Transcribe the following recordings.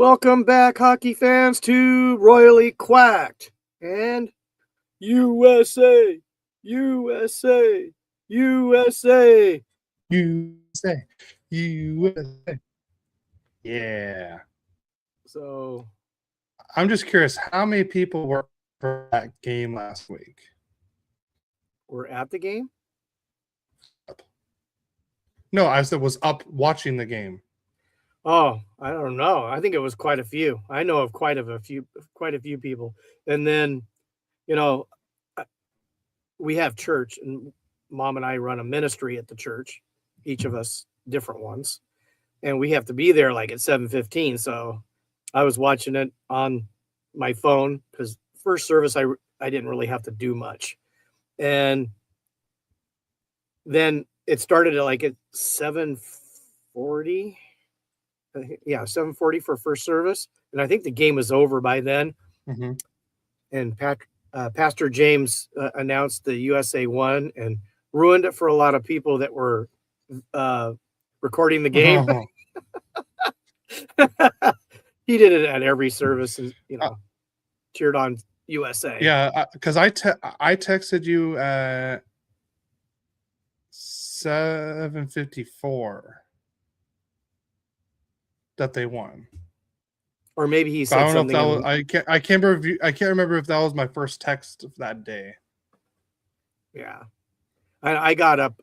Welcome back, hockey fans, to Royally Quacked and USA, USA, USA. USA, USA. Yeah. So, I'm just curious, how many people were for that game last week? we're at the game? No, I said was up watching the game. Oh, I don't know. I think it was quite a few. I know of quite a few people. And then, you know, we have church, and Mom and I run a ministry at the church, each of us different ones, and we have to be there like at 7:15. So I was watching it on my phone because first service I didn't really have to do much, and then it started at 7:40. Yeah, 7:40 for first service, and I think the game was over by then. Mm-hmm. And Pastor James announced the USA won and ruined it for a lot of people that were recording the game. He did it at every service, and cheered on USA. Yeah, because I texted you at 7:54 that they won. Or maybe he said I don't something. know if that was. I can't remember if that was my first text of that day. Yeah, I got up.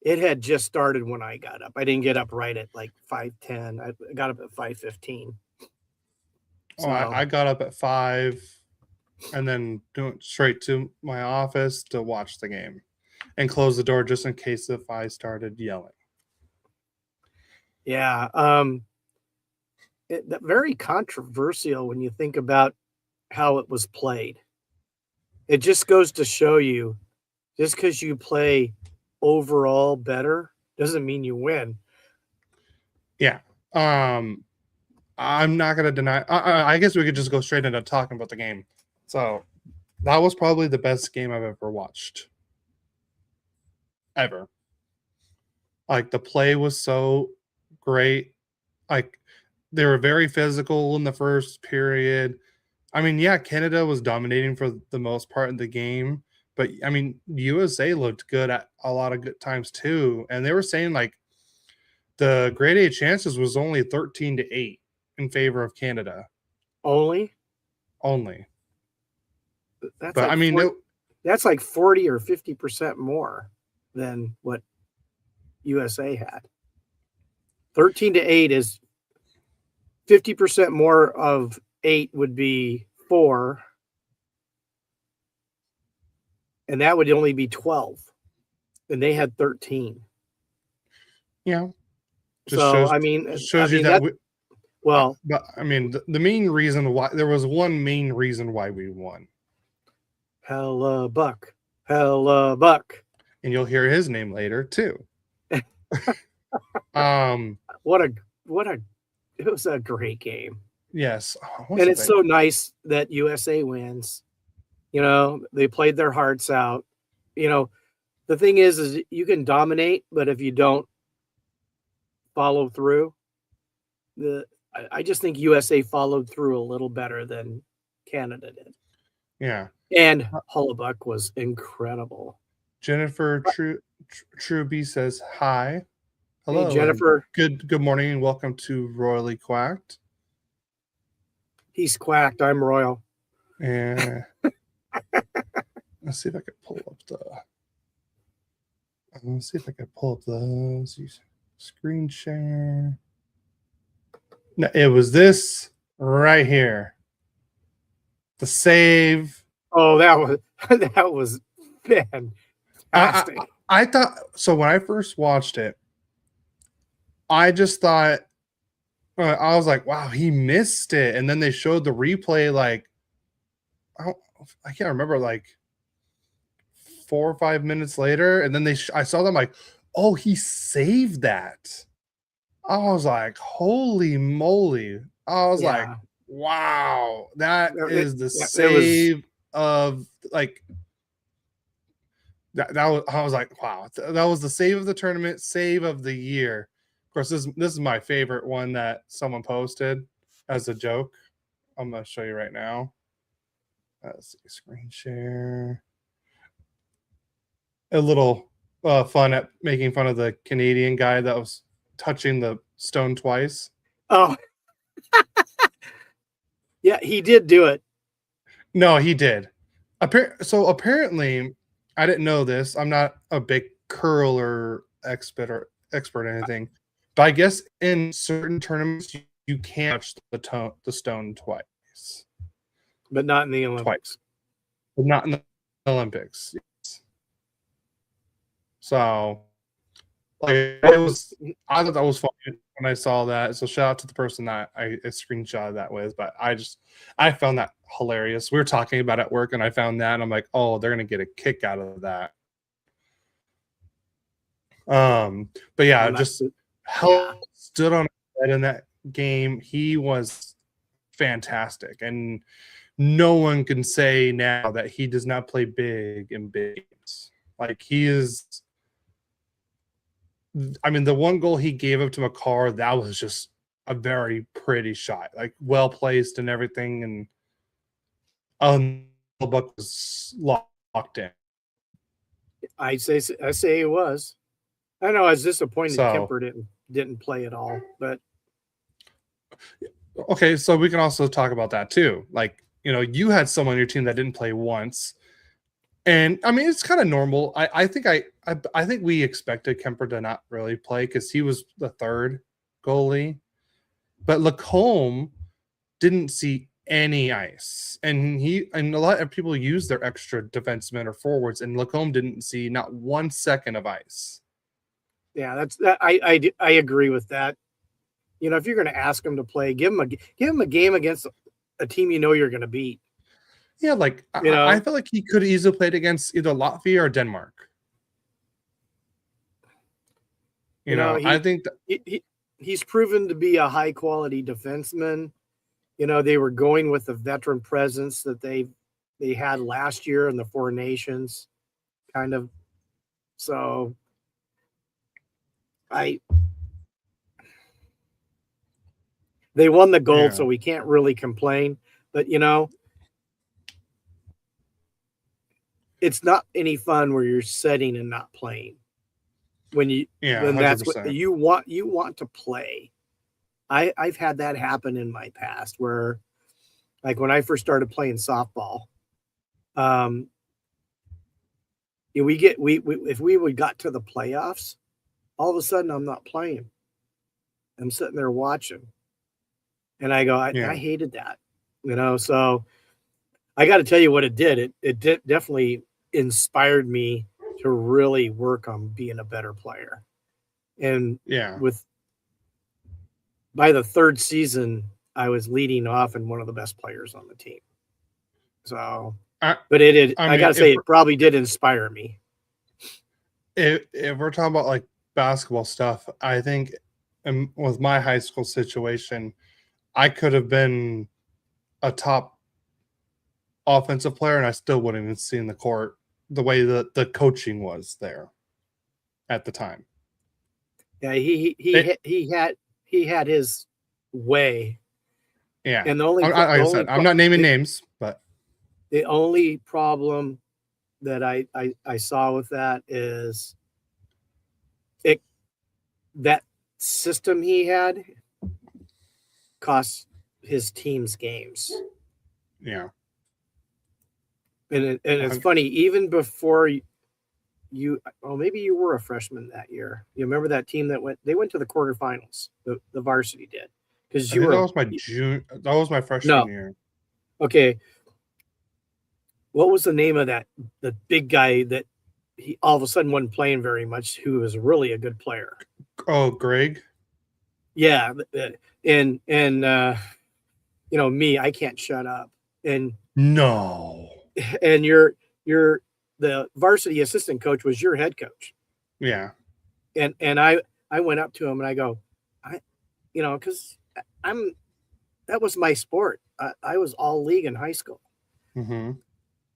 It had just started when I got up. I didn't get up right at like 5:10. I got up at 5:15. So, I got up at 5 and then went straight to my office to watch the game and close the door just in case if I started yelling. Yeah. Very controversial when you think about how it was played. It just goes to show you, just because you play overall better doesn't mean you win. Yeah. I'm not going to deny. I guess we could just go straight into talking about the game. So that was probably the best game I've ever watched. Ever. Like, the play was so great. Like, they were very physical in the first period. I mean, yeah, Canada was dominating for the most part in the game, but I mean, USA looked good at a lot of good times too. And they were saying like the grade A chances was only 13-8 in favor of Canada. Only. That's but like I mean, that's like 40 or 50% more than what USA had. 13-8 is 50% more of 8 would be 4, and that would only be 12, and they had 13. Yeah. Just so shows, I mean, shows you that. Well, but I mean, the main reason why there was one main reason why we won. Hellebuck, and you'll hear his name later too. It was a great game. Yes. And it's so nice that USA wins. They played their hearts out. The thing is you can dominate, but if you don't follow through, I just think USA followed through a little better than Canada did. Yeah. And Hellebuck was incredible. Jennifer Truby says hi. Hello, hey, Jennifer. Good morning and welcome to Royally Quacked. He's quacked. I'm royal. And let's see if I can pull up the screen share. No, it was this right here. The save. Oh, that was fantastic. I thought so when I first watched it. I just thought, I was like, wow, he missed it. And then they showed the replay, like, I can't remember, like 4 or 5 minutes later. And then I saw them like, oh, he saved that. I was like, holy moly. I was like, wow, that is the save of like, that was, I was like, wow, that was the save of the tournament, save of the year. Of course, this is my favorite one that someone posted. as a joke. I'm gonna show you right now. Let's see, screen share. A little fun at making fun of the Canadian guy that was touching the stone twice. Oh, yeah, he did do it. No, he did. So apparently, I didn't know this. I'm not a big curler expert or anything, but I guess in certain tournaments you can't touch the stone twice, But not in the Olympics. but not in the Olympics. Yes. So, like, I thought that was funny when I saw that. So shout out to the person that I screenshotted that with. But I found that hilarious. We were talking about it at work, and I found that, and I'm like, oh, they're gonna get a kick out of that. But yeah, just stood on his head in that game. He was fantastic, and no one can say now that he does not play big in big games. Like, he is. I mean, the one goal he gave up to McCarr, that was just a very pretty shot, like well placed and everything, and the buck was locked in. I say it was. I know I was disappointed So, Kemper didn't play at all, but okay, so we can also talk about that too. Like, you had someone on your team that didn't play once. And I mean, it's kind of normal. I think we expected Kemper to not really play because he was the third goalie, but Lacombe didn't see any ice, and a lot of people use their extra defensemen or forwards, and Lacombe didn't see not 1 second of ice. Yeah, that's that. I agree with that. If you're going to ask him to play, give him a game against a team you're going to beat. Yeah, like I feel like he could easily played against either Latvia or Denmark. I think that he's proven to be a high quality defenseman. They were going with the veteran presence that they had last year in the Four Nations, kind of. So they won the gold, so we can't really complain. But it's not any fun where you're sitting and not playing. When that's 100%. what you want to play. I've had that happen in my past where, like, when I first started playing softball, if we got to the playoffs, all of a sudden I'm not playing. I'm sitting there watching, and I go, I hated that, So I got to tell you what it did. It definitely inspired me to really work on being a better player. And by the third season, I was leading off and one of the best players on the team. So, but I got to say, it probably did inspire me. If we're talking about like basketball stuff, I think with my high school situation, I could have been a top offensive player and I still wouldn't have seen the court the way that the coaching was there at the time. Yeah, he had his way. Yeah. And the only like I said, I'm not naming names, but the only problem that I saw with that is that system he had cost his team's games. Yeah. And it's funny, even before maybe you were a freshman that year. You remember that team that went to the quarterfinals, the varsity did. Because that was my freshman year. Okay. What was the name of the big guy that he all of a sudden wasn't playing very much, who was really a good player? Oh, Greg? Yeah. And me, I can't shut up. And no. And the varsity assistant coach was your head coach. Yeah. And I went up to him and I go, because that was my sport. I was all league in high school. Mm-hmm.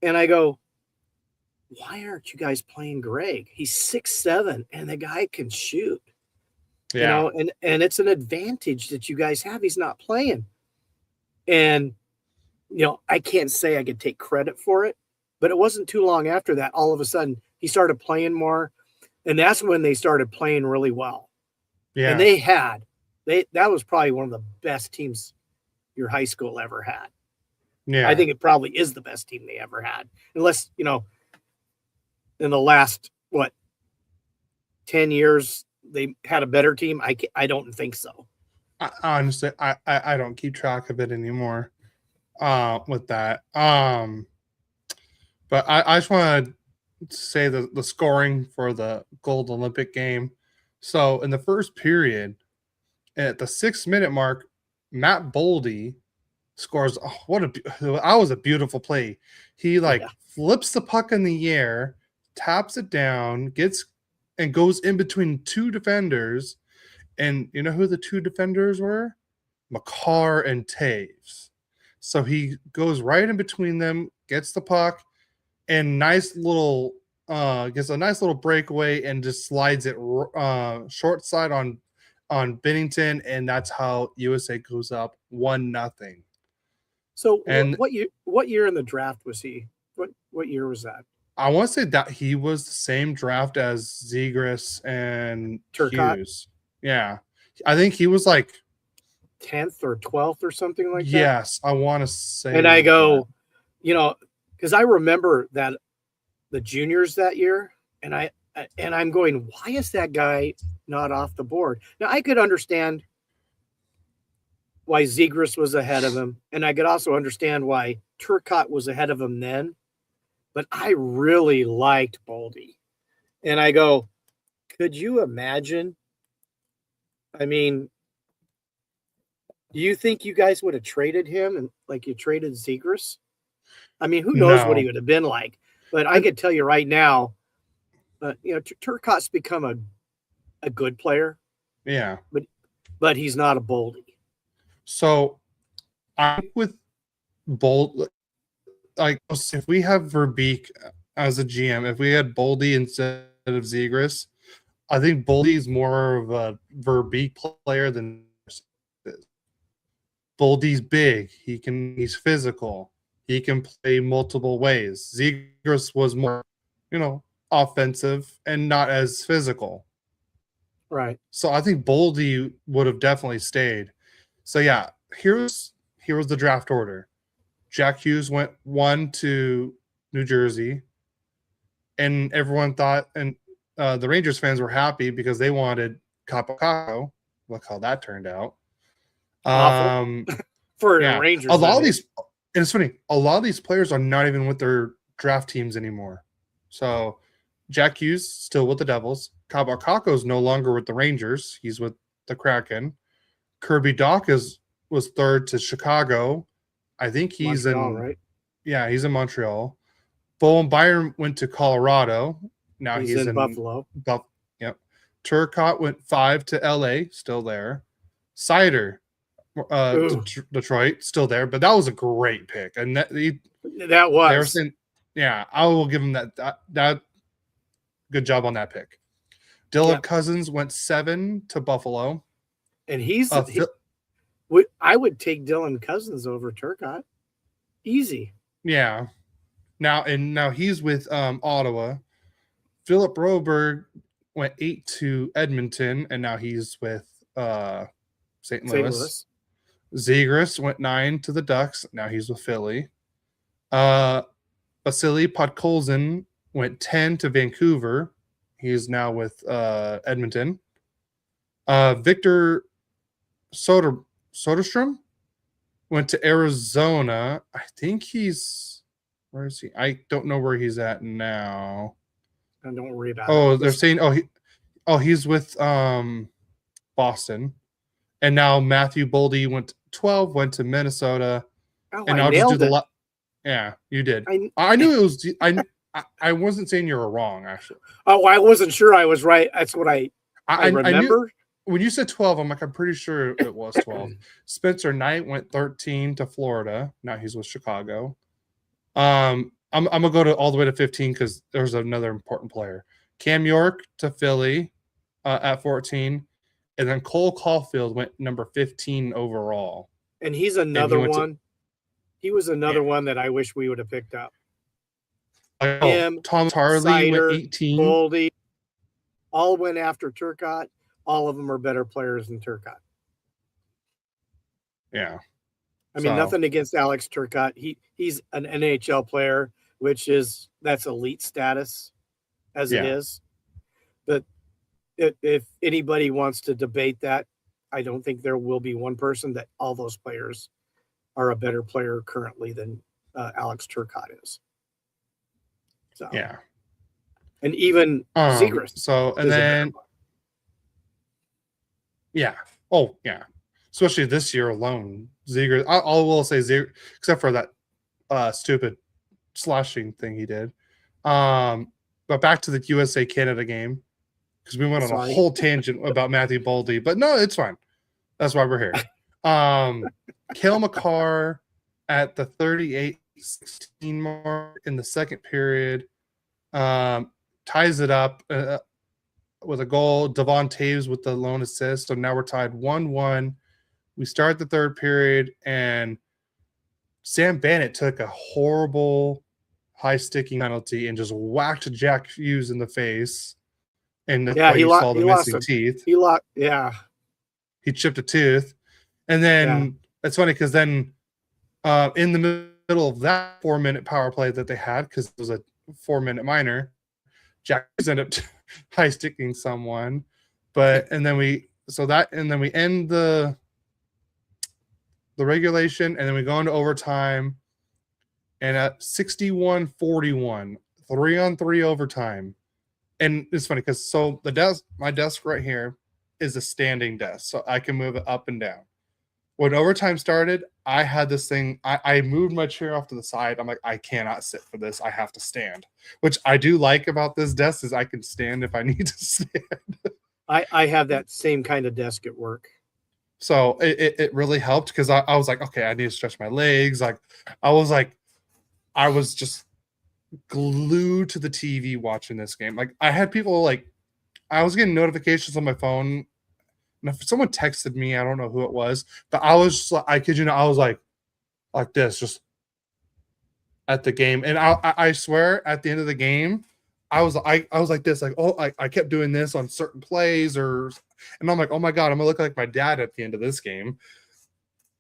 And I go, why aren't you guys playing Greg? He's 6'7", and the guy can shoot. Yeah. And it's an advantage that you guys have. He's not playing. And, I can't say I could take credit for it, but it wasn't too long after that. All of a sudden, he started playing more. And that's when they started playing really well. And Yeah. that was probably one of the best teams your high school ever had. Yeah. I think it probably is the best team they ever had. Unless, in the last, 10 years, they had a better team. I don't think so. Honestly, I don't keep track of it anymore. With that. But I just want to say the scoring for the gold Olympic game. So in the first period, at the 6 minute mark, Matt Boldy scores. Oh, that was a beautiful play. He Yeah. flips the puck in the air, taps it down, gets and goes in between two defenders. And you know who the two defenders were? McCarr and Taves. So he goes right in between them, gets the puck, and gets a nice little breakaway and just slides it short side on Bennington, and that's how USA goes up 1-0. So And what year in the draft was he? What year was that? I want to say that he was the same draft as Zegras and Turcotte? Hughes. Yeah, I think he was like 10th or 12th or something like that. Yes, I want to say. And I go, because I remember that the juniors that year, and I'm going, why is that guy not off the board? Now I could understand why Zegras was ahead of him, and I could also understand why Turcotte was ahead of him then, but I really liked Boldy. And I go, could you imagine? I mean, do you think you guys would have traded him and like you traded Zegras? I mean, who knows what he would have been like? But I could tell you right now, Turcotte's become a good player. Yeah. But he's not a Boldy. So I'm with Bold. Like, if we have Verbeek as a GM, if we had Boldy instead of Zegras, I think Boldy's more of a Verbeek player than Boldy's big. He's physical. He can play multiple ways. Zegras was more, offensive and not as physical. Right. So I think Boldy would have definitely stayed. So yeah, here was the draft order. Jack Hughes went 1 to New Jersey, and everyone thought, and the Rangers fans were happy because they wanted Capo. Look how that turned out. Awful. For yeah, Rangers. A lot of these, and it's funny, a lot of these players are not even with their draft teams anymore. So Jack Hughes still with the Devils. Capo is no longer with the Rangers. He's with the Kraken. Kirby Dach was third to Chicago. I think he's Montreal, right? Yeah, he's in Montreal. Bowen Byron went to Colorado. Now he's in Buffalo. Yep. Turcotte went 5 to LA, still there. Cider, Detroit, still there. But that was a great pick, and that was. They were saying, yeah, I will give him that. Good job on that pick. Dylan Cousins went 7 to Buffalo, and I would take Dylan Cousins over Turcotte. Easy. Yeah. Now he's with Ottawa. Philip Broberg went 8 to Edmonton, and now he's with St. Louis. Zegras went 9 to the Ducks. Now he's with Philly. Vasily Podkolzin went 10 to Vancouver. He's now with Edmonton. Victor Soderstrom went to Arizona. I think where is he? I don't know where he's at now. And don't worry about it. They're saying he's with Boston. And now Matthew Boldy went 12, went to Minnesota. Oh, and I'll just do the Yeah, you did. I knew it was I wasn't saying you were wrong, actually. Oh, I wasn't sure I was right. That's what I remember. I knew, when you said 12, I'm like, I'm pretty sure it was 12. Spencer Knight went 13 to Florida. Now he's with Chicago. I'm gonna go all the way to 15 because there's another important player. Cam York to Philly at 14, and then Cole Caulfield went number 15 overall. And he's and he another went to one. He was another one that I wish we would have picked up. Him, Thomas Harley went Sider, 18. Boldy, all went after Turcotte. All of them are better players than Turcotte. Yeah. I mean, nothing against Alex Turcotte. He's an NHL player, that's elite status as it is. But if anybody wants to debate that, I don't think there will be one person that all those players are a better player currently than Alex Turcotte is. So yeah, and even Zegras. So and then yeah, oh yeah, especially this year alone, Zegras. I will say Zegras, except for that stupid slashing thing he did. But back to the USA Canada game, because we went on a whole tangent about Matthew Boldy, but no, it's fine. That's why we're here. Cale Makar at the 38-16 mark in the second period ties it up with a goal. Devon Taves with the lone assist. So now we're tied 1-1. We start the third period, and Sam Bennett took a horrible high sticking penalty and just whacked Jack Hughes in the face. And that's why you saw the missing teeth. He chipped a tooth. And then it's funny because then in the middle of that 4-minute power play that they had, because it was a 4-minute minor, Jack ended up high sticking someone. And then we end the regulation, and then we go into overtime. And at 61-41, 3-on-3 overtime. And it's funny because my desk right here is a standing desk, so I can move it up and down. When overtime started, I had this thing. I moved my chair off to the side. I'm like, I cannot sit for this. I have to stand, which I do like about this desk is I can stand if I need to stand. I have that same kind of desk at work. So it really helped because I was like, okay, I need to stretch my legs. I was just glued to the TV watching this game. Like I had people I was getting notifications on my phone. And if someone texted me, I don't know who it was, but I was just, I kid you not, I was like this, just at the game. And I swear at the end of the game, I was like this, I kept doing this on certain plays and I'm like, oh my God, I'm gonna look like my dad at the end of this game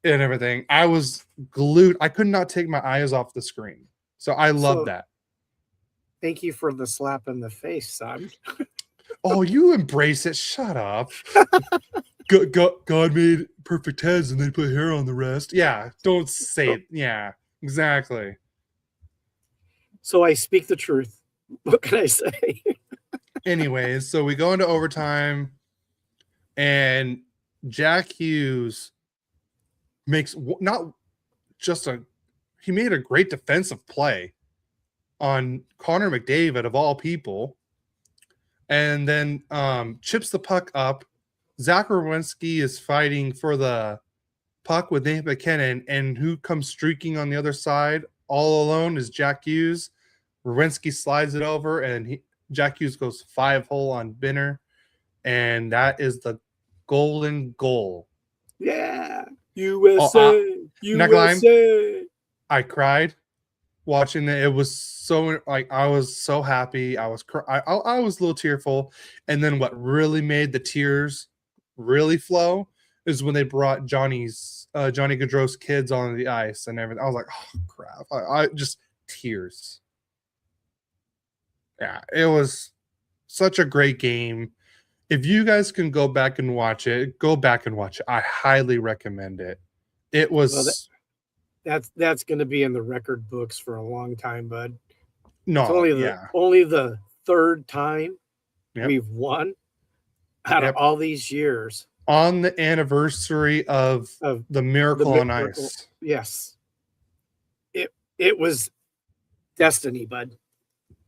and everything. I was glued. I could not take my eyes off the screen. So I love that. Thank you for the slap in the face, son. Oh, you embrace it. Shut up. God made perfect heads and they put hair on the rest. Yeah, don't say it. Yeah, exactly. So I speak the truth. What can I say? Anyways, so we go into overtime, and Jack Hughes makes he made a great defensive play on Connor McDavid of all people, and then chips the puck up. Zach Werenski is fighting for the puck with Nate McKinnon, and who comes streaking on the other side all alone is Jack Hughes. Werenski slides it over, and Jack Hughes goes 5-hole on Binner, and that is the golden goal. Yeah, USA, USA. I cried watching it. It was so I was so happy. I was I was a little tearful, and then what really made the tears really flow is when they brought Johnny Gaudreau's kids on the ice and everything. I was like, oh crap! I just tears. Yeah, it was such a great game. If you guys can go back and watch it, go back and watch it. I highly recommend it. It was that's going to be in the record books for a long time, bud. No, it's only the third time we've won out of all these years on the anniversary of the Miracle on Ice. Yes, it was destiny, bud.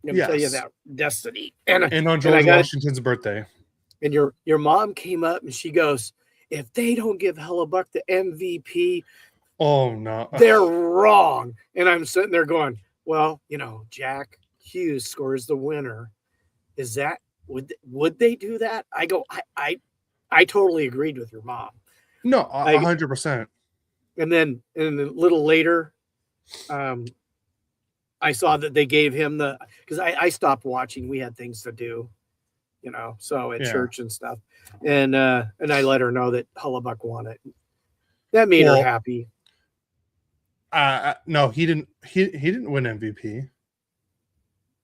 I'm gonna tell you that destiny, and on George Washington's birthday. And your mom came up and she goes, "If they don't give Hellebuck the MVP, oh no, they're wrong." And I'm sitting there going, "Well, Jack Hughes scores the winner. Is that would they do that?" I go, I totally agreed with your mom. No, 100%. And then a little later, I saw that they gave him because I stopped watching. We had things to do, so at Yeah. church and stuff. And I let her know that Hellebuck won it. That made her Well, happy. no, he didn't. He didn't win MVP.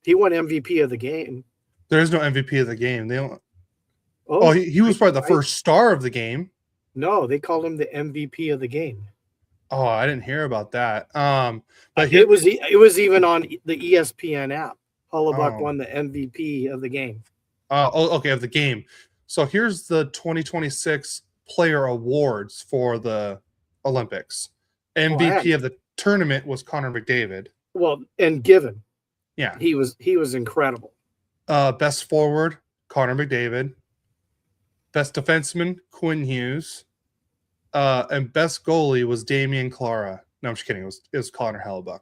He won MVP of the game. There is no MVP of the game. They don't. Oh, he was probably the first star of the game. No, they called him the MVP of the game. Oh, I didn't hear about that. But it was even on the ESPN app. Hellebuck won the MVP of the game. Okay, of the game. So here's the 2026 player awards for the Olympics. MVP of the tournament was Connor McDavid. Well, and given. Yeah. He was incredible. Best forward, Connor McDavid. Best defenseman, Quinn Hughes. And best goalie was Damian Clara. No, I'm just kidding. It was Connor Hellebuck.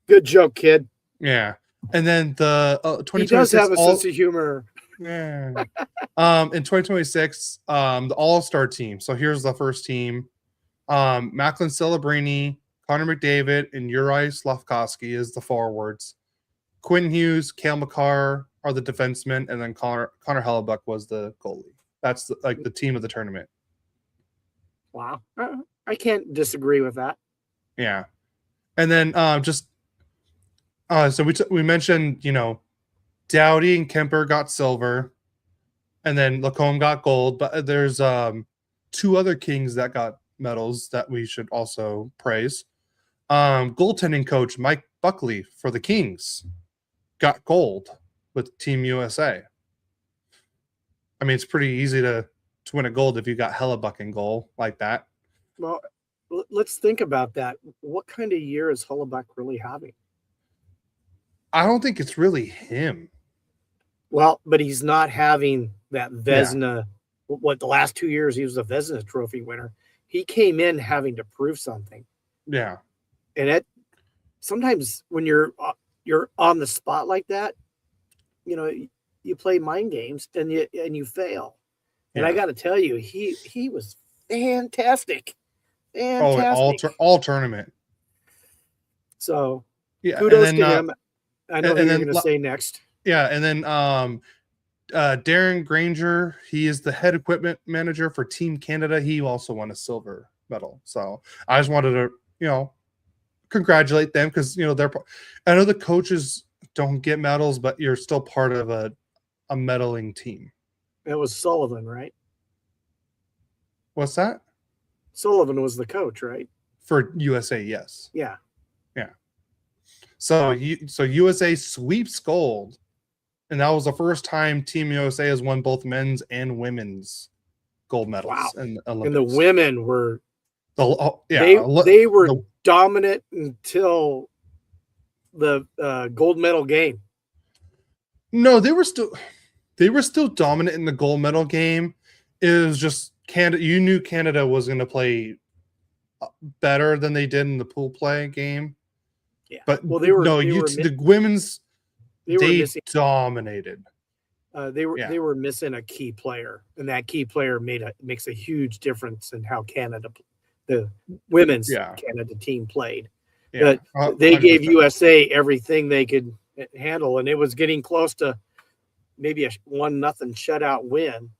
Good joke, kid. Yeah. And then the 2026 he does have a sense of humor. Yeah. In 2026, the All-Star team. So here's the first team. Macklin Celebrini, Connor McDavid, and Uri Slafkovsky is the forwards. Quinn Hughes, Cale Makar are the defensemen, and then Connor Hellebuck was the goalie. That's the team of the tournament. Wow. I can't disagree with that. Yeah. And then so we mentioned, Doughty and Kemper got silver, and then Lacombe got gold, but there's two other Kings that got medals that we should also praise. Goaltending coach Mike Buckley for the Kings got gold with Team USA. I mean, it's pretty easy to win a gold if you got Hellebuck in goal like that. Well, let's think about that. What kind of year is Hellebuck really having? I don't think it's really him. Well, but he's not having that Vezina. Yeah. What, the last 2 years he was a Vezina Trophy winner. He came in having to prove something. Yeah. And sometimes when you're on the spot like that, you play mind games and you fail. And I got to tell you, he was fantastic. Fantastic. All tournament. So yeah, kudos to him. I know what you're going to say next. Yeah, and then Darren Granger, he is the head equipment manager for Team Canada. He also won a silver medal. So I just wanted to, congratulate them because I know the coaches don't get medals, but you're still part of a medaling team. It was Sullivan, right? What's that? Sullivan was the coach, right? For USA, yes. Yeah. Yeah. So USA sweeps gold, and that was the first time Team USA has won both men's and women's gold medals. Wow. In the Olympics. And the women were they were dominant until the gold medal game. No, they were still dominant in the gold medal game. It was just Canada. You knew Canada was going to play better than they did in the pool play game. Yeah, but the women's they dominated. They were missing a key player, and that key player makes a huge difference in how the women's Canada team played. Yeah, but they gave USA everything they could handle, and it was getting close to maybe a 1-0 shutout win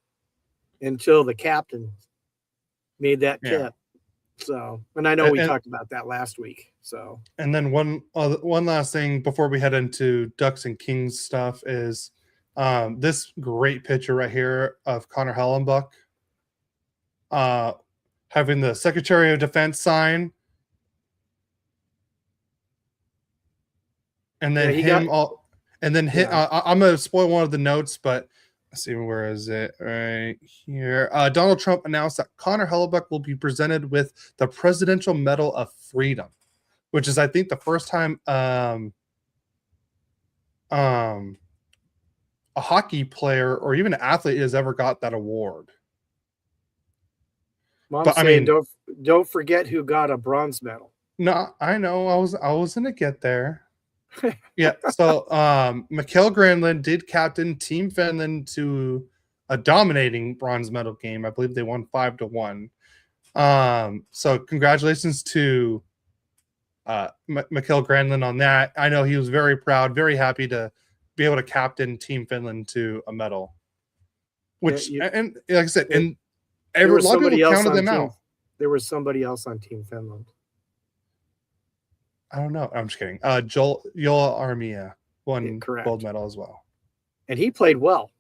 until the captain made that tip. So, and I know we talked about that last week. So, and then one last thing before we head into Ducks and Kings stuff is this great picture right here of Connor Hellebuck having the Secretary of Defense sign, and then I'm gonna spoil one of the notes, but let's see, where is it? Right here. Donald Trump announced that Connor Hellebuck will be presented with the Presidential Medal of Freedom, which is, I think, the first time a hockey player or even an athlete has ever got that award. Mom's saying, don't forget who got a bronze medal. No, I know. I was gonna get there. Yeah. So Mikael Granlund did captain Team Finland to a dominating bronze medal game. I believe they won 5-1. So congratulations to Mikkel Granlund on that. I know he was very proud, very happy to be able to captain Team Finland to a medal. Which, and like I said, and a lot of people counted them out. There was somebody else on Team Finland. I don't know. I'm just kidding. Joel Armia won gold medal as well. And he played well.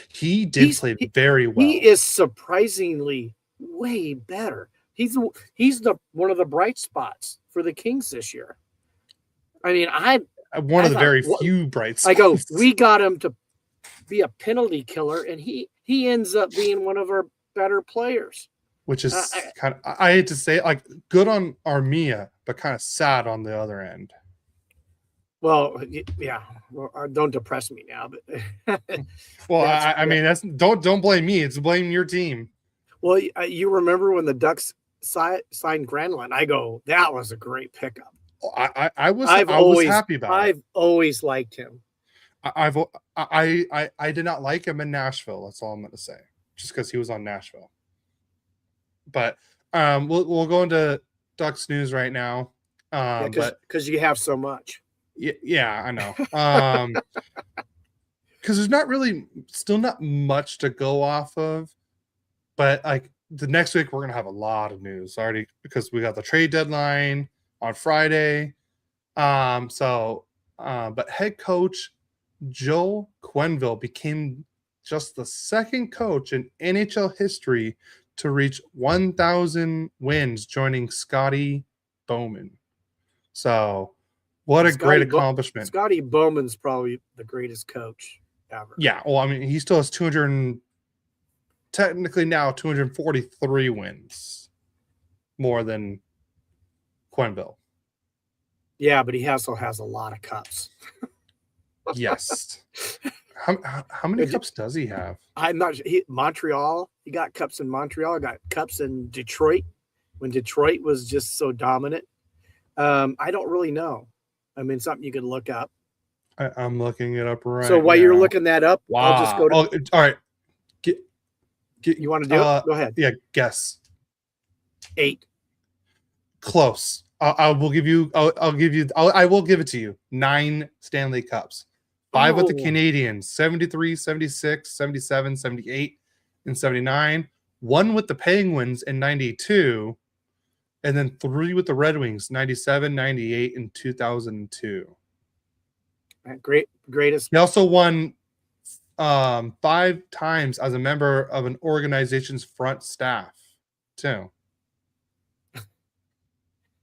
He did play very well. He is surprisingly way better. He's one of the bright spots for the Kings this year. I mean, one of the very few bright spots. I go, we got him to be a penalty killer, and he ends up being one of our better players. Which is kind of, I hate to say it, like, good on Armia, but kind of sad on the other end. Well, yeah. Well, don't depress me now, but well, I mean, that's don't blame me. It's blame your team. Well, you remember when the Ducks signed Granlund? I go, that was a great pickup. I was happy about it. I've always liked him. I did not like him in Nashville. That's all I'm going to say, just because he was on Nashville. But we'll go into Ducks news right now. Because you have so much. Yeah, I know. Because there's still not much to go off of. But like the next week, we're gonna have a lot of news already because we got the trade deadline on Friday. But head coach Joe Quenneville became just the second coach in NHL history to reach 1,000 wins, joining Scotty Bowman. So, what a great accomplishment! Scotty Bowman's probably the greatest coach ever. Yeah, well, I mean, he still has 243 wins, more than Quenneville. Yeah, but he also has a lot of cups. Yes. How many cups does he have? I'm not sure. Montreal. He got cups in Montreal. Got cups in Detroit when Detroit was just so dominant. I don't really know. I mean, something you could look up. I'm looking it up right. So while you're looking that up, wow. I'll just go to. All right. You want to do it? Go ahead. Yeah, guess. 8. Close. I will give you. I will give it to you. 9 Stanley Cups. 5 with the Canadiens, 73, 76, 77, 78, and 79. 1 with the Penguins in 92. And then 3 with the Red Wings, 97, 98, and 2002. Greatest. He also won 5 times as a member of an organization's front staff, too.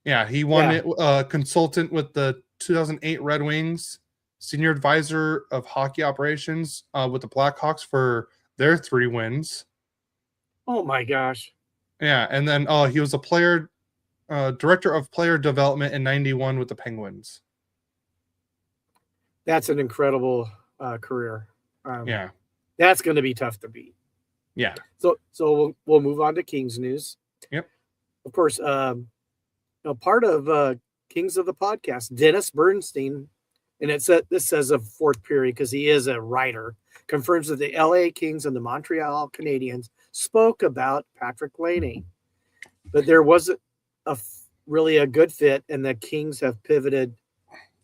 Yeah, he won it, consultant with the 2008 Red Wings, senior advisor of hockey operations with the Blackhawks for their 3 wins. Oh my gosh! Yeah, and then he was a director of player development in '91 with the Penguins. That's an incredible career. Yeah, that's going to be tough to beat. Yeah. So we'll move on to Kings news. Yep. Of course, part of Kings of the podcast, Dennis Bernstein. And this says a 4th period because he is a writer, confirms that the LA Kings and the Montreal Canadiens spoke about Patrick Laney. But there wasn't really a good fit, and the Kings have pivoted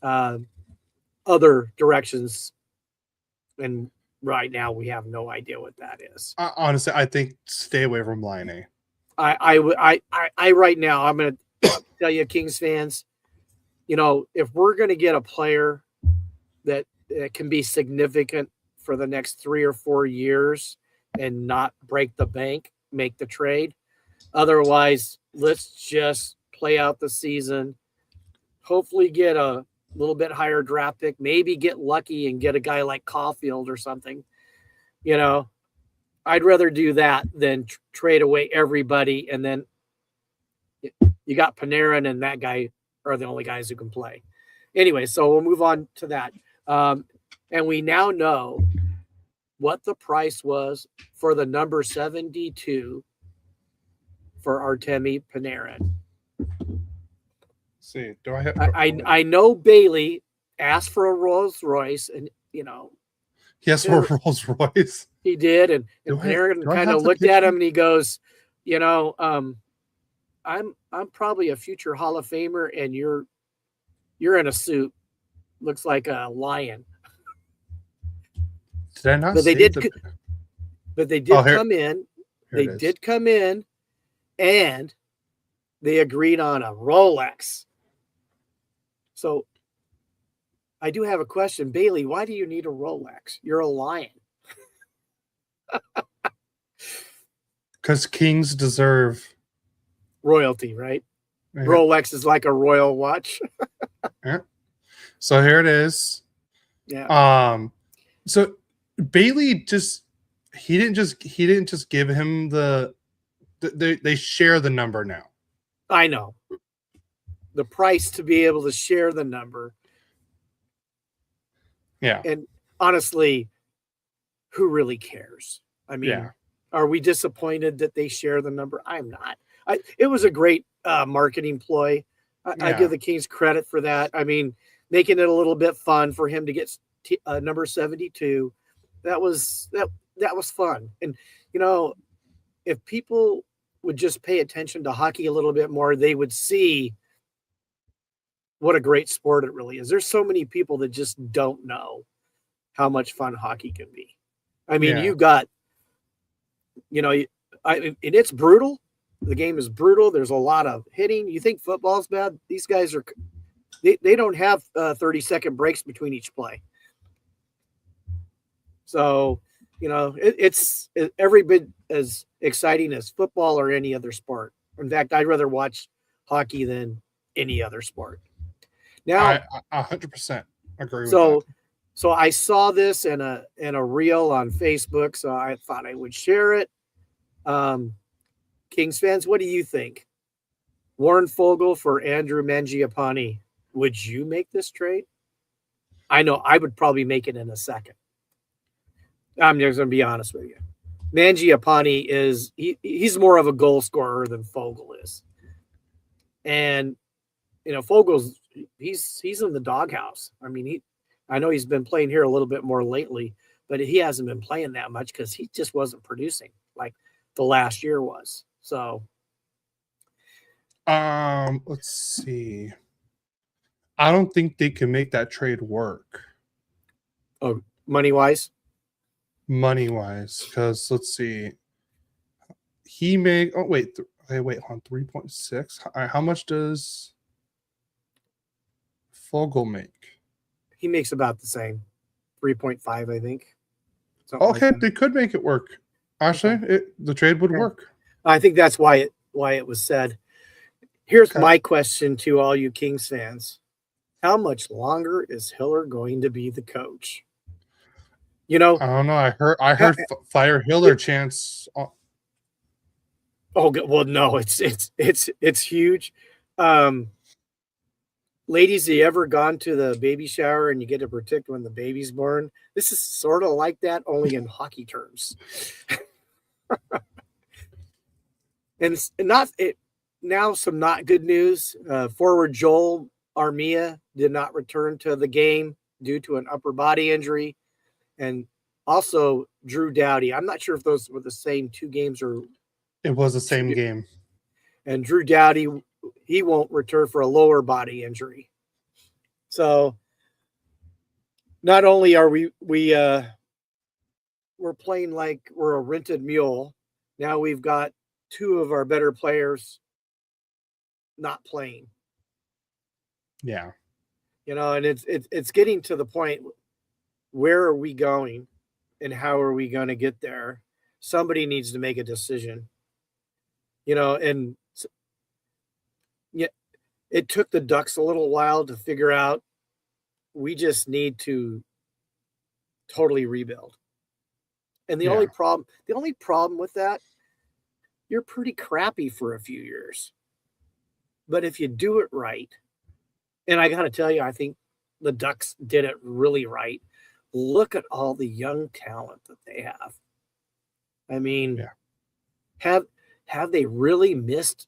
other directions. And right now we have no idea what that is. Honestly, I think stay away from Laney. I right now, I'm going to tell you, Kings fans, if we're going to get a player that can be significant for the next 3 or 4 years and not break the bank, make the trade. Otherwise, let's just play out the season, hopefully get a little bit higher draft pick, maybe get lucky and get a guy like Caulfield or something. I'd rather do that than trade away everybody. And then you got Panarin and that guy are the only guys who can play. Anyway, so we'll move on to that. And we now know what the price was for the number 72 for Artemi Panarin. Let's see, do I have? I know Bailey asked for a Rolls Royce, and he asked for a Rolls Royce. He did, and Panarin kind of looked at him and he goes, I'm probably a future Hall of Famer, and you're in a suit, looks like a lion. Did I not But they see did, the? but they Oh, did come in. here They it is. did come in, and they agreed on a Rolex. So I do have a question, Bailey. Why do you need a Rolex? You're a lion. Because kings deserve. Royalty, right? Yeah, Rolex is like a royal watch. yeah. So here it is. Yeah, So Bailey he didn't just give him they share the number now. I know. The price to be able to share the number. Yeah. And honestly, who really cares? I mean, Yeah. are we disappointed that they share the number? I'm not. It was a great marketing ploy. I Yeah. give the Kings credit for that. I mean, making it a little bit fun for him to get number 72. That was fun. And you know, if people would just pay attention to hockey a little bit more, they would see what a great sport it really is. There's so many people that just don't know how much fun hockey can be. I mean, Yeah. you got, and it's brutal. The game is brutal. There's a lot of hitting. You think football's bad? These guys they don't have 30-second breaks between each play. So, it's every bit as exciting as football or any other sport. In fact, I'd rather watch hockey than any other sport. Now, I 100% agree with so that. so I saw this in a reel on Facebook, so I thought I would share it. Kings fans, what do you think? Warren Fogle for Andrew Mangiapane. Would you make this trade? I know I would probably make it in a second. I'm just going to be honest with you. Mangiapane he's more of a goal scorer than Fogle is. And Fogle's he's in the doghouse. I mean, I know he's been playing here a little bit more lately, but he hasn't been playing that much because he just wasn't producing like the last year was. So let's see. I don't think they can make that trade work. oh, money wise? Money wise, because let's see. He make wait, hold on, 3.6. How much does Fogel make? He makes about the same. 3.5, I think. Something Okay, like they could make it work. Actually, the trade would work. I think that's why it was said. Here's Okay. my question to all you Kings fans. How much longer is Hiller going to be the coach? I don't know. I heard fire Hiller chants. Oh well, no, it's huge. Ladies, have you ever gone to the baby shower and you get to predict when the baby's born? This is sort of like that, only in hockey terms. And it's not it now. Some not good news. Forward Joel Armia did not return to the game due to an upper body injury, and also Drew Doughty. I'm not sure if those were the same two games or It was the same game. And Drew Doughty, he won't return for a lower body injury. So not only are we're playing like we're a rented mule, now we've got two of our better players not playing. Yeah. And it's getting to the point, where are we going and how are we going to get there? Somebody needs to make a decision. And yeah, it took the Ducks a little while to figure out we just need to totally rebuild. And the only problem with that, you're pretty crappy for a few years. But if you do it right, and I got to tell you, I think the Ducks did it really right. Look at all the young talent that they have. I mean, have they really missed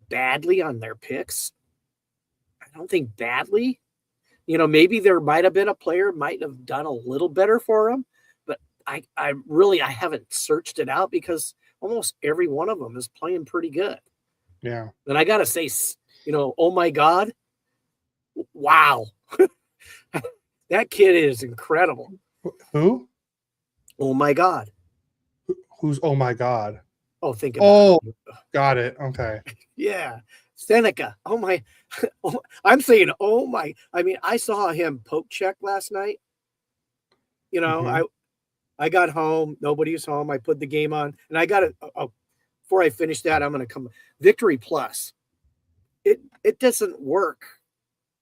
badly on their picks? I don't think badly. Maybe there might have been a player might have done a little better for them, but I haven't searched it out because almost every one of them is playing pretty good. Yeah. And I got to say, oh my God, wow. That kid is incredible. Who? Oh my God. Who's oh my God? Oh, think Oh, about it. got it. Okay. Yeah. Seneca. Oh my. I'm saying, oh my. I mean, I saw him poke check last night. You know, Mm-hmm. I got home. Nobody was home. I put the game on, and I got it. Before I finish that, I'm going to come. Victory Plus. It doesn't work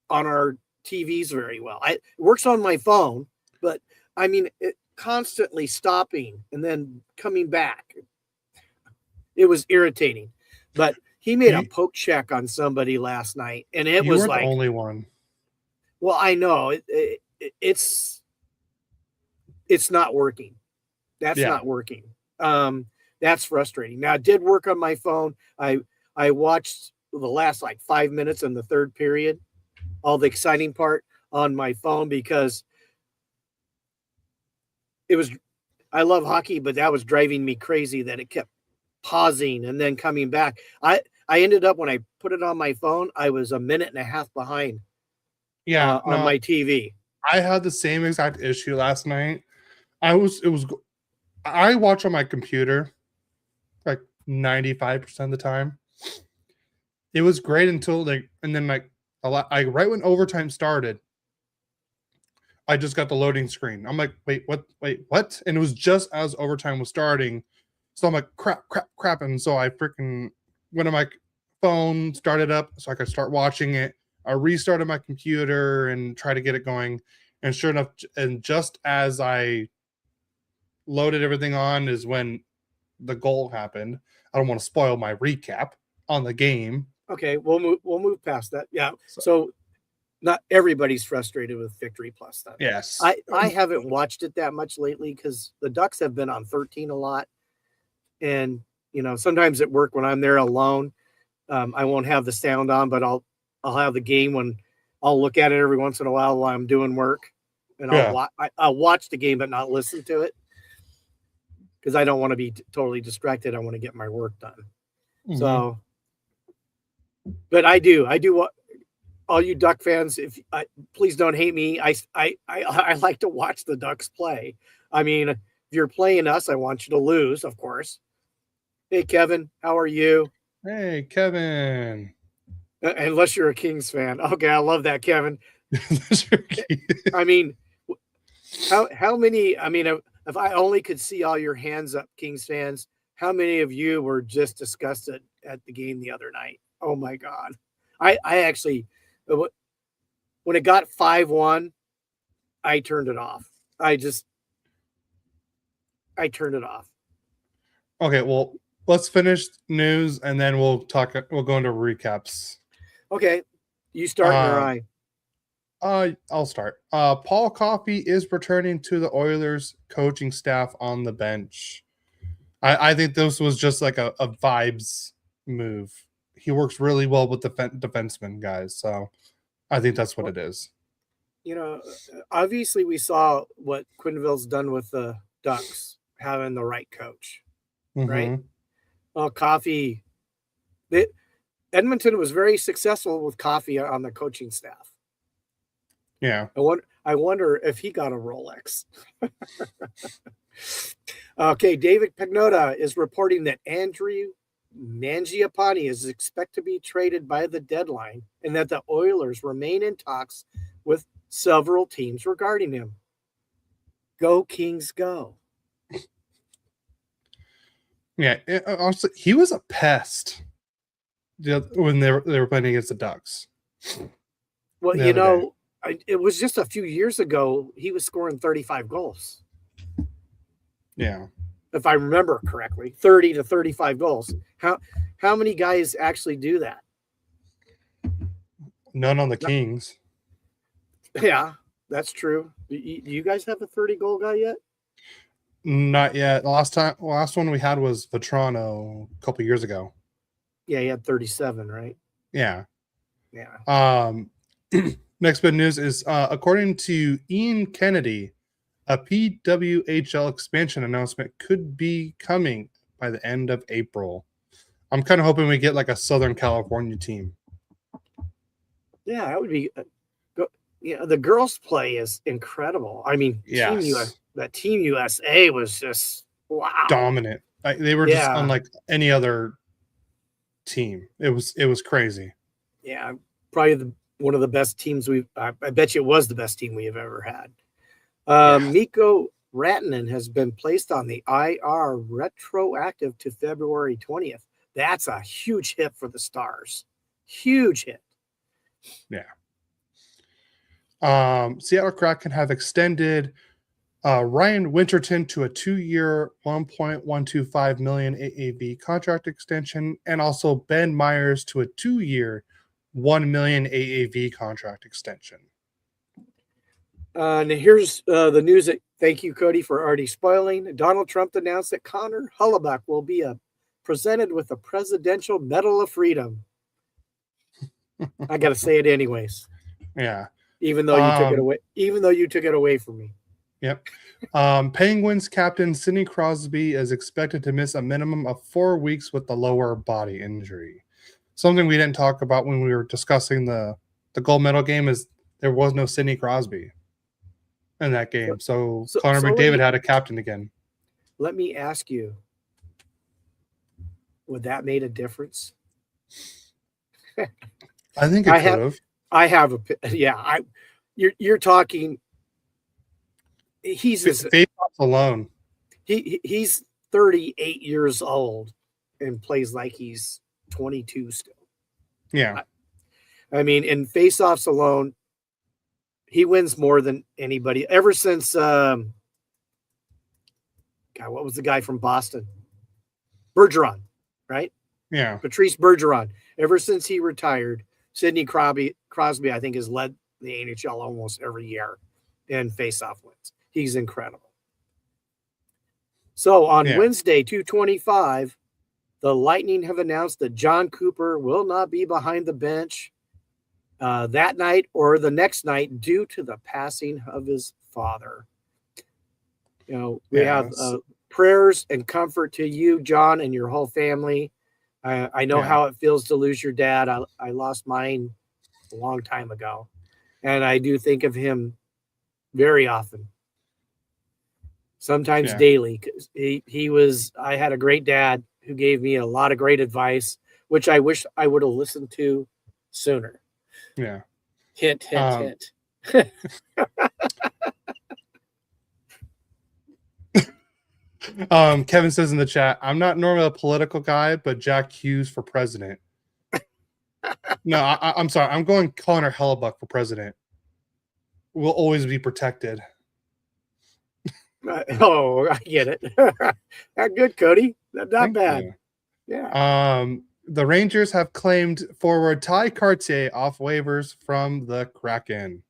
on our TVs very well. It works on my phone, but I mean, it constantly stopping and then coming back. It was irritating, but he made a You, poke check on somebody last night, and it you was weren't the like, only one. well, I know it's not working. That's Yeah. not working. That's frustrating. Now, it did work on my phone. I watched the last like 5 minutes in the third period, all the exciting part on my phone because it was. I love hockey, but that was driving me crazy that it kept pausing and then coming back. I ended up when I put it on my phone, I was a minute and a half behind Yeah. on No, my TV. I had the same exact issue last night. I watch on my computer like 95% of the time. It was great until and then right when overtime started, I just got the loading screen. I'm like, wait, what? Wait, what? And it was just as overtime was starting. So I'm like, crap. And so I freaking went on my phone, started up so I could start watching it. I restarted my computer and tried to get it going. And sure enough, and just as I loaded everything on is when the goal happened. I don't want to spoil my recap on the game. Okay, we'll move past that. Yeah. So, So not everybody's frustrated with Victory Plus then. yes. I haven't watched it that much lately because the Ducks have been on 13 a lot. And sometimes at work when I'm there alone, I won't have the sound on, but I'll have the game when I'll look at it every once in a while I'm doing work, and Yeah. I'll watch the game but not listen to it because I don't want to be totally distracted. I want to get my work done. Mm-hmm. So, but I do what all you Duck fans, please don't hate me. I like to watch the Ducks play. I mean, if you're playing us, I want you to lose, of course. Hey, Kevin, how are you? Hey, Kevin. Unless you're a Kings fan. Okay, I love that, Kevin. I mean, how many? I mean, if I only could see all your hands up, Kings fans, how many of you were just disgusted at the game the other night? Oh my God, I actually, when it got 5-1, I turned it off. I turned it off. Okay, well, let's finish news and then we'll talk. We'll go into recaps. Okay, you start or I? I'll start. Paul Coffey is returning to the Oilers coaching staff on the bench. I think this was just like a vibes move. He works really well with the defensemen guys, so I think that's what it is. Obviously we saw what Quinville's done with the Ducks, having the right coach, right? Mm-hmm. Well, Coffey, Edmonton was very successful with Coffey on the coaching staff. Yeah. I wonder if he got a Rolex. Okay, David Pagnotta is reporting that Andrew Mangiapane is expected to be traded by the deadline and that the Oilers remain in talks with several teams regarding him. Go Kings, go. Yeah. Also, he was a pest when they were playing against the Ducks. Well, it was just a few years ago. He was scoring 35 goals. Yeah. If I remember correctly, 30 to 35 goals. How many guys actually do that? None on the Kings. Yeah, that's true. Do you guys have a 30-goal guy yet? Not yet. The last one we had was Vetrano a couple years ago. Yeah, he had 37, right? Yeah. Yeah. Next bit of news is according to Ian Kennedy, a PWHL expansion announcement could be coming by the end of April. I'm kind of hoping we get like a Southern California team. Yeah, that would be. The girls' play is incredible. I mean, Yes, Team USA was just wow. dominant. Like, they were just Yeah, unlike any other team. It was crazy. yeah, probably one of the best teams we've. I bet you it was the best team we have ever had. Yeah, Miko Ratinen has been placed on the IR retroactive to February 20th. That's a huge hit for the Stars. Huge hit. yeah. Seattle Kraken have extended Ryan Winterton to a 2-year, $1.125 million AAV contract extension, and also Ben Myers to a 2-year, $1 million AAV contract extension. And here's the news that thank you, Cody, for already spoiling. Donald Trump announced that Connor Hellebuyck will be presented with the Presidential Medal of Freedom. I got to say it anyways, Yeah. even though you took it away. Even though you took it away from me. Yep. Penguins captain Sidney Crosby is expected to miss a minimum of 4 weeks with the lower body injury. Something we didn't talk about when we were discussing the gold medal game is there was no Sidney Crosby in that game. So Connor McDavid had a captain again. Let me ask you, would that made a difference? I think it could have. I have a you're talking. He's face off alone. He's 38 years old and plays like he's 22 still. Yeah. I mean, in face-offs alone, he wins more than anybody ever since. God, what was the guy from Boston? Bergeron, right? Yeah. Patrice Bergeron. Ever since he retired, Sidney Crosby, I think, has led the NHL almost every year in face-off wins. He's incredible. So on Wednesday, 2/25, the Lightning have announced that John Cooper will not be behind the bench that night or the next night due to the passing of his father. You know, we have prayers and comfort to you, John, and your whole family. I know how it feels to lose your dad. I lost mine a long time ago, and I do think of him very often. Sometimes daily. I had a great dad who gave me a lot of great advice, which I wish I would have listened to sooner. Yeah. Hint, hint, hint. Kevin says in the chat, I'm not normally a political guy, but Jack Hughes for president. No, I'm sorry. I'm going Connor Hellebuyck for president. We'll always be protected. I get it. Good, Cody. Not Thank bad. You. Yeah. The Rangers have claimed forward Ty Cartier off waivers from the Kraken.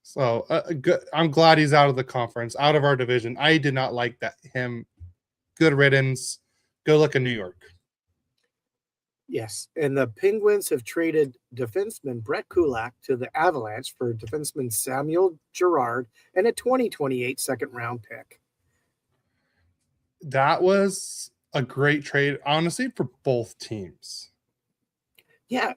So good. I'm glad he's out of the conference, out of our division. I did not like that him. Good riddance. Go look in New York. Yes, and the Penguins have traded defenseman Brett Kulak to the Avalanche for defenseman Samuel Girard and a 2028 second-round pick. That was a great trade, honestly, for both teams. Yeah.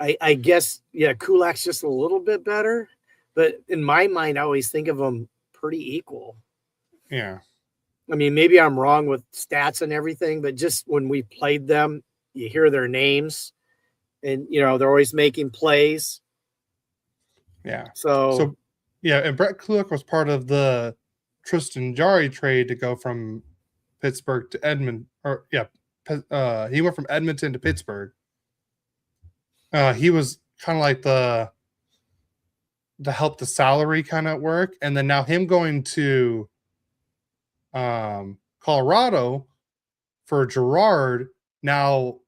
I guess, Kulak's just a little bit better, but in my mind, I always think of them pretty equal. Yeah. I mean, maybe I'm wrong with stats and everything, but just when we played them, you hear their names and, they're always making plays. Yeah. So and Brett Kulak was part of the Tristan Jarry trade to go from Pittsburgh to Edmonton. He went from Edmonton to Pittsburgh. He was kind of like to help the salary kind of work. And then now him going to Colorado for Girard, now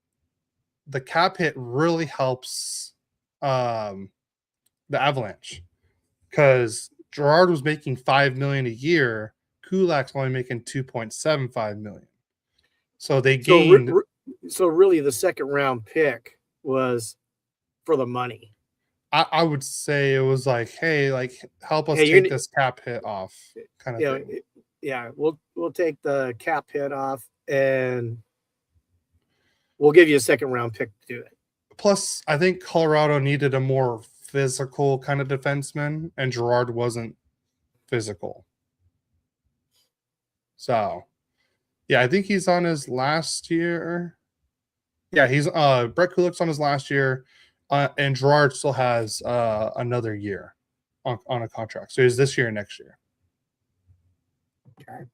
the cap hit really helps the Avalanche because Girard was making $5 million a year. Kulak's only making $2.75 million. So they gained. So really, the second round pick was for the money. I would say it was like, hey, like help us Hey, take this cap hit off, kind of you know, thing. yeah, we'll take the cap hit off, and we'll give you a second round pick to do it. Plus, I think Colorado needed a more physical kind of defenseman, and Gerard wasn't physical. So, yeah, I think he's on his last year. Yeah, he's Brett Kulik's on his last year, and Gerard still has another year on a contract. So he's this year and next year. Okay.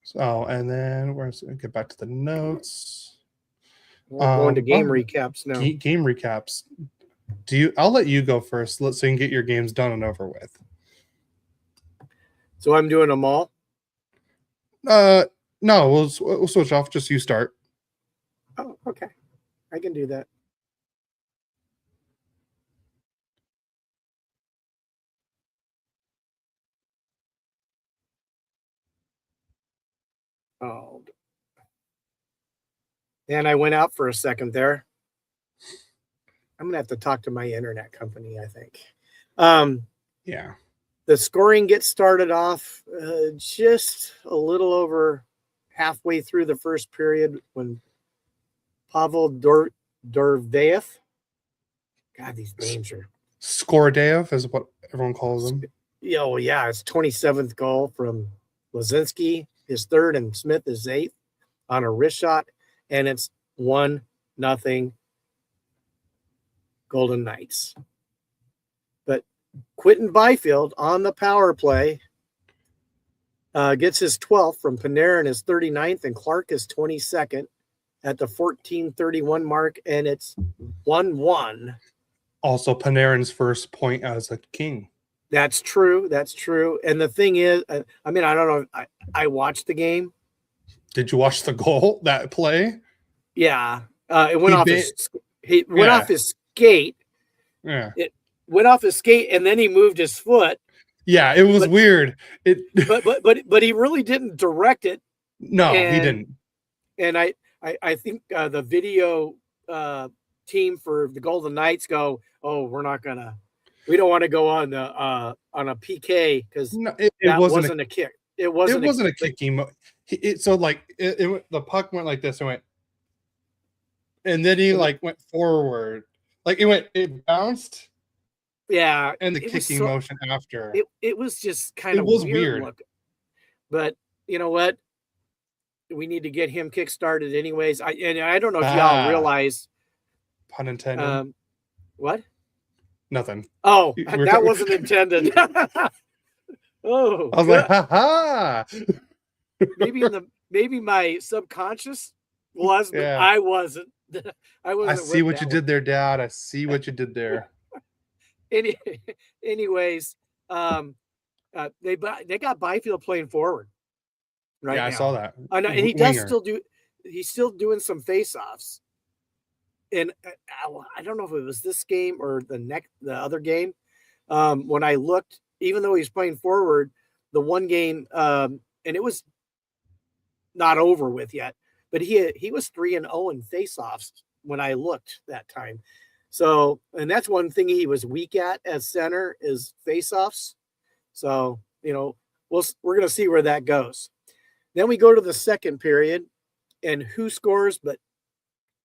So, and then where's get back to the notes. We're going to game recaps now. Game recaps. I'll let you go first, so you can get your games done and over with. So I'm doing them all. No, we'll switch off. Just you start. Oh, okay. I can do that. Oh. And I went out for a second there. I'm gonna have to talk to my internet company, I think. Yeah. The scoring gets started off just a little over halfway through the first period when Pavel Dorvaev. God, these names are Skoradev is what everyone calls him. Oh, yeah, it's 27th goal from Lazinski, his third, and Smith his eighth on a wrist shot, and it's 1-0 Golden Knights. But Quentin Byfield on the power play gets his 12th from Panarin, his 39th, and Clark his 22nd at the 14:31 mark, and it's 1-1. Also, Panarin's first point as a King. That's true. That's true. And the thing is, I mean, I don't know. I watched the game. Did you watch the goal, that play? Yeah. It went off his skate. Yeah. It went off his skate, and then he moved his foot. Yeah, it was weird. But he really didn't direct it. No, he didn't. And I think the video team for the Golden Knights go, oh, we don't want to go on a PK because it wasn't a kick. It wasn't a kicking. So like the puck went like this and went, and then he like went forward, like it bounced. Yeah, and the kicking motion after it was just kind of weird. Looking. But you know what? We need to get him kick-started anyways. I don't know if y'all realize. Pun intended. What? Nothing. Oh, that wasn't intended. Oh, I was like, ha ha. Maybe my subconscious was, but yeah. I wasn't. I see what you did there, Dad. I see what you did there. Anyways, they got Byfield playing forward. Right now. I saw that. And he does still do. He's still doing some face-offs. And I don't know if it was this game or the other game. When I looked, even though he's playing forward, the one game, and it was not over with yet, but he was 3-0 in face-offs when I looked that time. So, and that's one thing he was weak at as center is face-offs. So, we're going to see where that goes. Then we go to the second period, and who scores but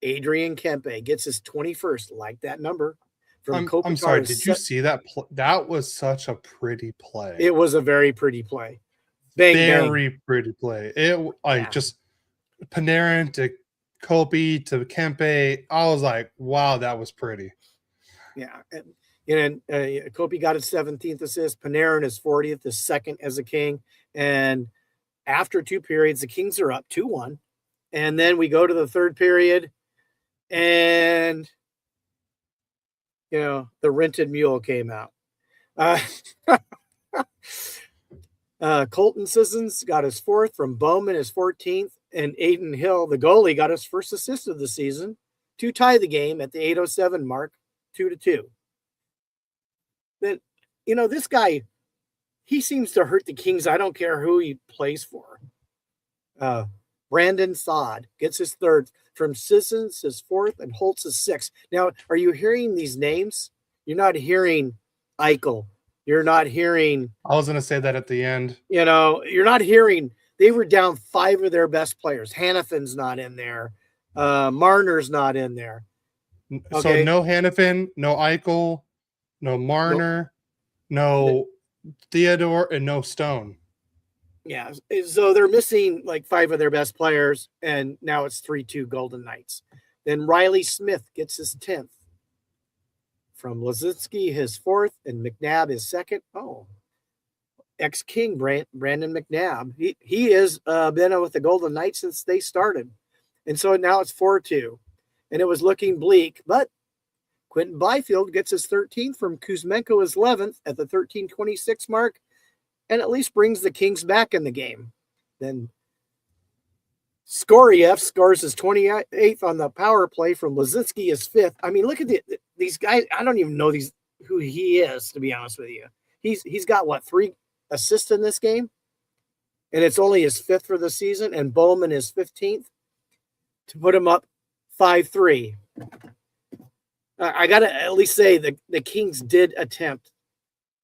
Adrian Kempe gets his 21st, like that number. I'm sorry, did you see that? That was such a pretty play. It was a very pretty play. Very pretty play. Just Panarin to Kopi to Kempe. I was like, wow, that was pretty. Yeah. And Kopi got his 17th assist. Panarin his 40th, his second as a King. And after two periods, the Kings are up 2-1. And then we go to the third period, and the rented mule came out. Colton Sissons got his 4th from Bowman, his 14th, and Aiden Hill, the goalie, got his first assist of the season to tie the game at the 8:07 mark, 2-2. Then, this guy, he seems to hurt the Kings. I don't care who he plays for. Brandon Saad gets his 3rd from Sissons, his 4th, and Holtz his 6th. Now, are you hearing these names? You're not hearing Eichel. You're not hearing, I was going to say that at the end. you're not hearing. They were down 5 of their best players. Hannafin's not in there. Marner's not in there. So Okay. no Hannafin, no Eichel, no Marner, no Theodore, and no Stone. Yeah. So they're missing like 5 of their best players, and now it's 3-2 Golden Knights. Then Riley Smith gets his 10th. From Lazinski, his 4th, and McNabb his 2nd. Oh, ex-King Brandon McNabb. He has been with the Golden Knights since they started. And so now it's 4-2. And it was looking bleak, but Quentin Byfield gets his 13th from Kuzmenko his 11th at the 13:26 mark, and at least brings the Kings back in the game. Then Skoriev scores his 28th on the power play from Lazinski his 5th. I mean, look at these guys. I don't even know who he is, to be honest with you. He's got, what, 3 assists in this game? And it's only his 5th for the season, and Bowman is 15th to put him up 5-3. I got to at least say the Kings did attempt.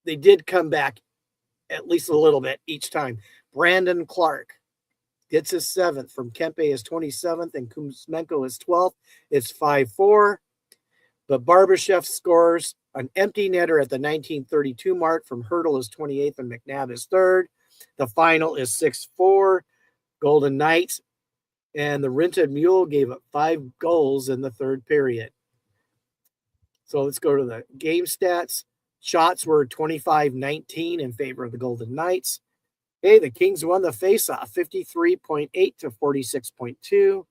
They did come back at least a little bit each time. Brandon Clark gets his 7th from Kempe his 27th and Kuzmenko his 12th. It's 5-4. But Barbashev scores an empty netter at the 1932 mark from Hurdle his 28th and McNabb his 3rd. The final is 6-4. Golden Knights. And the Rented Mule gave up 5 goals in the 3rd period. So let's go to the game stats. Shots were 25-19 in favor of the Golden Knights. Hey, the Kings won the faceoff, 53.8 to 46.2.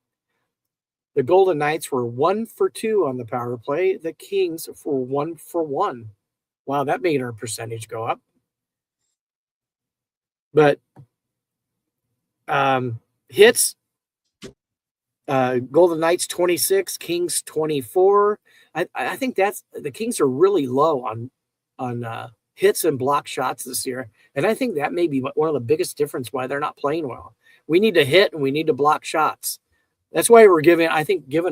The Golden Knights were 1 for 2 on the power play. The Kings were 1 for 1. Wow, that made our percentage go up. But hits, Golden Knights 26, Kings 24. I think the Kings are really low on hits and block shots this year, and I think that may be one of the biggest difference why they're not playing well. We need to hit and we need to block shots. That's why we're giving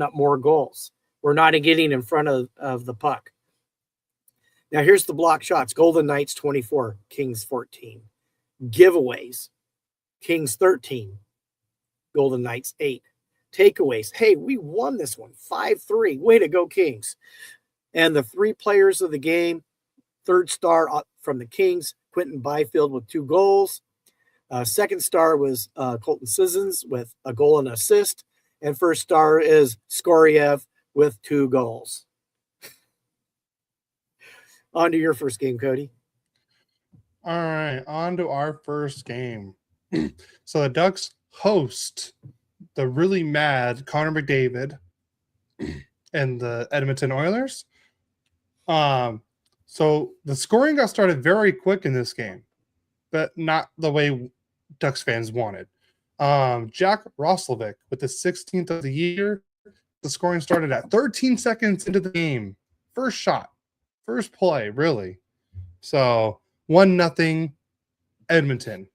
up more goals. We're not getting in front of the puck. Now here's the block shots. Golden Knights 24, Kings 14. Giveaways, Kings 13, Golden Knights 8. Takeaways. Hey, we won this one 5-3. Way to go, Kings. And the 3 players of the game, 3rd star from the Kings, Quentin Byfield with 2 goals. 2nd star was Colton Sissons with a goal and assist. And 1st star is Skoriev with 2 goals. On to your first game, Cody. All right, on to our first game. So the Ducks host the really mad Connor McDavid and the Edmonton Oilers. So the scoring got started very quick in this game, but not the way Ducks fans wanted. Jack Roslovic with the 16th of the year. The scoring started at 13 seconds into the game. First shot, first play, really. So 1-0 Edmonton.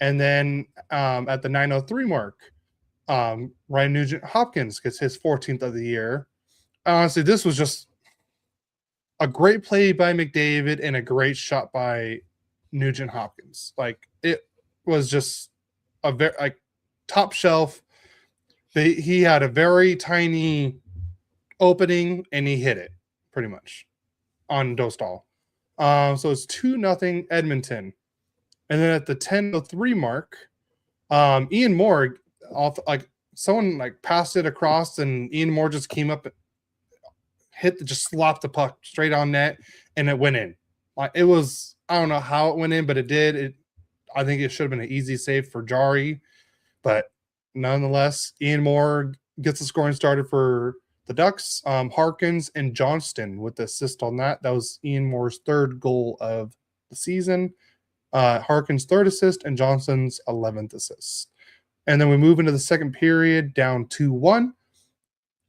And then at the 9:03 mark, Ryan Nugent Hopkins gets his 14th of the year. Honestly, this was just a great play by McDavid and a great shot by Nugent Hopkins. Like, it was just a very top shelf. He had a very tiny opening and he hit it pretty much on Dostal. So it's 2-0 Edmonton. And then at the 10:03 mark, Ian Moore someone passed it across and Ian Moore just came up, just slopped the puck straight on net, and it went in. It was, I don't know how it went in, but it did. I think it should have been an easy save for Jari, but nonetheless, Ian Moore gets the scoring started for the Ducks. Harkins and Johnston with the assist on that. That was Ian Moore's 3rd goal of the season. Harkins' 3rd assist and Johnston's 11th assist. And then we move into the second period, down 2-1.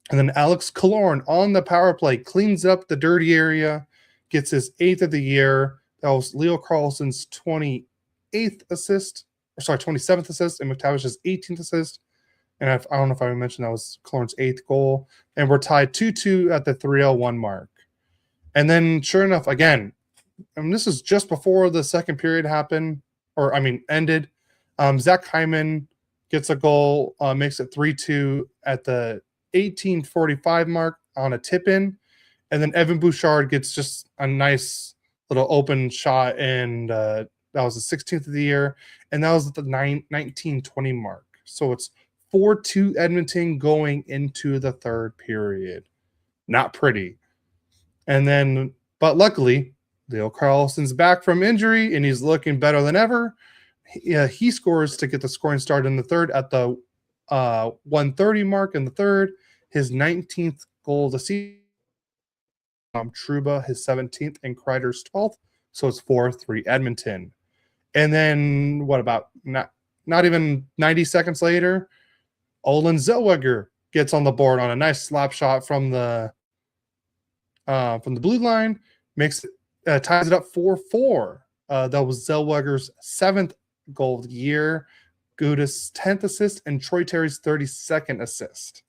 And then Alex Killorn on the power play cleans up the dirty area, gets his 8th of the year. That was Leo Carlson's 27th assist, and McTavish's 18th assist. And I don't know if I mentioned that was Killorn's 8th goal. And we're tied 2-2 at the 3:01 mark. And then, sure enough, again, and this is just before the second period happened, ended. Zach Hyman gets a goal, makes it 3-2 at the 18:45 mark on a tip in. And then Evan Bouchard gets just a nice little open shot, and that was the 16th of the year. And that was at the 19:20 mark. So it's 4-2 Edmonton going into the third period. Not pretty. And then, but luckily, Leo Carlson's back from injury, and he's looking better than ever. He scores to get the scoring start in the third at the 1:30 mark in the third. His 19th goal of the season. Trouba his 17th and Kreider's 12th. So it's 4-3 Edmonton. And then what about not even 90 seconds later, Olin Zellweger gets on the board on a nice slap shot from the blue line, ties it up 4-4. That was Zellweger's 7th goal of the year, Gudas' 10th assist, and Troy Terry's 32nd assist.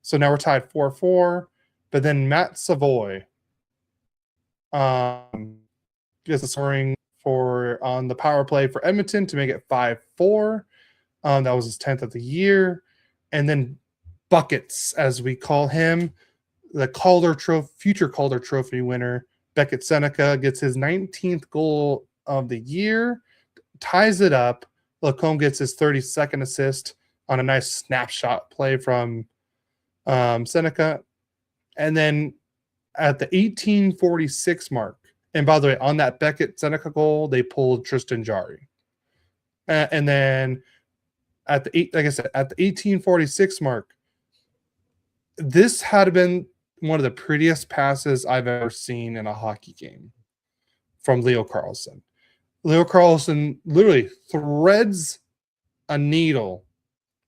So now we're tied 4-4. But then Matt Savoy gets the scoring on the power play for Edmonton to make it 5-4. That was his 10th of the year. And then Buckets, as we call him, the future Calder Trophy winner, Beckett Seneca, gets his 19th goal of the year, ties it up. Lacombe gets his 32nd assist on a nice snapshot play from Seneca. And then at the 18:46 mark, and by the way, on that Beckett Seneca goal, they pulled Tristan Jarry. And then at the 18:46 mark, this had been one of the prettiest passes I've ever seen in a hockey game from Leo Carlson. Leo Carlson literally threads a needle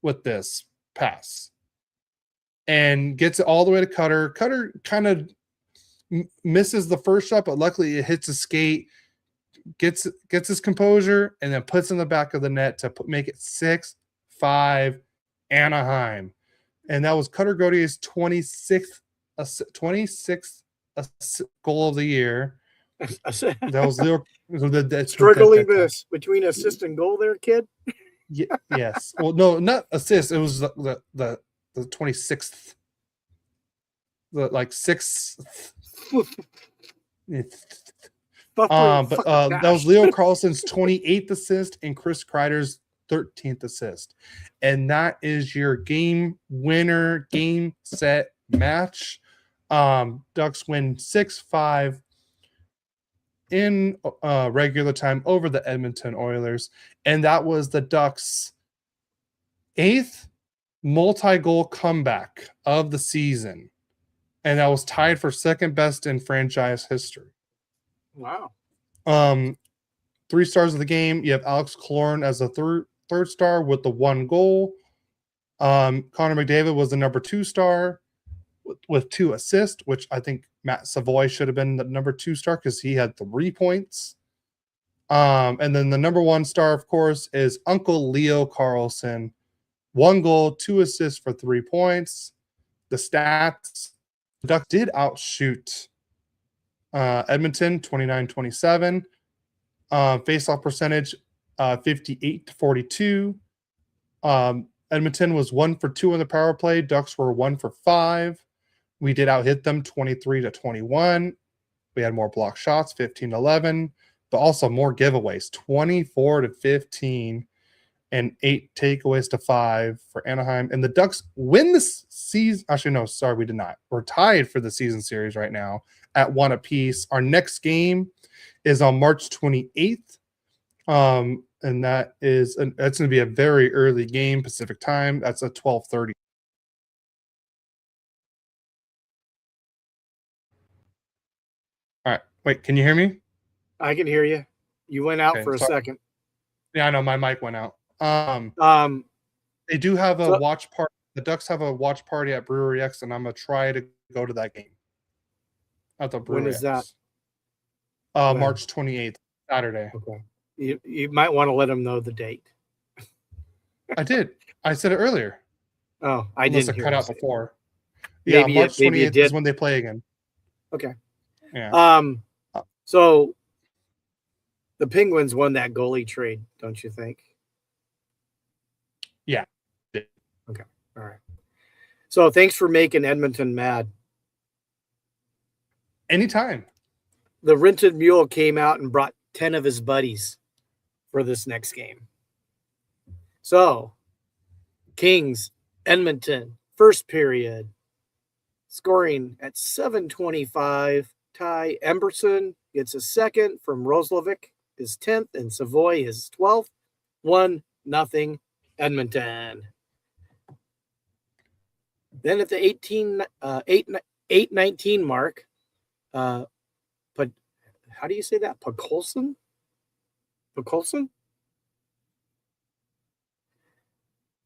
with this pass and gets it all the way to Cutter. Cutter kind of misses the first shot, but luckily it hits his skate, gets his composure, and then puts in the back of the net to make it 6-5 Anaheim. And that was Cutter Gautier's 26th goal of the year. That was Leo. Struggling between assist and goal there, kid. Yes. Well, no, not assist. It was the 26th. Sixth. That was Leo Carlson's 28th assist and Chris Kreider's 13th assist. And that is your game winner, game, set, match. Ducks win 6-5 in regular time over the Edmonton Oilers. And that was the Ducks' 8th multi-goal comeback of the season. And that was tied for second best in franchise history. Wow. 3 stars of the game. You have Alex Killorn as the third star with the 1 goal. Connor McDavid was the number 2 star with 2 assists, which I think Matt Savoy should have been the number 2 star because he had 3 points. And then the number 1 star, of course, is Uncle Leo Carlson. 1 goal, 2 assists for 3 points. The stats, the Ducks did outshoot Edmonton 29-27. Face-off percentage 58-42. Edmonton was 1 for 2 on the power play. Ducks were 1 for 5. We did out-hit them 23-21. We had more block shots, 15-11, but also more giveaways, 24-15, and 8 takeaways to 5 for Anaheim. And the Ducks win this season. Actually, no, sorry, we did not. We're tied for the season series right now at 1 apiece. Our next game is on March 28th. And that's going to be a very early game, Pacific time. That's at 12:30. All right. Wait, can you hear me? I can hear you. You went out for a second. Yeah, I know my mic went out. They do have a watch party. The Ducks have a watch party at Brewery X, and I'm gonna try to go to that game. At the Brewery X. When is that? March 28th, Saturday. Okay. You might want to let them know the date. I did. I said it earlier. Oh, I didn't hear cut out before. Maybe March 28th is when they play again. Okay. Yeah. So the Penguins won that goalie trade, don't you think? Yeah. Okay. All right. So thanks for making Edmonton mad. Anytime. The rented mule came out and brought 10 of his buddies for this next game. So, Kings, Edmonton, first period, scoring at 7:25. Ty Emberson gets a second from Roslovic, his 10th, and Savoy his 12th. 1-0 Edmonton. Then at the 8:19 mark, but how do you say that? Pakolson?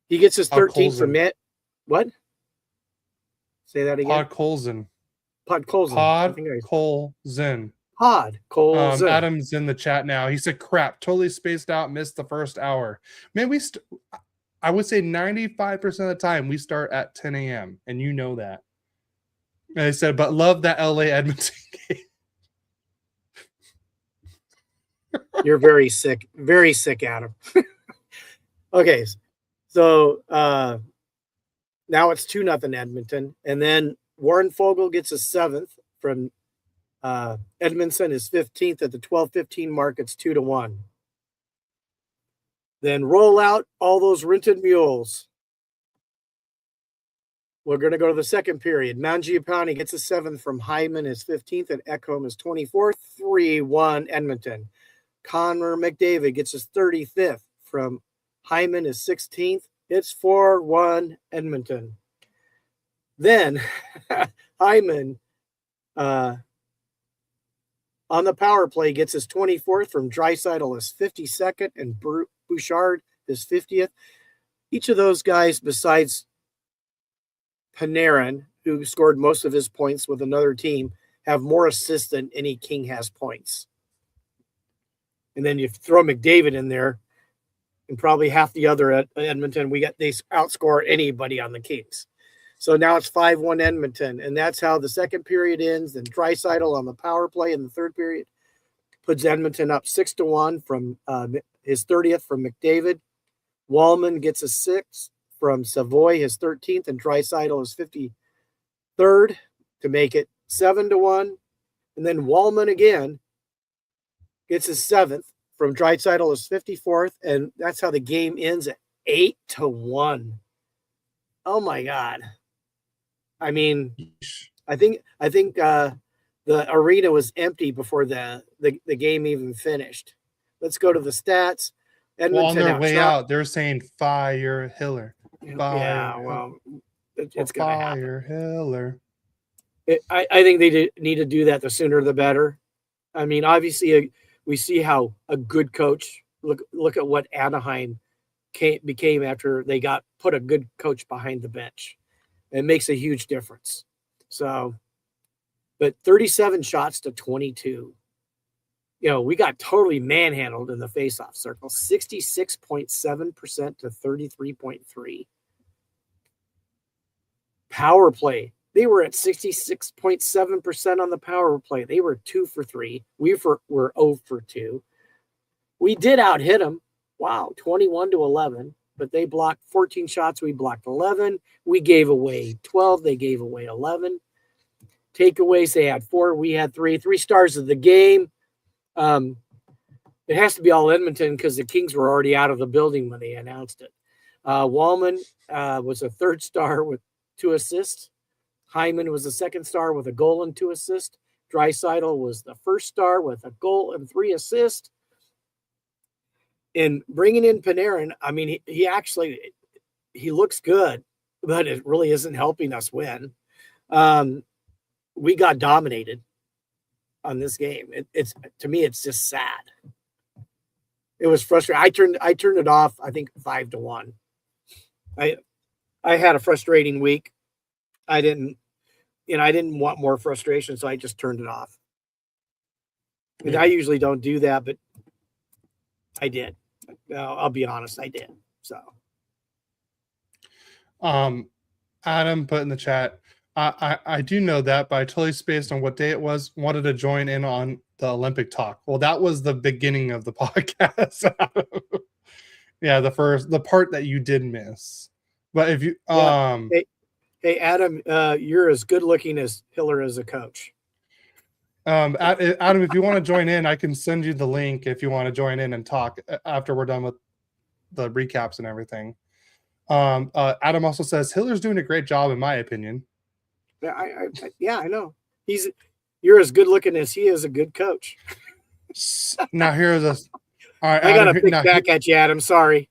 He gets his 13th from it. What? Say that again. Podkolzin. Podkolzin. Adam's in the chat now. He said, "Crap, totally spaced out. Missed the first hour." Man, I would say 95% of the time we start at 10 a.m. and you know that. And I said, but love that LA Edmonton game. You're very sick, Adam. Okay, so now it's 2-0 Edmonton, and then Warren Fogle gets a 7th from Edmondson, his 15th at the 12:15 mark. It's 2-1. Then roll out all those rented mules. We're going to go to the second period. Mangiapane gets a 7th from Hyman, his 15th, and Ekholm his 24th. 3-1 Edmonton. Connor McDavid gets his 35th from Hyman, his 16th. It's 4-1 Edmonton. Then Hyman on the power play gets his 24th from Draisaitl, his 52nd, and Bouchard, his 50th. Each of those guys, besides Panarin, who scored most of his points with another team, have more assists than any King has points. And then you throw McDavid in there, and probably half the other at Edmonton, they outscore anybody on the Kings. So now it's 5-1 Edmonton, and that's how the second period ends. Then Draisaitl on the power play in the third period puts Edmonton up 6-1 from his 30th from McDavid. Wallman gets a 6 from Savoy, his 13th, and Draisaitl his 53rd to make it 7-1. And then Wallman again gets his 7th from Draisaitl his 54th, and that's how the game ends at 8-1. Oh my God! I mean, I think the arena was empty before the game even finished. Let's go to the stats. Edmonton on their way out, they're saying fire Hiller. Yeah, well, it's going to happen. Fire Hiller. I think they need to do that. The sooner the better. I mean, obviously, we see how a good coach look at what Anaheim became after they put a good coach behind the bench. It makes a huge difference. So, but 37 shots to 22. You know, we got totally manhandled in the faceoff circle, 66.7% to 33.3. Power play. They were at 66.7% on the power play. They were 2 for 3. We were 0 for 2. We did out hit them. Wow, 21-11. But they blocked 14 shots. We blocked 11. We gave away 12. They gave away 11. Takeaways, they had 4. We had 3. 3 stars of the game. It has to be all Edmonton because the Kings were already out of the building when they announced it. Wallman was a 3rd star with 2 assists. Hyman was the 2nd star with a goal and 2 assists. Draisaitl was the 1st star with a goal and 3 assists. And bringing in Panarin, I mean, he looks good, but it really isn't helping us win. We got dominated on this game. It's to me, it's just sad. It was frustrating. I turned it off. I think 5-1. I had a frustrating week. I didn't want more frustration, so I just turned it off. And I usually don't do that, but I did. I'll be honest, I did. So, Adam put in the chat, I do know that, but I totally spaced on what day it was. Wanted to join in on the Olympic talk. Well, that was the beginning of the podcast. Yeah, the part that you did miss. But if you Yeah. Hey, Adam, you're as good looking as Hiller as a coach. Adam, if you want to join in, I can send you the link if you want to join in and talk after we're done with the recaps and everything. Adam also says Hiller's doing a great job, in my opinion. Yeah, I know. You're as good looking as he is a good coach. Now here's a. All right, I got to pick back at you, Adam. Sorry.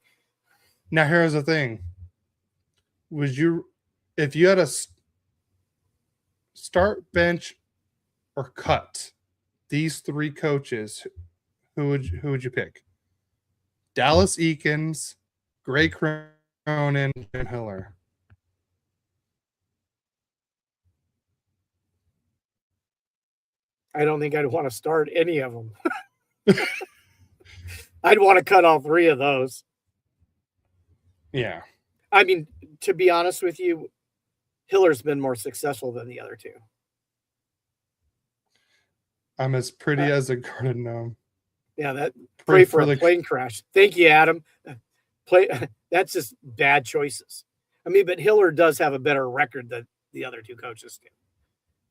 Now here's the thing. Would you, if you had a start, bench, or cut these three coaches, who would you pick? Dallas Eakins, Gray Cronin, Jim Hiller. I don't think I'd want to start any of them. I'd want to cut all three of those. Yeah. I mean, to be honest with you, Hiller's been more successful than the other two. I'm as pretty as a garden gnome. Yeah, that pray for a plane crash. Thank you, Adam. That's just bad choices. I mean, but Hiller does have a better record than the other two coaches do.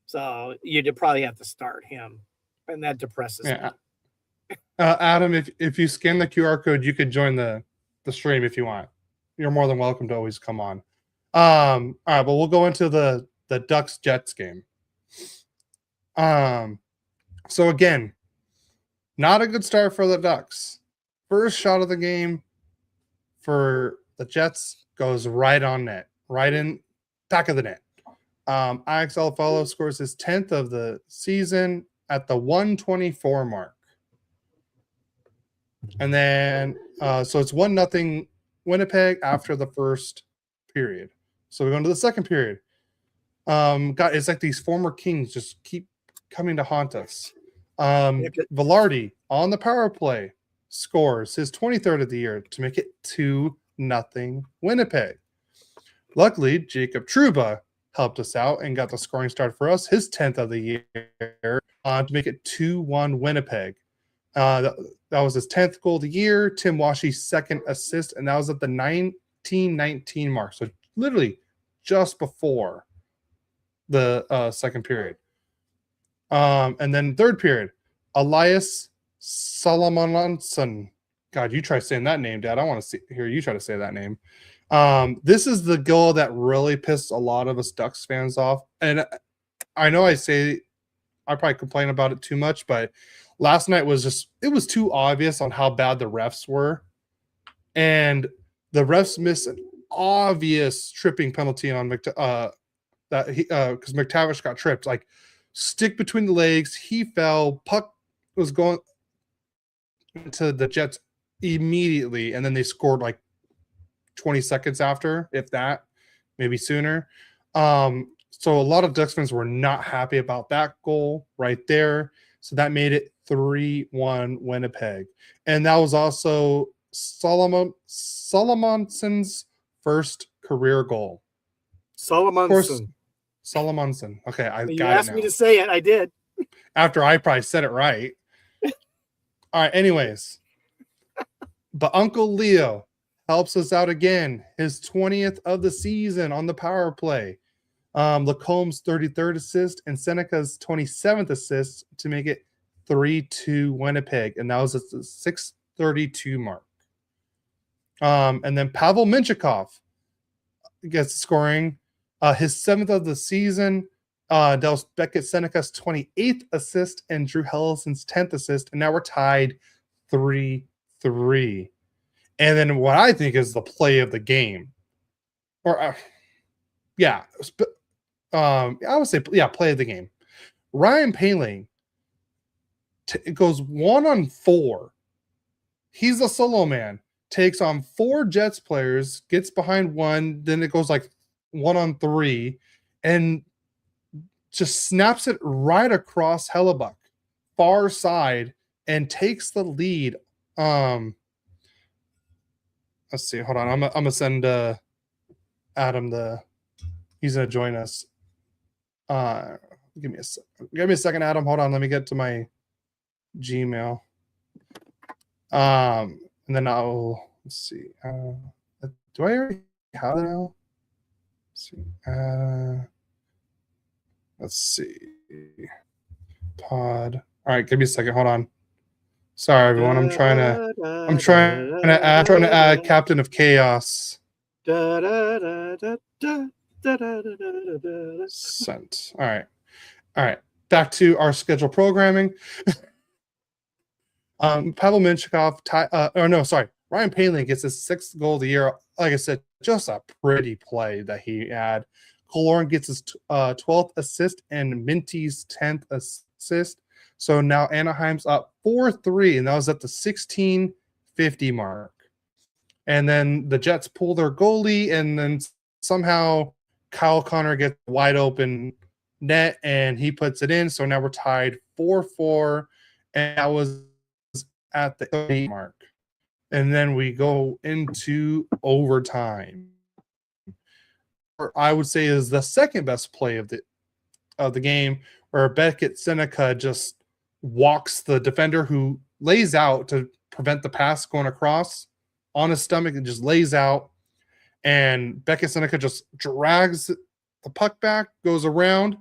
So you'd probably have to start him, and that depresses me. Adam, if you scan the QR code, you could join the stream if you want. You're more than welcome to always come on. All right, but we'll go into the Ducks Jets game. So again, not a good start for the Ducks. First shot of the game for the Jets goes right on net, right in back of the net. IXL Follow scores his 10th of the season at the 124 mark. And then, so it's 1-0 Winnipeg after the first period. So we go into the second period. It's like these former Kings just keep coming to haunt us. Velarde on the power play scores his 23rd of the year to make it 2-0 Winnipeg. Luckily, Jacob Trouba helped us out and got the scoring start for us, his 10th of the year, to make it 2-1 Winnipeg. That was his 10th goal of the year. Tim Washy's second assist, and that was at the 19-19 mark. So literally just before the second period. And then third period, Elias Salomonson. God, you try saying that name, Dad. I want to hear you try to say that name. This is the goal that really pissed a lot of us Ducks fans off. And I know I probably complain about it too much, but last night it was too obvious on how bad the refs were. And the refs missed an obvious tripping penalty on because McTavish got tripped. Like, stick between the legs, he fell, puck was going into the Jets immediately, and then they scored like 20 seconds after, if that, maybe sooner. So a lot of Ducks fans were not happy about that goal right there. So that made it 3-1 Winnipeg. And that was also Solomonson's first career goal. Solomonson. Okay, I got it now. You asked me to say it. I did. After I probably said it right. All right, anyways. But Uncle Leo helps us out again. His 20th of the season on the power play. Lacombe's 33rd assist and Seneca's 27th assist to make it 3-2 Winnipeg. And that was at the 6:32 mark. And then Pavel Minchikov gets scoring his 7th of the season. That was Beckett Seneca's 28th assist and Drew Hellison's 10th assist. And now we're tied 3-3. And then what I think is the play of the game. I would say, play of the game. Ryan Poehling goes 1-on-4. He's a solo man. Takes on 4 Jets players, gets behind one, then it goes like 1-on-3, and just snaps it right across Hellebuck, far side, and takes the lead. Let's see. Hold on. I'm gonna send Adam he's gonna join us. Give me a second, Adam. Hold on. Let me get to my Gmail. And then let's see. Do I already have it now? Let's see. Pod. All right, give me a second. Hold on. Sorry, everyone. I'm trying to add Captain of Chaos. Sent. All right. Back to our scheduled programming. Pavel Minchikov, Ryan Poehling gets his 6th goal of the year. Like I said, just a pretty play that he had. Koloran gets his 12th assist and Minty's 10th assist. So now Anaheim's up 4-3, and that was at the 16:50 mark. And then the Jets pull their goalie, and then somehow Kyle Connor gets wide open net, and he puts it in. So now we're tied 4-4, and that was at the 8 mark. And then we go into overtime. Or I would say is the second best play of the game, where Beckett Seneca just walks the defender who lays out to prevent the pass going across on his stomach, and just lays out. And Beckett Seneca just drags the puck back, goes around,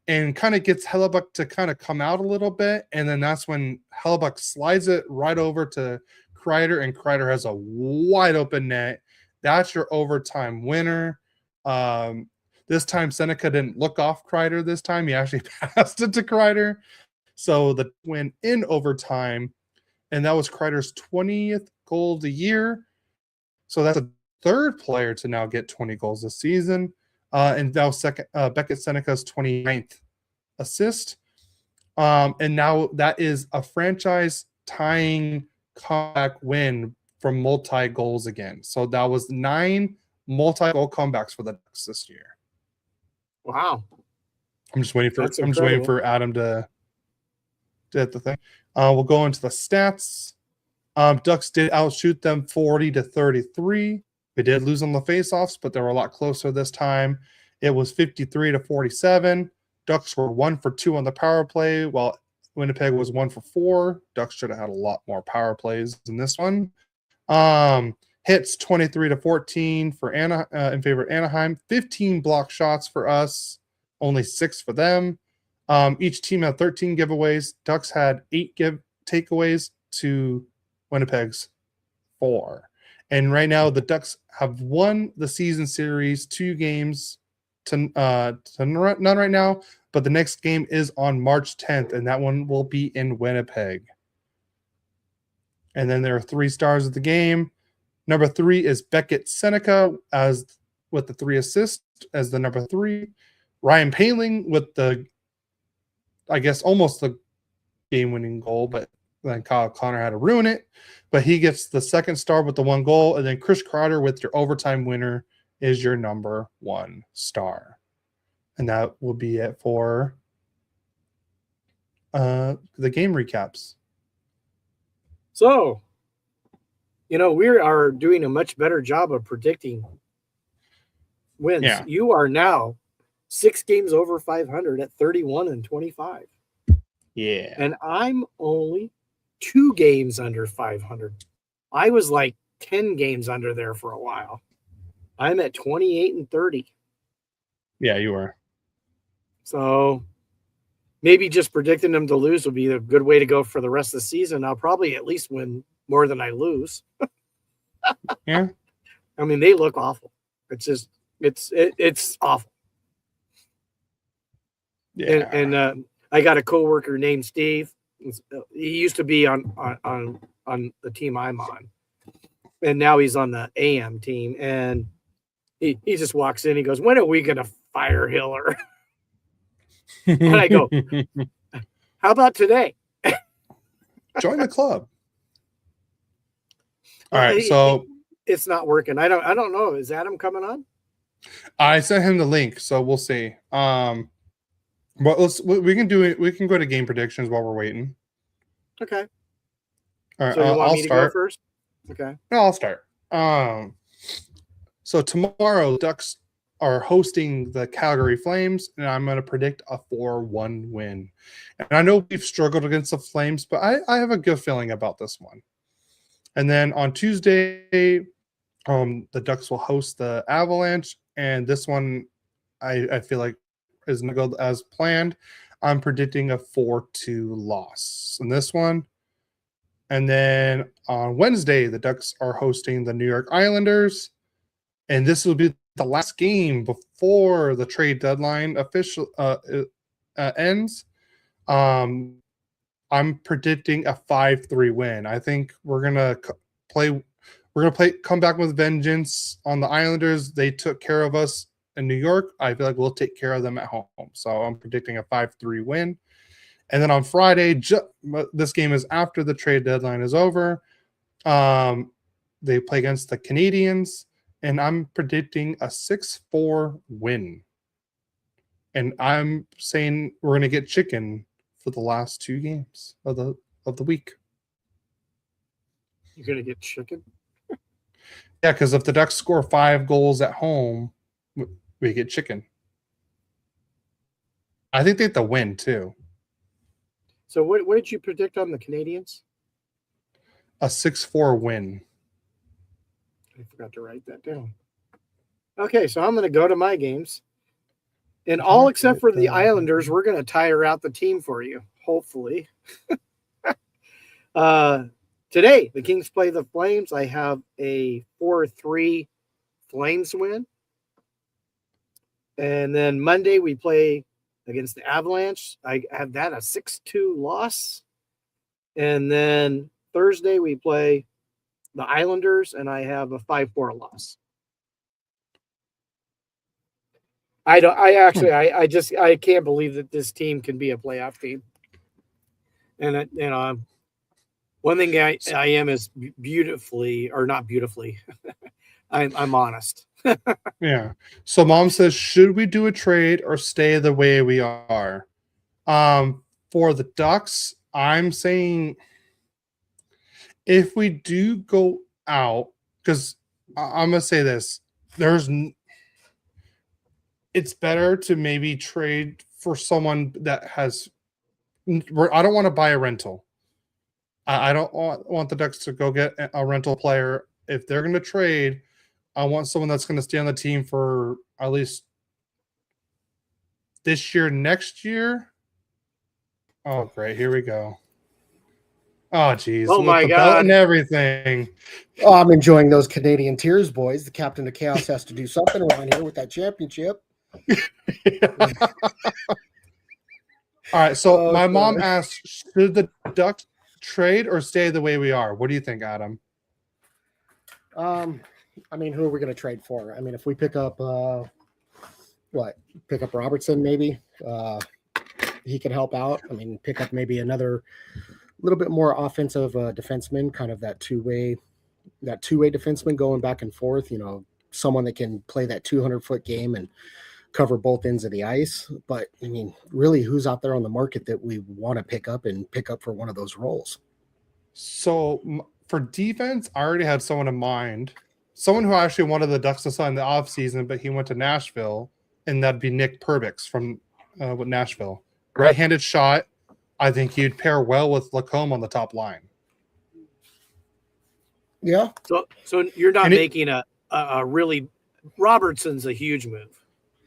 and kind of gets Hellebuck to kind of come out a little bit. And then that's when Hellebuck slides it right over to Kreider, and Kreider has a wide open net. That's your overtime winner. This time Seneca didn't look off Kreider this time. He actually passed it to Kreider. So the win in overtime, and that was Kreider's 20th goal of the year. So that's a 3rd player to now get 20 goals this season. And now Beckett Seneca's 29th assist. And now that is a franchise tying comeback win from multi-goals again. So that was 9 multi-goal comebacks for the Ducks this year. Wow. I'm just waiting for Adam to hit the thing. We'll go into the stats. Ducks did outshoot them 40-33. We did lose on the faceoffs, but they were a lot closer this time. It was 53-47. Ducks were 1 for 2 on the power play, while Winnipeg was 1 for 4. Ducks should have had a lot more power plays in this one. Hits 23-14 for in favor of Anaheim. 15 block shots for us, only 6 for them. Each team had 13 giveaways. Ducks had 8 takeaways to Winnipeg's 4. And right now, the Ducks have won the season series 2 games to none right now, but the next game is on March 10th, and that one will be in Winnipeg. And then there are 3 stars of the game. Number 3 is Beckett Seneca with the 3 assists as the number 3. Ryan Poehling with almost the game-winning goal, but then Kyle Connor had to ruin it. But he gets the 2nd star with the 1 goal, and then Chris Kreider with your overtime winner is your number 1 star. And that will be it for the game recaps. So, we are doing a much better job of predicting wins. Yeah. You are now 6 games over 500 at 31-25. Yeah. And I'm only 2 games under 500. I was like 10 games under there for a while. I'm at 28-30. Yeah, you are. So maybe just predicting them to lose would be a good way to go for the rest of the season. I'll probably at least win more than I lose. Yeah. I mean, they look awful. It's just, it's awful. Yeah. And I got a coworker named Steve. He used to be on the team I'm on, and now he's on the AM team. And he just walks in. He goes, "When are we going to fire Hiller?" And I go, "How about today?" Join the club. All right, so it's not working. I don't know. Is Adam coming on? I sent him the link, so we'll see. But we can do it. We can go to game predictions while we're waiting. Okay. All right, so you want I'll me to start go first? Okay. No, I'll start. So tomorrow, Ducks are hosting the Calgary Flames, and I'm going to predict a 4-1 win. And I know we've struggled against the Flames, but I have a good feeling about this one. And then on Tuesday, the Ducks will host the Avalanche, and this one I feel like is going to go as planned. I'm predicting a 4-2 loss in this one. And then on Wednesday, the Ducks are hosting the New York Islanders, and this will be the last game before the trade deadline ends. I'm predicting a 5-3 win. I think we're gonna come back with vengeance on the Islanders. They took care of us in New York. I feel like we'll take care of them at home. So I'm predicting a 5-3 win. And then on Friday, this game is after the trade deadline is over. They play against the Canadiens, and I'm predicting a 6-4 win. And I'm saying we're going to get chicken for the last 2 games of the week. You're going to get chicken? Yeah, because if the Ducks score 5 goals at home, we get chicken. I think they have to win, too. So what did you predict on the Canadiens? A 6-4 win. I forgot to write that down. Okay, so I'm going to go to my games. And all except for the Islanders, we're going to tire out the team for you, hopefully. Today, the Kings play the Flames. I have a 4-3 Flames win. And then Monday, we play against the Avalanche. I have that a 6-2 loss. And then Thursday, we play the Islanders, and I have a 5-4 loss. I can't believe that this team can be a playoff team. And one thing I am is beautifully, or not beautifully. I'm honest. Yeah. So Mom says, should we do a trade or stay the way we are? For the Ducks, I'm saying if we do go out, because I'm gonna say this, it's better to maybe trade for someone that has. I don't want to buy a rental. I don't want the Ducks to go get a rental player. If they're going to trade, I want someone that's going to stay on the team for at least this year, next year. Oh, great. Here we go. Oh, geez. Oh, my God. Belt and everything. Oh, I'm enjoying those Canadian tears, boys. The captain of chaos has to do something around here with that championship. All right. So my mom asked, should the Ducks trade or stay the way we are? What do you think, Adam? I mean, who are we going to trade for? I mean, if we pick up pick up Robertson, maybe he can help out. I mean, pick up maybe another little bit more offensive defenseman, kind of that two-way defenseman going back and forth, someone that can play that 200-foot game and cover both ends of the ice. But I mean, really, who's out there on the market that we want to pick up for one of those roles? So for defense, I already had someone in mind, someone who actually wanted the Ducks to sign in the offseason, but he went to Nashville, and that'd be Nick Perbix from with Nashville. Right-handed shot. I think he'd pair well with Lacombe on the top line. Yeah. So you're not making a really Robertson's a huge move.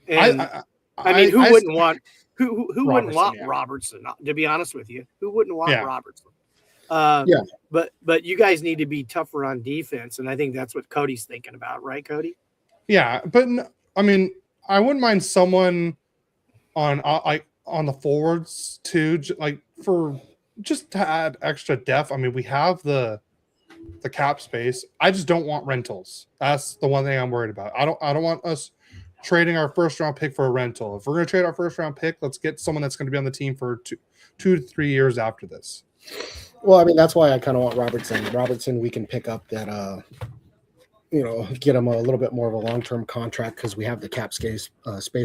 And I mean, who wouldn't want Robertson? To be honest with you, who wouldn't want Robertson? But you guys need to be tougher on defense, and I think that's what Cody's thinking about, right, Cody? Yeah, but I mean, I wouldn't mind someone on the forwards too, for just to add extra depth. I mean, we have the cap space. I just don't want rentals. That's the one thing I'm worried about. I don't want us trading our first round pick for a rental. If we're going to trade our first round pick, let's get someone that's going to be on the team for 2 to 3 years after this. Well, I mean, that's why I kind of want Robertson, we can pick up that, get him a little bit more of a long-term contract because we have the cap space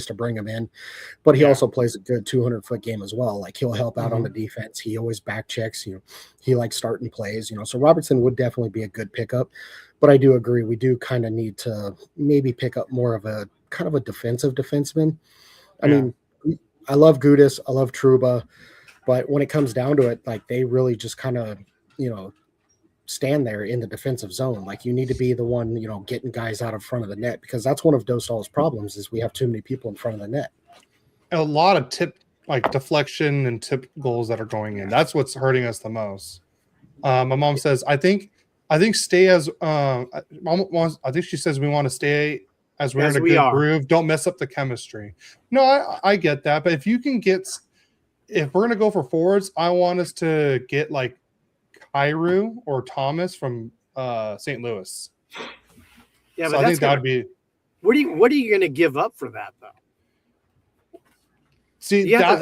to bring him in. But he also plays a good 200-foot game as well. Like, he'll help out on the defense. He always back checks. He likes starting plays. So Robertson would definitely be a good pickup. But I do agree, we do kind of need to maybe pick up more of a kind of a defensive defenseman. I Yeah. mean, I love Gudis, I love Truba, but when it comes down to it, like they really just kind of, stand there in the defensive zone. Like you need to be the one, getting guys out of front of the net, because that's one of Dosal's problems is we have too many people in front of the net. A lot of deflection and tip goals that are going in. That's what's hurting us the most. My mom says, I think stay as I think she says we want to stay as we're in a good groove. Don't mess up the chemistry. No, I get that. But if you can if we're gonna go for forwards, I want us to get like Kyrou or Thomas from St. Louis. Yeah, so but I think that would be. What are you gonna give up for that though? See, yeah,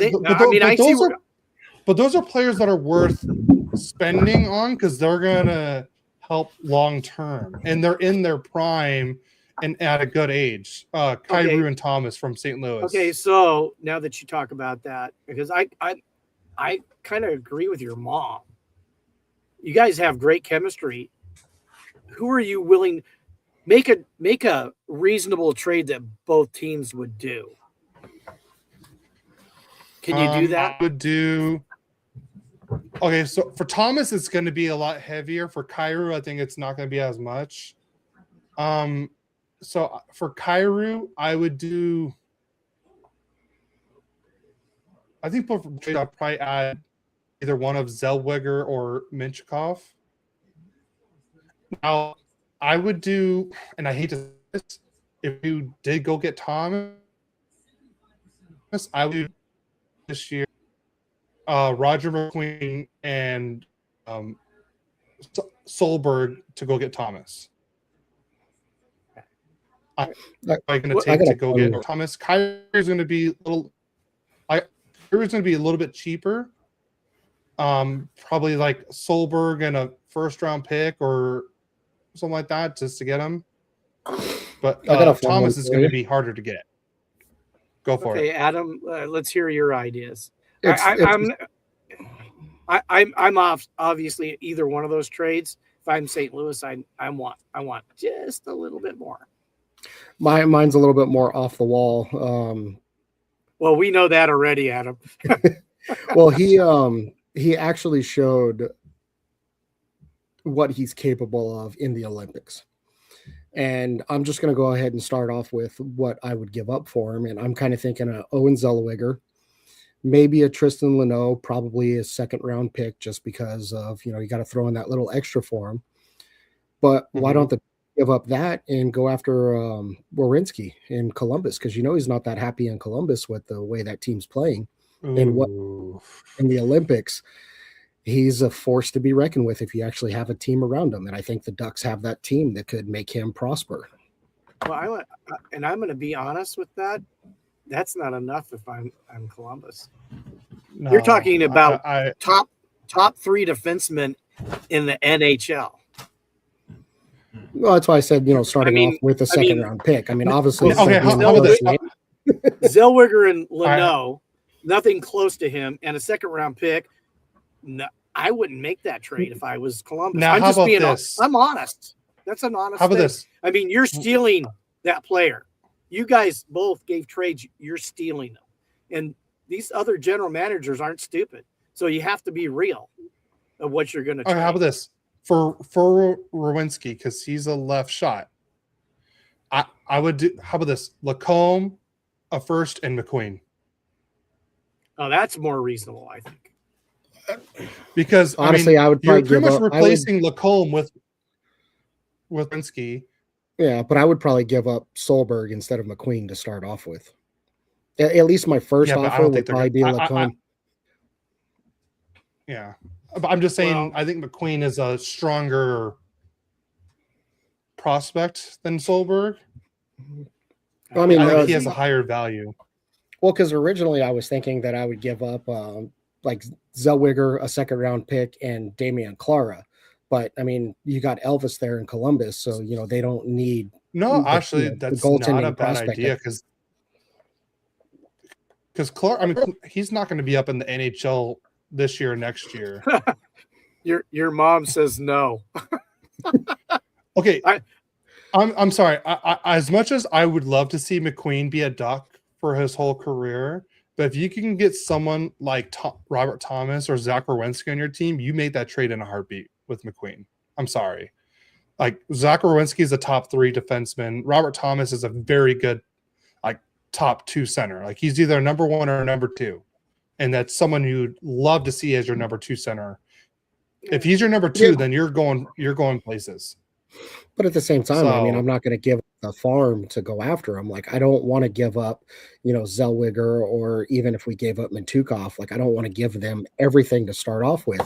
but those are players that are worth spending on because they're gonna help long term, and they're in their prime and at a good age. Kyrou and Thomas from St. Louis. Okay, so now that you talk about that, because I kind of agree with your mom. You guys have great chemistry. Who are you willing make a reasonable trade that both teams would do? Can you do that? I would do. Okay, so for Thomas, it's going to be a lot heavier. For Kyrou, I think it's not going to be as much. So for Kyrou, I would do. I think I'll probably add either one of Zellweger or Minchikov. Now, I would do, and I hate to say this, if you did go get Thomas, I would do this year Roger McQueen and Solberg to go get Thomas. I'm going to take to go get Thomas. Kyrie's going to be a little bit cheaper. Probably like Solberg and a first-round pick or something like that just to get him. But Thomas is going to be harder to get. Go for it. Okay, Adam, let's hear your ideas. I'm obviously either one of those trades. If I'm St. Louis, I want just a little bit more. Mine's a little bit more off the wall. Well, we know that already, Adam. Well, he actually showed what he's capable of in the Olympics. And I'm just going to go ahead and start off with what I would give up for him. And I'm kind of thinking a Owen Zellweger, maybe a Tristan Luneau, probably a second-round pick just because of, you got to throw in that little extra for him. But why don't they give up that and go after Werenski in Columbus? Because he's not that happy in Columbus with the way that team's playing. And what in the Olympics, he's a force to be reckoned with if you actually have a team around him. And I think the Ducks have that team that could make him prosper. Well, I'm going to be honest with that. That's not enough if I'm Columbus. No, you're talking about top three defensemen in the NHL. Well, that's why I said, starting off with a second-round pick. I mean, obviously. Okay, how about this? Zellweger and Luneau, nothing close to him, and a second-round pick. No, I wouldn't make that trade if I was Columbus. Now, I'm how just about being this? I'm honest. That's an honest How about thing. this? I mean, you're stealing that player. You guys both gave trades. You're stealing them. And these other general managers aren't stupid. So you have to be real of what you're going to trade. How about this? For Rowinski, because he's a left shot, I would do. How about this? Lacombe, a first, and McQueen. Oh, that's more reasonable, I think. Because honestly, I would probably you're pretty much replacing Lacombe with Rowinski. Yeah, but I would probably give up Solberg instead of McQueen to start off with. At least my first offer would probably be Lacombe. Yeah. But I'm just saying, I think McQueen is a stronger prospect than Solberg. I mean, I think he has a higher value. Well, because originally I was thinking that I would give up like Zellweger, a second-round pick, and Damian Clara. But, I mean, you got Elvis there in Columbus, so, they don't need... No, actually, that's not a bad idea, because Clara, he's not going to be up in the NHL this year or next year. Your mom says no. Okay. I'm sorry. As much as I would love to see McQueen be a Duck for his whole career, but if you can get someone like Robert Thomas or Zach Werenski on your team, you make that trade in a heartbeat with McQueen. I'm sorry. Like Zach Werenski is a top 3 defenseman. Robert Thomas is a very good, like top 2 center. Like he's either number 1 or number 2, and that's someone you'd love to see as your number 2 center. If he's your number 2, then you're going places. But at the same time, I mean, I'm not going to give the farm to go after him. Like, I don't want to give up, Zellweger, or even if we gave up Mantukov, like, I don't want to give them everything to start off with.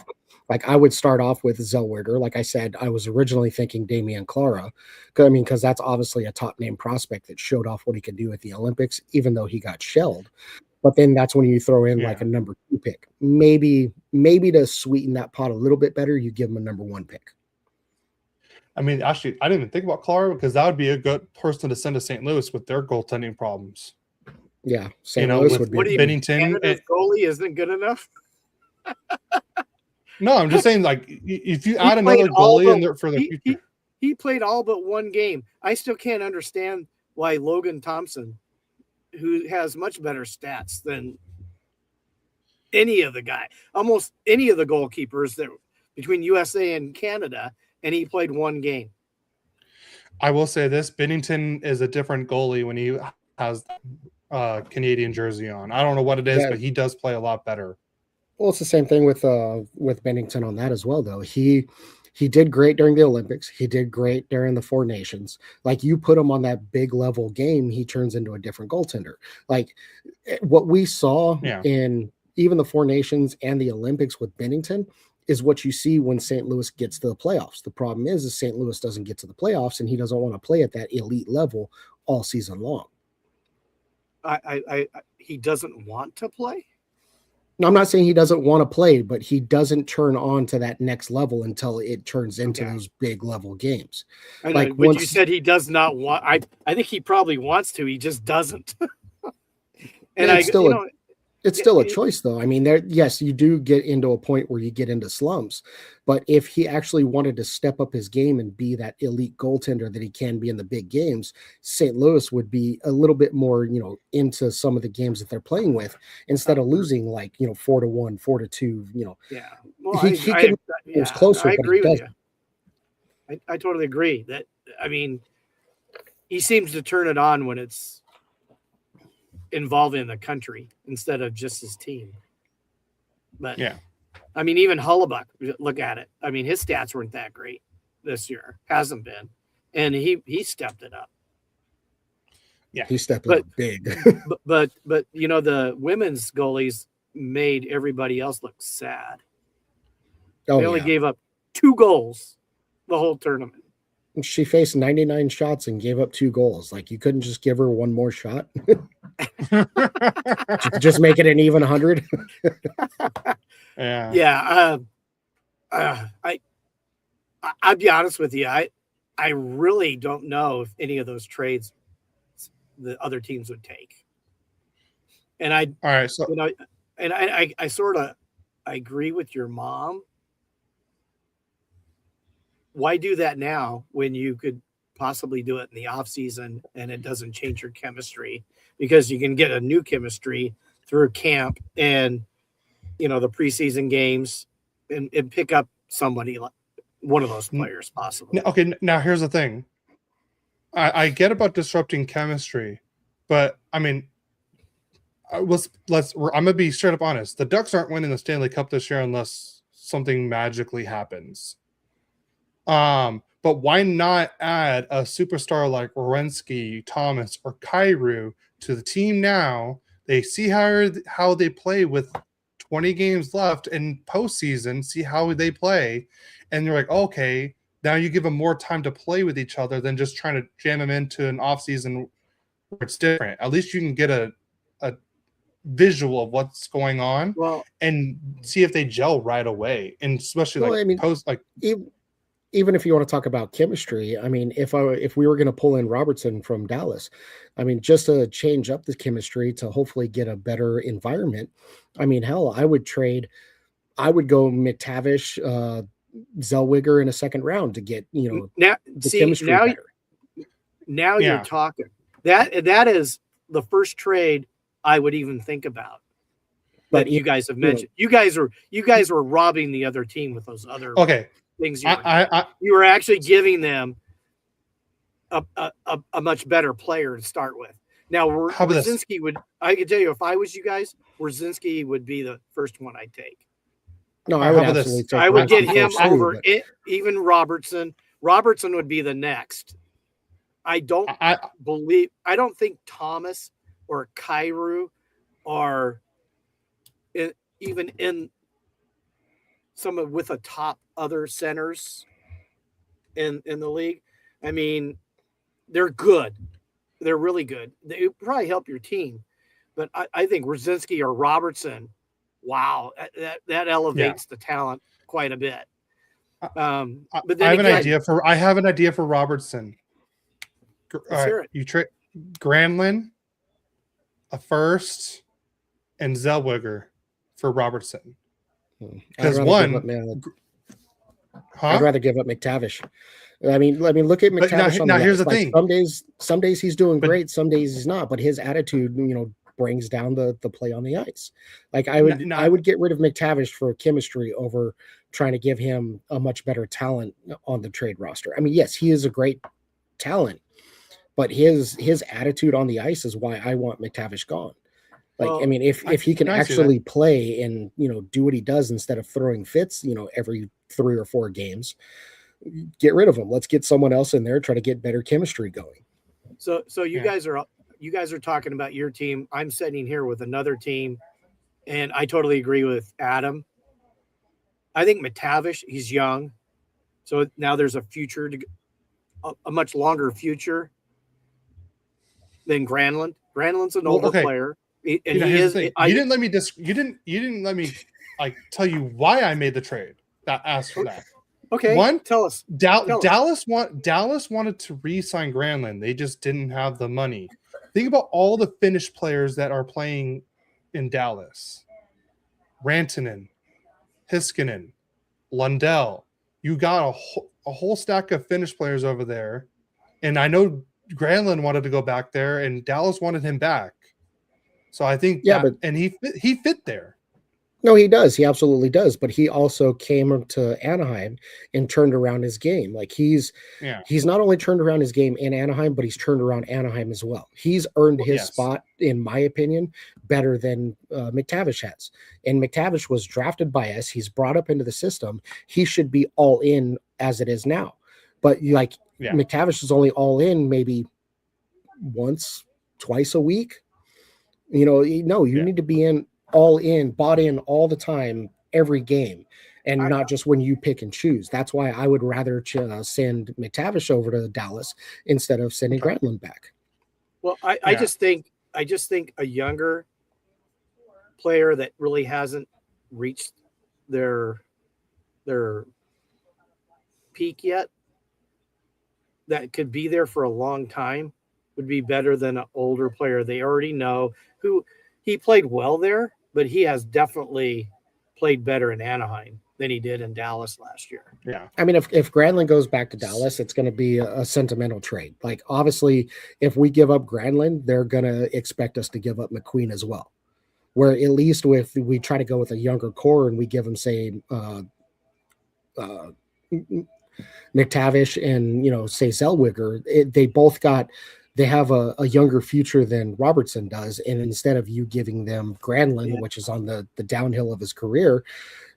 Like, I would start off with Zellweger. Like I said, I was originally thinking Damian Clara. Because that's obviously a top name prospect that showed off what he could do at the Olympics, even though he got shelled. But then that's when you throw in like a number 2 pick. Maybe to sweeten that pot a little bit better, you give him a number 1 pick. I mean, actually, I didn't even think about Clara because that would be a good person to send to St. Louis with their goaltending problems. Yeah, St. Louis would be. Bennington, goalie isn't good enough. No, I'm just saying, like, if you add another goalie in there for the future, he played all but 1 game. I still can't understand why Logan Thompson, who has much better stats than any of the almost any of the goalkeepers that between USA and Canada, and he played 1 game. I will say this: Bennington is a different goalie when he has Canadian jersey on. I don't know what it is, but he does play a lot better. Well, it's the same thing with Bennington on that as well, though. He did great during the Olympics. He did great during the 4 Nations. Like, you put him on that big level game, he turns into a different goaltender. Like what we saw in even the 4 Nations and the Olympics with Bennington is what you see when St. Louis gets to the playoffs. The problem is St. Louis doesn't get to the playoffs, and he doesn't want to play at that elite level all season long. He doesn't want to play? No, I'm not saying he doesn't want to play, but he doesn't turn on to that next level until it turns into those big level games. I know, like you said, he does not want. I think he probably wants to. He just doesn't. And it's still a choice, though. I mean, yes, you do get into a point where you get into slumps, but if he actually wanted to step up his game and be that elite goaltender that he can be in the big games, St. Louis would be a little bit more, into some of the games that they're playing with instead of losing 4-1, 4-2. Yeah, well, he was closer. I agree with you. I totally agree that. I mean, he seems to turn it on when it's involving the country instead of just his team. But I mean, even Hullebuck, look at it. I mean, his stats weren't that great this year. Hasn't been. And he stepped it up. Yeah, he stepped it up big. but the women's goalies made everybody else look sad. They only gave up 2 goals the whole tournament. She faced 99 shots and gave up 2 goals. Like, you couldn't just give her 1 more shot. Just make it an even 100. Yeah. I'll be honest with you. I really don't know if any of those trades the other teams would take. And I sort of agree with your mom. Why do that now when you could possibly do it in the off season and it doesn't change your chemistry? Because you can get a new chemistry through camp and, the preseason games and pick up somebody like one of those players possibly. Okay. Now here's the thing. I get about disrupting chemistry, but I mean, I'm going to be straight up honest. The Ducks aren't winning the Stanley Cup this year unless something magically happens. But why not add a superstar like Werenski, Thomas, or Kyrou to the team now? They see how they play with 20 games left in postseason, see how they play, and you're like, okay, now you give them more time to play with each other than just trying to jam them into an offseason where it's different. At least you can get a visual of what's going on and see if they gel right away. And especially even if you want to talk about chemistry, I mean, if we were going to pull in Robertson from Dallas, I mean, just to change up the chemistry to hopefully get a better environment. I mean, hell, I would go McTavish, Zellweger in a second round to get, the chemistry better. Now you're talking. That is the first trade I would even think about. But you guys have mentioned. You guys were robbing the other team with those other things. You were actually giving them a much better player to start with. Now, Wierzinski would. I can tell you, if I was you guys, Wierzinski would be the first one I'd take. No, I would absolutely take. I would get him over even Robertson. Robertson would be the next. I don't think Thomas or Kyrou are even in some of with a top other centers in the league. I mean, they're good. They're really good. They probably help your team. But I think Wierzinski or Robertson, wow, that elevates the talent quite a bit. But then I have an idea for Robertson. You trade Granlund, a first, and Zellweger for Robertson. Because I'd rather give up McTavish. I mean, look at McTavish. Now here's the thing. Some days he's doing great, some days he's not. But his attitude, brings down the play on the ice. Like I would get rid of McTavish for chemistry over trying to give him a much better talent on the trade roster. I mean, yes, he is a great talent, but his attitude on the ice is why I want McTavish gone. If he can actually play and do what he does instead of throwing fits, every 3 or 4 games, get rid of him. Let's get someone else in there, try to get better chemistry going. So you guys are talking about your team. I'm sitting here with another team, and I totally agree with Adam. I think McTavish, he's young, so now there's a future, a much longer future than Granlund. Granlund's an older player. And you didn't let me tell you why I made the trade. That asked for that. Okay. One, tell us. Dallas wanted to re-sign Granlund. They just didn't have the money. Think about all the Finnish players that are playing in Dallas. Rantanen, Heiskanen, Lundell. You got a whole stack of Finnish players over there. And I know Granlund wanted to go back there, and Dallas wanted him back. So I think he fit there. No, he does. He absolutely does. But he also came to Anaheim and turned around his game. Like he's not only turned around his game in Anaheim, but he's turned around Anaheim as well. He's earned his spot, in my opinion, better than McTavish has. And McTavish was drafted by us. He's brought up into the system. He should be all in as it is now. But McTavish is only all in maybe once, twice a week. You need to be all in, bought in all the time, every game, and not just when you pick and choose. That's why I would rather send McTavish over to Dallas instead of sending Granlund back. Well, I just think a younger player that really hasn't reached their peak yet, that could be there for a long time, would be better than an older player they already know, who he played well there, but he has definitely played better in Anaheim than he did in Dallas last year. Yeah. I mean, if Granlund goes back to Dallas, it's going to be a sentimental trade. Like, obviously, if we give up Granlund, they're going to expect us to give up McQueen as well. Where at least we try to go with a younger core and we give them, say, McTavish and, say Zellweger, they have a younger future than Robertson does. And instead of you giving them Granlund, which is on the downhill of his career.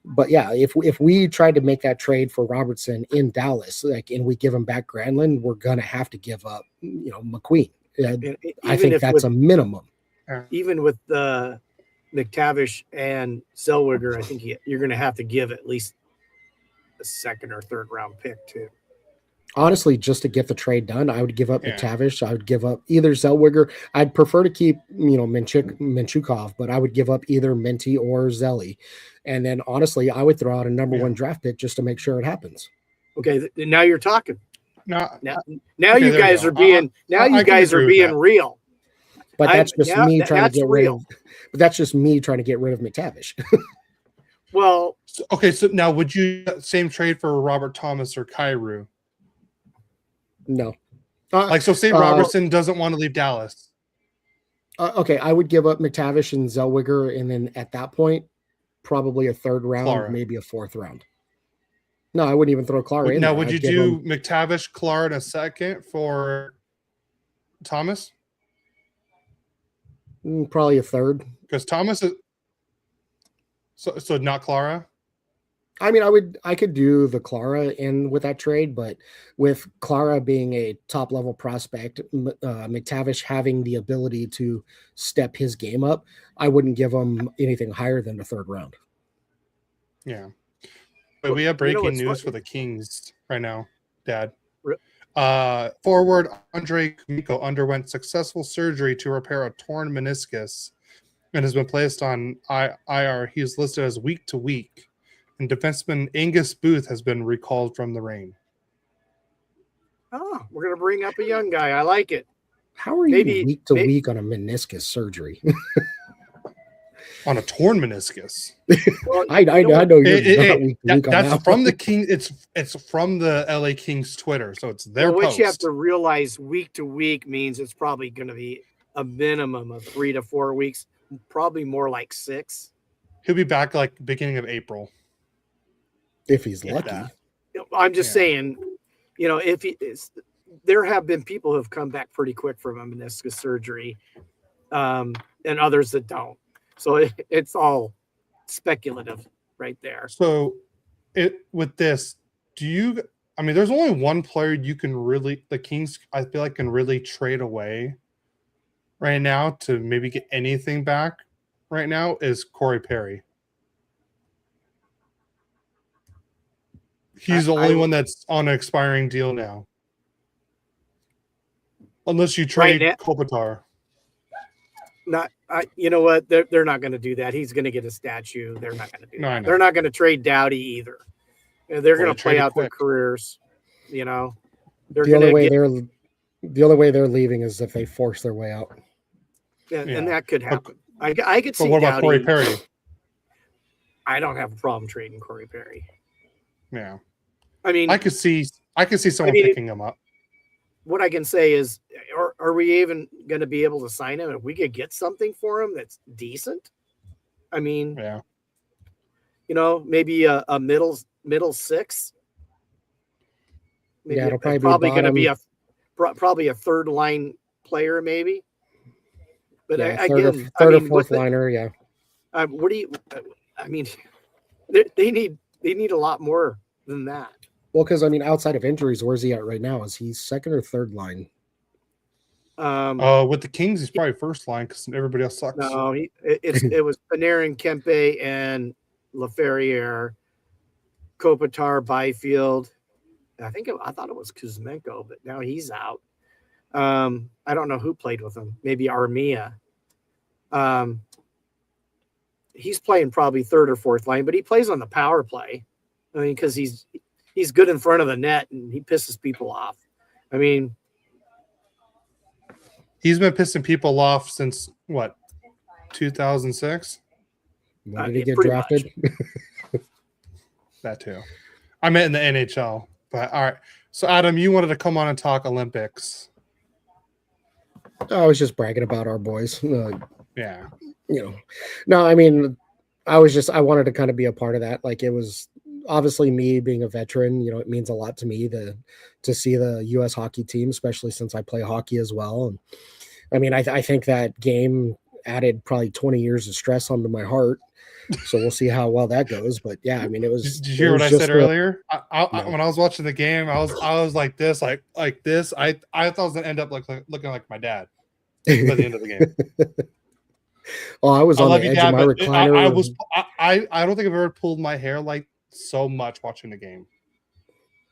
But yeah, if we tried to make that trade for Robertson in Dallas, and we give him back Granlund, we're going to have to give up, McQueen. I think that's a minimum. Even with the McTavish and Zellweger, I think you're going to have to give at least a 2nd or 3rd round pick too. Honestly, just to get the trade done, I would give up McTavish. I would give up either Zellweger. I'd prefer to keep, Minchukov, but I would give up either Minty or Zelly. And then, honestly, I would throw out a number 1 draft pick just to make sure it happens. Okay, now you're talking. Now you guys are being real. But that's just me trying to get rid of. But that's just me trying to get rid of McTavish. Well, okay. So now, would you same trade for Robert Thomas or Kyrou? No. Like, so say Robertson doesn't want to leave Dallas. Okay, I would give up McTavish and Zellweger, and then at that point, probably a third round, Clara. maybe a fourth round. No, I wouldn't even throw Clara in. Now, there. would I'd you give do him- McTavish, Clara in a second for Thomas? Probably a third. Because Thomas is so not Clara. I mean, I could do the Clara in with that trade, but with Clara being a top level prospect, McTavish having the ability to step his game up, I wouldn't give him anything higher than the third round. Yeah. But we have breaking news for the Kings right now, Dad. Forward Andre Kumiko underwent successful surgery to repair a torn meniscus and has been placed on IR. He is listed as week to week. And defenseman Angus Booth has been recalled from the Reign. Oh, we're going to bring up a young guy. I like it. How are you week to week on a meniscus surgery? On a torn meniscus. Well, I know you're not week to week on that's that from the King. It's from the LA Kings Twitter, so it's their post. What you have to realize, week to week means it's probably going to be a minimum of 3 to 4 weeks, probably more like 6. He'll be back like beginning of April. If he's lucky. I'm just saying, if he is, there have been people who have come back pretty quick from a meniscus surgery, and others that don't. So it's all speculative right there. So with this, there's only one player you can really, the Kings, I feel like, can really trade away right now to maybe get anything back right now is Corey Perry. He's the only one that's on an expiring deal now. Unless you trade Kopitar. You know what? They're not going to do that. He's going to get a statue. They're not going to do that. They're not going to trade Doughty either. They're going to play out their careers. The only way they're leaving is if they force their way out. Yeah, and that could happen. I could see. But what about Corey Perry? I don't have a problem trading Corey Perry. Yeah. I mean, I could see someone picking him up. What I can say is, are we even going to be able to sign him if we could get something for him that's decent? I mean, yeah, maybe a middle six. Maybe it'll probably going to be probably a third line player, maybe. But third or fourth liner, yeah. What do you? I mean, they need a lot more than that. Well, because outside of injuries, where's he at right now? Is he second or third line? With the Kings, he's probably first line because everybody else sucks. No, it was Panarin, Kempe, and Laferriere, Kopitar, Byfield. I thought it was Kuzmenko, but now he's out. I don't know who played with him. Maybe Armia. He's playing probably third or fourth line, but he plays on the power play. I mean, because he's good in front of the net and he pisses people off. I mean, he's been pissing people off since what, 2006? When did he get drafted? That too. I meant in the NHL. But all right. So Adam, you wanted to come on and talk Olympics. I was just bragging about our boys. Yeah. No, I mean, I wanted to kind of be a part of that. Like, it was obviously me being a veteran, it means a lot to me to see the U.S. hockey team, especially since I play hockey as well. And I mean, I think that game added probably 20 years of stress onto my heart. So we'll see how well that goes. But yeah, I mean, it was. Did you hear what I said earlier? When I was watching the game, I was like this, like this. I thought I was gonna end up looking like my dad by the end of the game. Oh, I was on the edge of my recliner. I don't think I've ever pulled my hair like so much watching the game.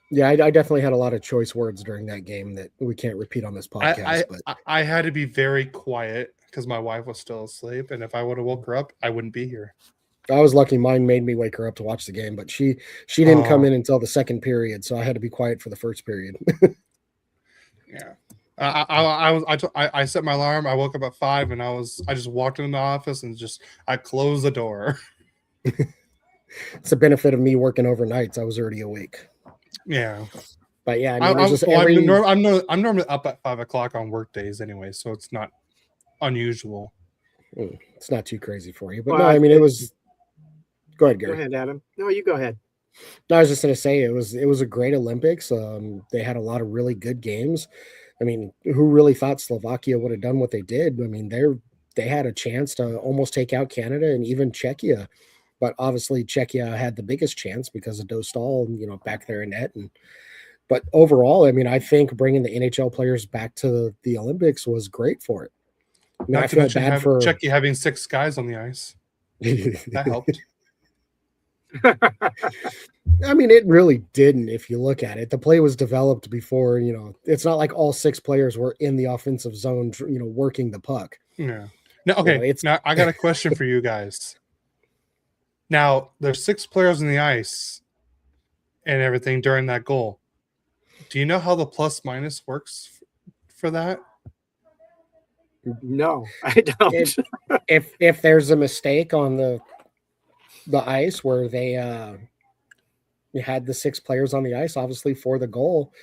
Yeah, I definitely had a lot of choice words during that game that we can't repeat on this podcast. I had to be very quiet because my wife was still asleep, and if I would have woke her up, I wouldn't be here. I was lucky. Mine made me wake her up to watch the game, but she didn't come in until the second period, so I had to be quiet for the first period. Yeah. I set my alarm. I woke up at 5 and I just walked into the office and I closed the door. It's the benefit of me working overnights. I was already awake. Yeah. But yeah, I mean, there's just every. I'm normally up at 5 o'clock on work days anyway, so it's not unusual. It's not too crazy for you, but no, I mean, it was. Go ahead, Gary. Go ahead, Adam. No, you go ahead. No, I was just going to say it was a great Olympics. They had a lot of really good games. I mean, who really thought Slovakia would have done what they did? I mean, they had a chance to almost take out Canada and even Czechia, but obviously Czechia had the biggest chance because of Dostal, back there in net. But overall, I mean, I think bringing the NHL players back to the Olympics was great for it. I mean, I feel bad for Czechia having 6 guys on the ice. That helped. I mean, it really didn't. If you look at it, the play was developed before. It's not like all 6 players were in the offensive zone, working the puck. Yeah. Now, okay. Now I got a question for you guys. Now there's 6 players on the ice and everything during that goal. Do you know how the plus minus works for that? No, I don't. If there's a mistake on the ice where they had the 6 players on the ice, obviously for the goal,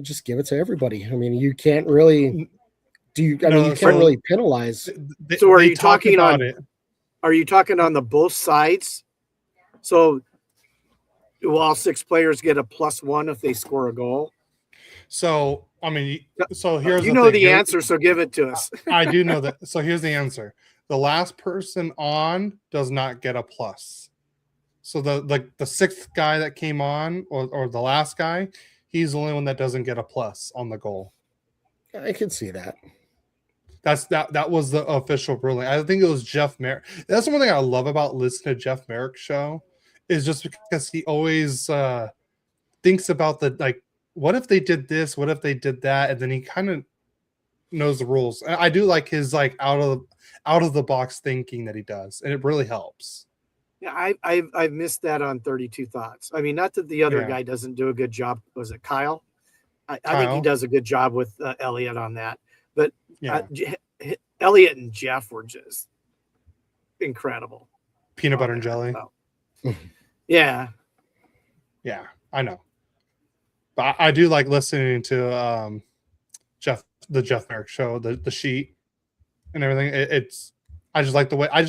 just give it to everybody. I mean, you can't really you can't really penalize. So are you talking on it? Are you talking on the both sides? So do all 6 players get a +1 if they score a goal? So I mean, so here's the answer, so give it to us. I do know that. So here's the answer. The last person on does not get a plus. So the 6th guy that came on, or the last guy, he's the only one that doesn't get a plus on the goal. I can see that. That was the official ruling. I think it was Jeff Merrick. That's one thing I love about listening to Jeff Merrick's show, is just because he always thinks about what if they did this, what if they did that, and then he kind of knows the rules. I do like his out of the box thinking that he does, and it really helps. Yeah, I've missed that on 32 Thoughts. I mean, not that the other guy doesn't do a good job. Was it Kyle? I think he does a good job with Elliot on that. But Elliot and Jeff were just incredible. Peanut butter and jelly. Yeah. Yeah, I know. But I do like listening to the Jeff Merrick show, the sheet and everything. I just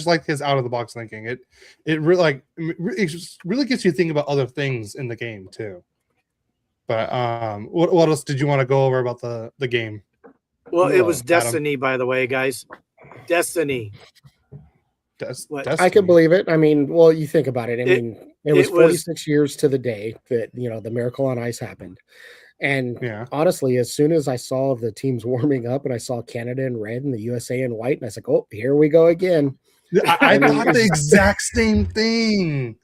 like his out of the box thinking. It really really gets you thinking about other things in the game too. But what else did you want to go over about the game? Well, it was Destiny, Adam. By the way, guys. Destiny. I can believe it. I mean, well, you think about it. I mean, it was 46 years to the day that the Miracle on Ice happened. And honestly, as soon as I saw the teams warming up and I saw Canada in red and the USA in white, and I was like, oh, here we go again. I thought the exact same thing.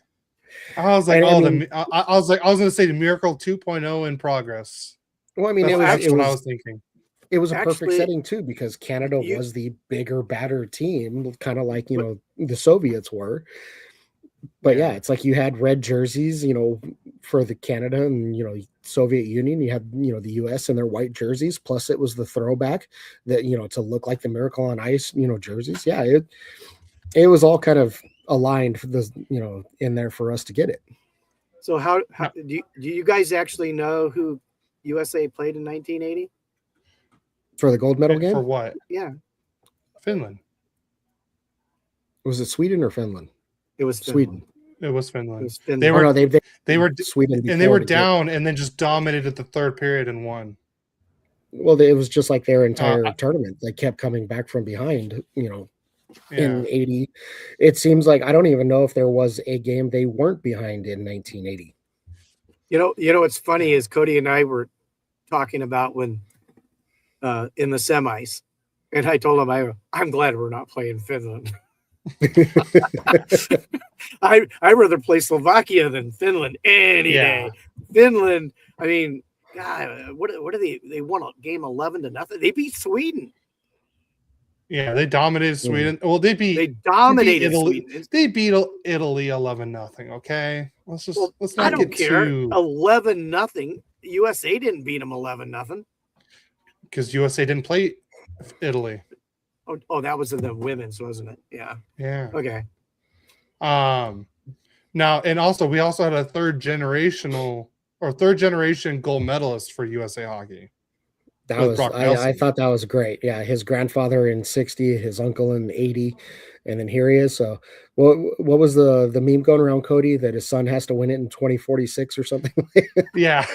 I was like, I was going to say the Miracle 2.0 in progress. Well, I mean, that's what I was thinking. It was a perfect setting too, because Canada was the bigger, badder team, kind of like the Soviets were. But yeah, it's like you had red jerseys, for the Canada and Soviet Union. You had the US and their white jerseys. Plus, it was the throwback that to look like the Miracle on Ice jerseys. Yeah, it was all kind of aligned for this in there for us to get it. So how do you guys actually know who USA played in 1980? For the gold medal game? For what? Yeah. Finland. Was it Sweden or Finland? It was Sweden. It was Finland. It was Finland. They were Sweden, and they were down and then just dominated the 3rd period and won. Well, it was just like their entire tournament. They kept coming back from behind, in 80. It seems like I don't even know if there was a game they weren't behind in 1980. What's funny is Cody and I were talking about when in the semis, and I told him I'm glad we're not playing Finland. I'd rather play Slovakia than Finland any day. Finland, I mean, God, what are they? They won a game 11-0. They beat Sweden. Yeah, they dominated Sweden. Well, they dominated Sweden. They beat Italy 11-0. Okay, let's not I don't get care. too 11-0. USA didn't beat them 11-0 because USA didn't play Italy. Oh, that was in the women's, wasn't it? Yeah. Yeah. Okay. Now, and also we also had a third generational or third generation gold medalist for USA Hockey. That With was Brock I Nelson. thought that was great. Yeah, his grandfather in 60, his uncle in 80, and then here he is. So what was the meme going around, Cody, that his son has to win it in 2046 or something? Yeah.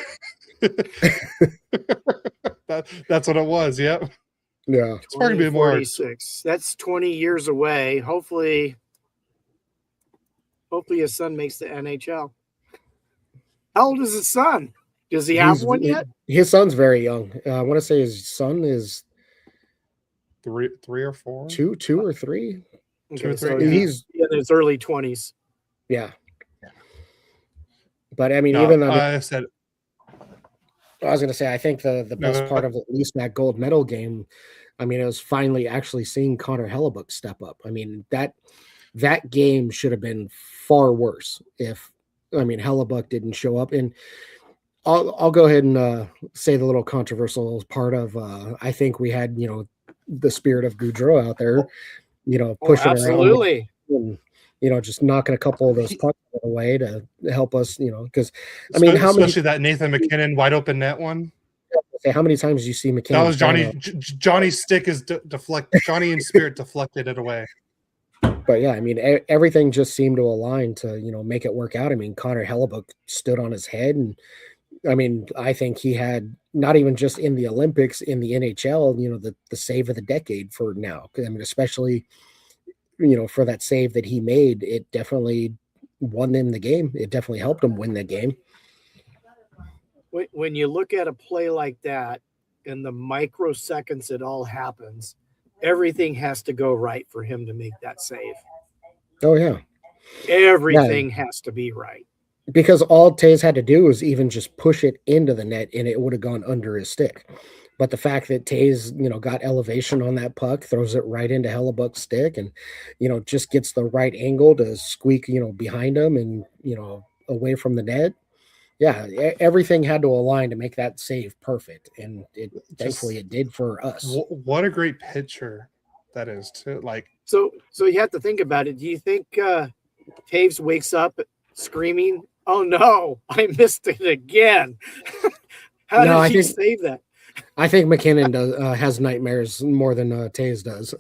That's what it was. Yep. Yeah. It's probably gonna be more. 2046. That's 20 years away. Hopefully his son makes the NHL. How old is his son? Does he have one yet? His son's very young. I want to say his son is Three or four? two or three. Two or So three. He's in his early 20s. yeah. But I mean, No, even I said I was going to say, I think the best part of at least that gold medal game, I mean, it was finally actually seeing Connor Hellebuck step up. I mean, that game should have been far worse if, I mean, Hellebuck didn't show up. And I'll go ahead and say the little controversial part of, I think we had, the spirit of Goudreau out there, pushing absolutely. around and, just knocking a couple of those pucks away to help us, because I mean, especially that Nathan McKinnon wide open net one. How many times do you see McKinnon? That was Johnny's stick is deflect. Johnny in spirit deflected it away. But yeah, I mean, everything just seemed to align to make it work out. I mean, Connor Hellebuck stood on his head, and I mean, I think he had not even just in the Olympics, in the NHL, the save of the decade for now. I mean, especially for that save that he made, it definitely won them the game. It definitely helped him win the game. When you look at a play like that, in the microseconds it all happens, everything has to go right for him to make that save. Oh yeah, everything has to be right. Because all Taves had to do was even just push it into the net, and it would have gone under his stick. But the fact that Taves, got elevation on that puck, throws it right into Hellebuck's stick, and just gets the right angle to squeak, behind him and away from the net. Yeah, everything had to align to make that save perfect, and thankfully it did for us. What a great picture that is too. Like so you have to think about it. Do you think Taves wakes up screaming, "Oh no, I missed it again"? How did he save that? I think McKinnon has nightmares more than Taves does.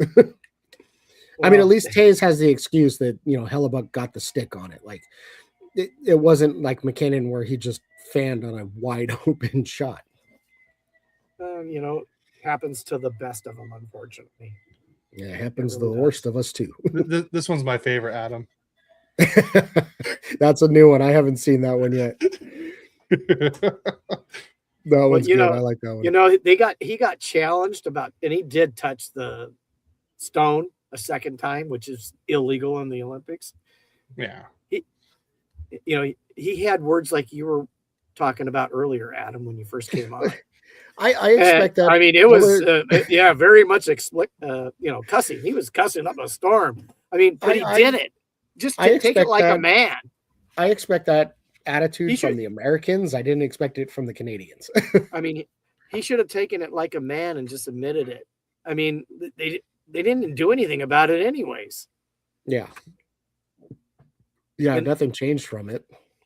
I mean, at least Taves has the excuse that Hellebuck got the stick on it. Like it wasn't like McKinnon where he just fanned on a wide open shot. Happens to the best of them, unfortunately. Yeah, it happens to the worst of us too. This one's my favorite, Adam. That's a new one. I haven't seen that one yet. That one's good. I like that one. He got challenged about, and he did touch the stone a second time, which is illegal in the Olympics. Yeah. He had words like you were talking about earlier, Adam, when you first came on. I expect that. I mean, it was very much cussing. He was cussing up a storm. I mean, but he did it. Just take it like a man. I expect that attitude from the Americans. I didn't expect it from the Canadians. I mean, he should have taken it like a man and just admitted it. I mean, they didn't do anything about it anyways. Yeah. Yeah, nothing changed from it.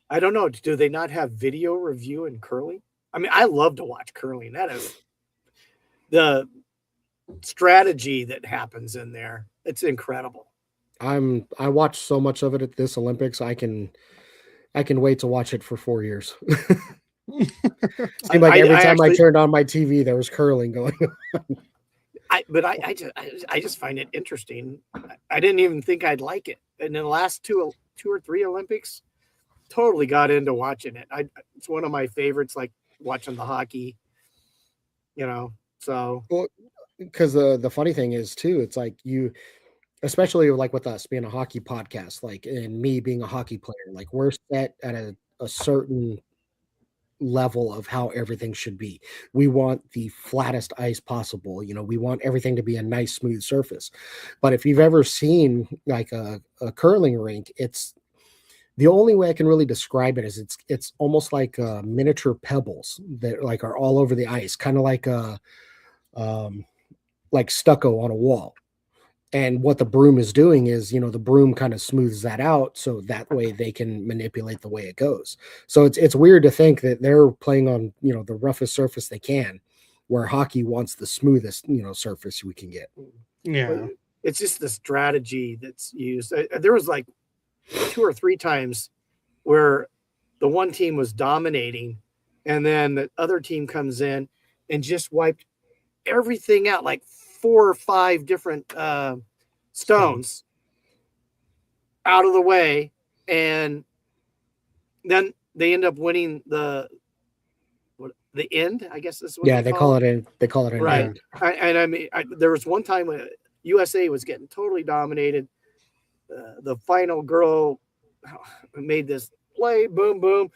I don't know. Do they not have video review in curling? I mean, I love to watch curling. That is the strategy that happens in there. It's incredible. I watched so much of it at this Olympics. I can wait to watch it for 4 years. Seemed like every time I turned on my TV, there was curling going on. I just find it interesting. I didn't even think I'd like it. And in the last two or three Olympics, totally got into watching it. It's one of my favorites, like watching the hockey, so. Well, because the funny thing is too, it's like especially like with us being a hockey podcast, like, and me being a hockey player, like we're set at a certain level of how everything should be. We want the flattest ice possible. We want everything to be a nice, smooth surface. But if you've ever seen like a curling rink, it's the only way I can really describe it is it's almost like miniature pebbles that like are all over the ice, kind of like stucco on a wall. And what the broom is doing is, the broom kind of smooths that out so that way they can manipulate the way it goes. So it's weird to think that they're playing on, the roughest surface they can, where hockey wants the smoothest, surface we can get. Yeah. It's just the strategy that's used. There was like 2 or 3 times where the one team was dominating and then the other team comes in and just wiped everything out, like 4 or 5 different stones out of the way, and then they end up winning the end, I guess is what Yeah, they call it an right. end. I mean, there was one time when USA was getting totally dominated. The final girl made this play, boom, boom.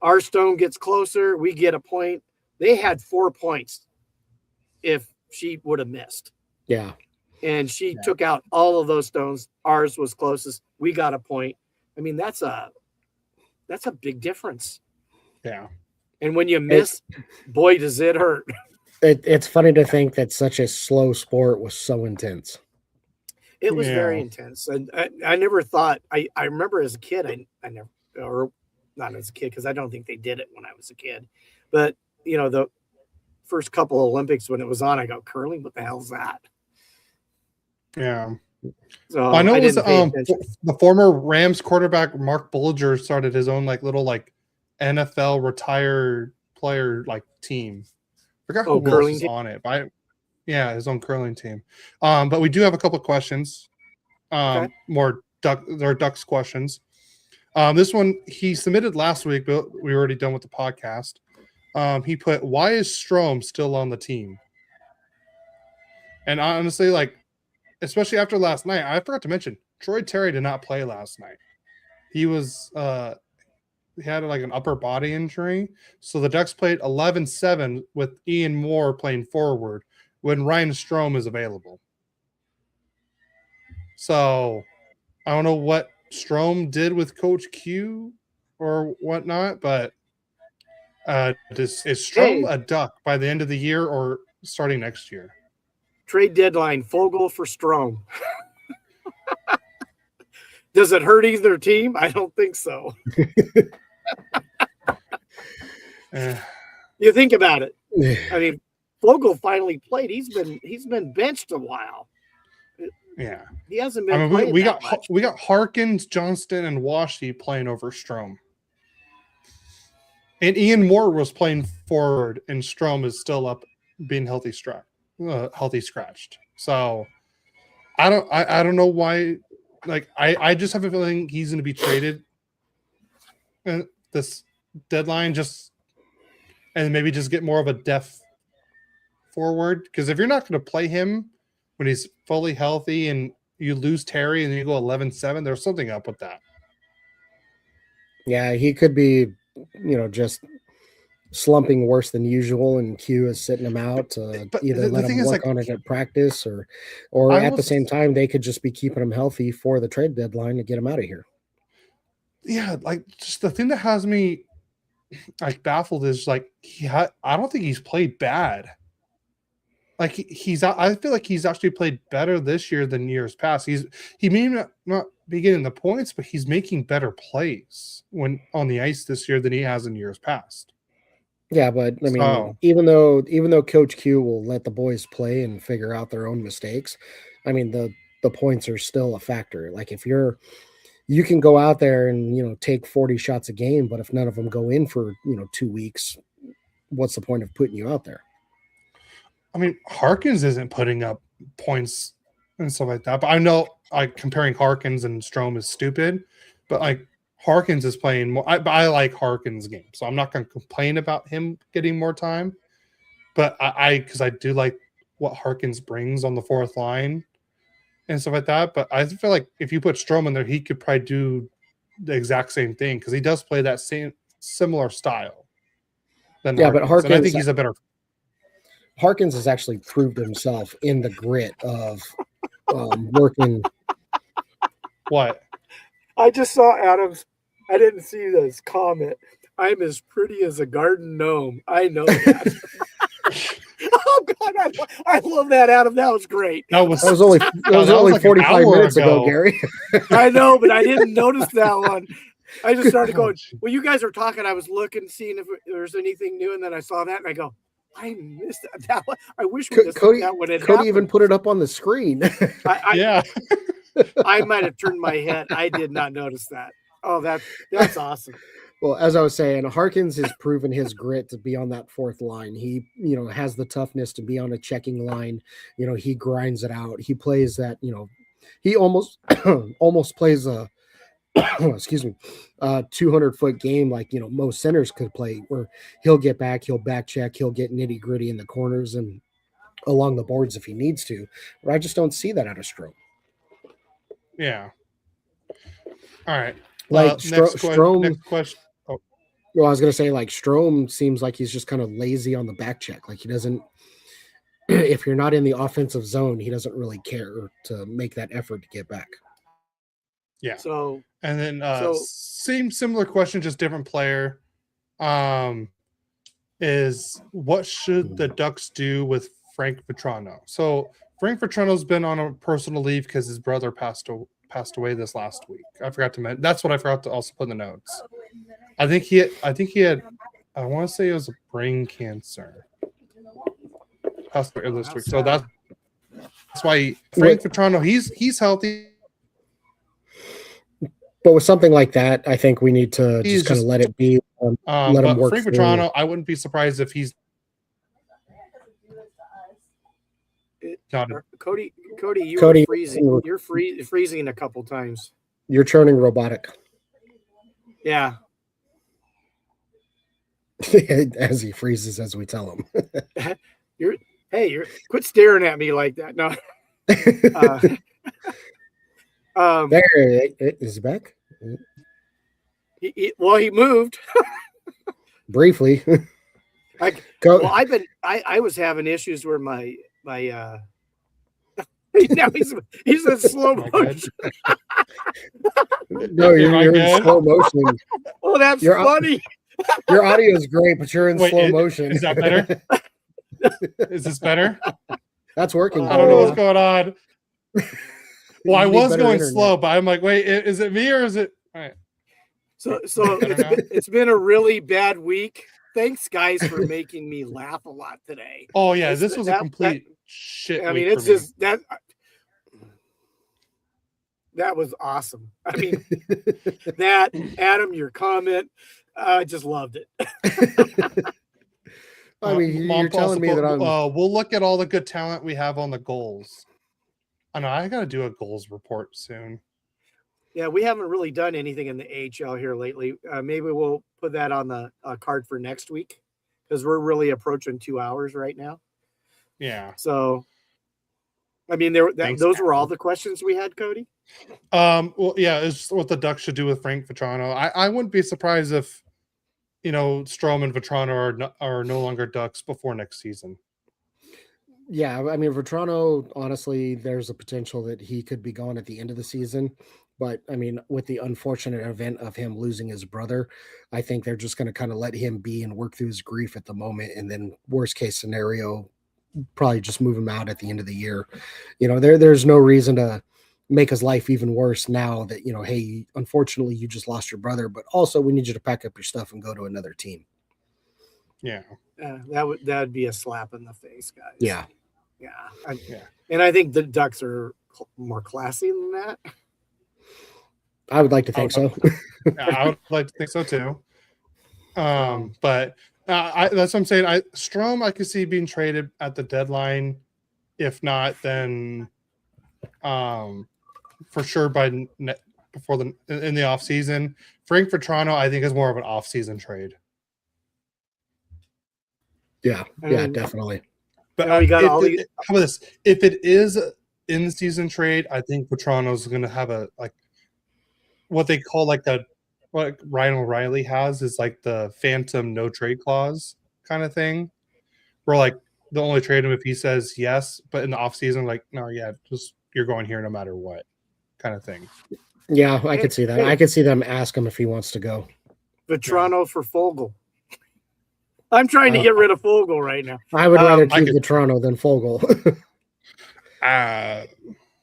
Our stone gets closer. We get a point. They had 4 points if she would have missed. Yeah. And she took out all of those stones. Ours was closest. We got a point. I mean, that's a big difference. Yeah. And when you miss, boy, does it hurt. It's funny to think that such a slow sport was so intense. It was very intense. And I never thought, I remember as a kid, I never, or not as a kid, because I don't think they did it when I was a kid. But, the first couple of Olympics when it was on, I go, curling? What the hell's that? Yeah. So I know it was the former Rams quarterback Mark Bulger started his own little NFL retired player team. I forgot who else was on it, but his own curling team. But we do have a couple of questions. More Ducks questions. This one he submitted last week, but we were already done with the podcast. He put, "Why is Strome still on the team?" And honestly, especially after last night, I forgot to mention Troy Terry did not play last night. He was he had an upper body injury, so the Ducks played 11-7 with Ian Moore playing forward when Ryan Strome is available. So I don't know what Strome did with Coach Q or whatnot, but is Strome a Duck by the end of the year or starting next year? Trade deadline, Fogle for Strome. Does it hurt either team? I don't think so. You think about it. I mean, Fogle finally played. He's been benched a while. Yeah, he hasn't been. We got Harkins, Johnston, and Washy playing over Strome, and Ian Moore was playing forward, and Strome is still up, being healthy scratched. So I don't know why. I just have a feeling he's going to be traded this deadline, and maybe just get more of a depth forward. Because if you're not going to play him when he's fully healthy and you lose Terry and then you go 11-7, there's something up with that. Yeah, he could be, just slumping worse than usual, and Q is sitting him out to either let him work on it at practice or at the same time they could just be keeping him healthy for the trade deadline to get him out of here. Yeah, just the thing that has me baffled is I don't think he's played bad. I feel like he's actually played better this year than years past. He may not be getting the points, but he's making better plays when on the ice this year than he has in years past. Yeah, but I mean, even though Coach Q will let the boys play and figure out their own mistakes, I mean the points are still a factor. If you can go out there and take 40 shots a game, but if none of them go in for 2 weeks, what's the point of putting you out there? I mean, Harkins isn't putting up points and stuff like that. But I know comparing Harkins and Strome is stupid, but Harkins is playing more. I like Harkins' game, so I'm not going to complain about him getting more time. But because I do like what Harkins brings on the fourth line and stuff like that. But I feel like if you put Strome in there, he could probably do the exact same thing because he does play that similar style. Than Harkins. But Harkins, and I think he's a better. Harkins has actually proved himself in the grit of working. What? I just saw Adam's. I didn't see this comment. I'm as pretty as a garden gnome. I know that. Oh God, I love that, Adam. That was great. That was only like an 45 hour minutes ago, ago. Gary. I know, but I didn't notice that one. I just started Oh, going. Well, you guys were talking. I was looking, seeing if there's anything new, and then I saw that, and I go, I missed that. That one. I wish we just Cody, that when it Cody happened. even put it up on the screen. yeah. I might have turned my head. I did not notice that. Oh, that's awesome. Well, as I was saying, Harkins has proven his grit to be on that fourth line. He, has the toughness to be on a checking line. He grinds it out. He plays that, he almost almost plays a 200-foot game like most centers could play, where he'll get back, he'll back check, he'll get nitty gritty in the corners and along the boards if he needs to. But I just don't see that out of Strome. Yeah. All right. Like Next question. Oh. Well, I was going to say, like, Strome seems like he's just kind of lazy on the back check. Like, he doesn't, if you're not in the offensive zone, he doesn't really care to make that effort to get back. Yeah. So, and then similar question, just different player. Is what should the Ducks do with Frank Vetrano? So Frank Vetrano's been on a personal leave because his brother passed away this last week. I forgot to mention. That's what I forgot to also put in the notes. I think he had. I want to say it was a brain cancer. Passed away this week. So that's why Frank Vetrano. He's healthy. But with something like that, I think we need to just kind of let it be. Let him work. Frank Vetrano, I wouldn't be surprised if he's not. Cody, you're freezing. You're freezing a couple times. You're turning robotic. Yeah. As he freezes, as we tell him. You're quit staring at me like that. No. There, is he back? He moved briefly. I was having issues where my now he's in slow motion. No, you're in slow motion. Oh, that's funny. Your audio is great, but you're in slow motion. Is that better? Is this better? That's working. I don't know what's going on. Well, I was going slow, but I'm like, wait, is it me or is it? All right. So it's been a really bad week. Thanks, guys, for making me laugh a lot today. Oh yeah, this was a complete shit. I mean, it's just that. That was awesome. I mean, that Adam, your comment, I just loved it. I mean, you're telling me that we'll look at all the good talent we have on the goals. I know I got to do a goals report soon. Yeah, we haven't really done anything in the AHL here lately. Maybe we'll put that on the card for next week because we're really approaching 2 hours right now. Yeah. So, I mean, those were all the questions we had, Cody. Well, yeah, it's what the Ducks should do with Frank Vetrano. I wouldn't be surprised if Strome and Vetrano are no longer Ducks before next season. Yeah, I mean, Vetrano, honestly, there's a potential that he could be gone at the end of the season. But, I mean, with the unfortunate event of him losing his brother, I think they're just going to kind of let him be and work through his grief at the moment. And then worst case scenario, probably just move him out at the end of the year. There's no reason to make his life even worse now that, hey, unfortunately, you just lost your brother. But also, we need you to pack up your stuff and go to another team. Yeah. That would be a slap in the face, guys. Yeah. Yeah. And I think the Ducks are more classy than that. I would like to think so. I would like to think so too. But that's what I'm saying. Strome, I could see being traded at the deadline. If not, then for sure before in the off season. Frank Vetrano, I think, is more of an off season trade. Yeah, definitely. But how about this? If it is in the season trade, I think Vetrano's going to have what they call what Ryan O'Reilly has is like the phantom no trade clause kind of thing, where they'll only trade him if he says yes, but in the off season, no, yeah, just you're going here no matter what, kind of thing. Yeah, I could see that. I could see them ask him if he wants to go. Vetrano for Fogle. I'm trying to get rid of Fogel right now. I would rather I keep could- the Toronto than Fogel.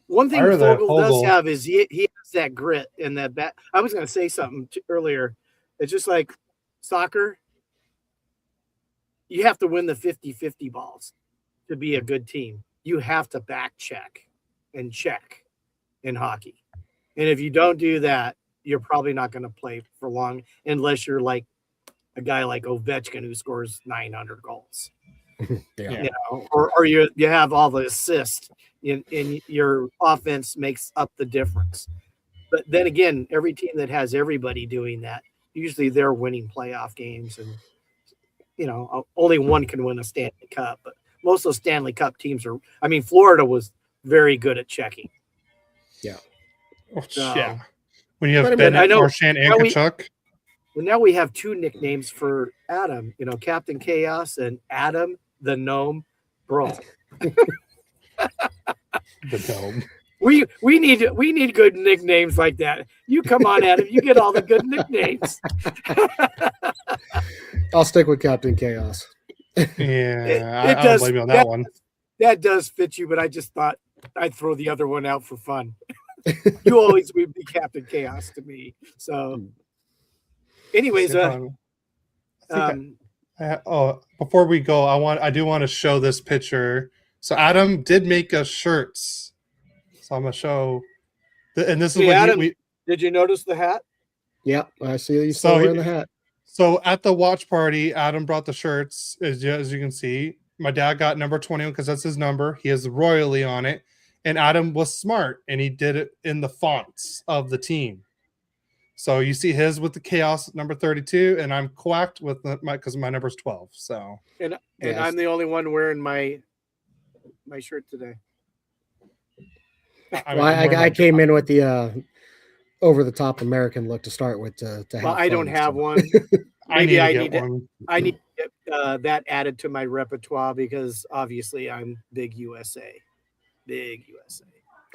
One thing Higher than Fogel does Fogel. have is he has that grit and that bat. I was going to say something earlier. It's just like soccer. You have to win the 50-50 balls to be a good team. You have to back check and check in hockey. And if you don't do that, you're probably not going to play for long unless you're like a guy like Ovechkin who scores 900 goals. Yeah. You know, or you have all the assists in your offense makes up the difference. But then again, every team that has everybody doing that, usually they're winning playoff games, and you know, only one can win a Stanley Cup. But most of those Stanley Cup teams are. I mean, Florida was very good at checking. Yeah. When you have But I mean, Bennett, I know- Marchand, and now we- Kachuk. Well, now we have two nicknames for Adam. You know, Captain Chaos and Adam the Gnome Brawl. The dome. We need good nicknames like that. You come on, Adam. You get all the good nicknames. I'll stick with Captain Chaos. Yeah, It I don't does- blame you on that one. That does fit you, but I just thought I'd throw the other one out for fun. You always would be Captain Chaos to me. So, anyways, Before we go, I do want to show this picture. So Adam did make us shirts. So I'm gonna show, and this is Hey, what Adam. we. did you notice the hat? Yep, I see you So still he- wearing the hat. So at the watch party, Adam brought the shirts, as you can see. My dad got number 21 because that's his number. He has Royally on it. And Adam was smart, and he did it in the fonts of the team. So you see his with the Chaos number 32, and I'm quacked with because my number's 12. So And Yes. I'm the only one wearing my shirt today. I came in with the over the top American look to start with. To have Well, I don't fun, have so. one. I Maybe need to I get need to- one. I need to get that added to my repertoire because obviously I'm big USA. Big USA.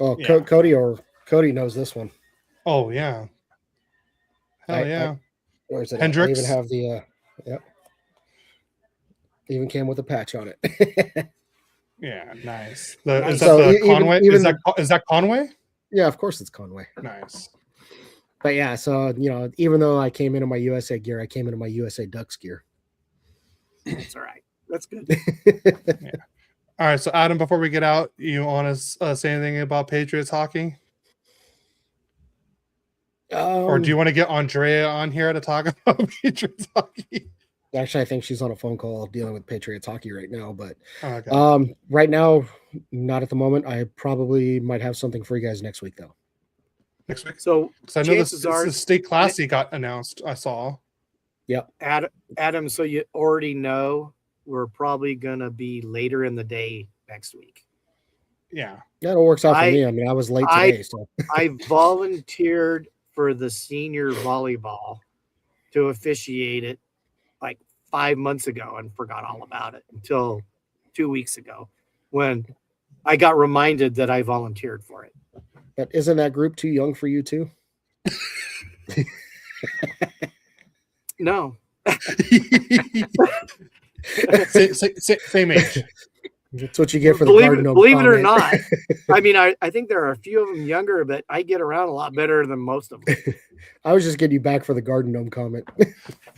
Oh, Yeah. Cody knows this one. Oh yeah. Hell yeah. Or is it? Hendrix? I even have the. Yep. Even came with a patch on it. Yeah, nice. Nice. Is that So the even- Conway? even is that Conway? Yeah, of course it's Conway. Nice. But yeah, so even though I came into my USA gear, I came into my USA Ducks gear. That's all right. That's good. All right, so Adam, before we get out, you want to say anything about Patriots hockey, or do you want to get Andrea on here to talk about Patriots hockey? Actually, I think she's on a phone call dealing with Patriots hockey right now. But Okay. right now, not at the moment. I probably might have something for you guys next week, though. Next week, So because I know chances are- the state classic got announced. I saw. Adam, so you already know we're probably gonna be later in the day next week. Yeah. Yeah, it works out for I- me. I mean, I was late I- today, so I volunteered for the senior volleyball to officiate it like 5 months ago and forgot all about it until 2 weeks ago when I got reminded that I volunteered for it. but isn't that group too young for you too? No, Same age. That's what you get for the believe garden it, gnome believe it or comment. not. I mean, I think there are a few of them younger, but I get around a lot better than most of them. I was just getting you back for the garden gnome comment.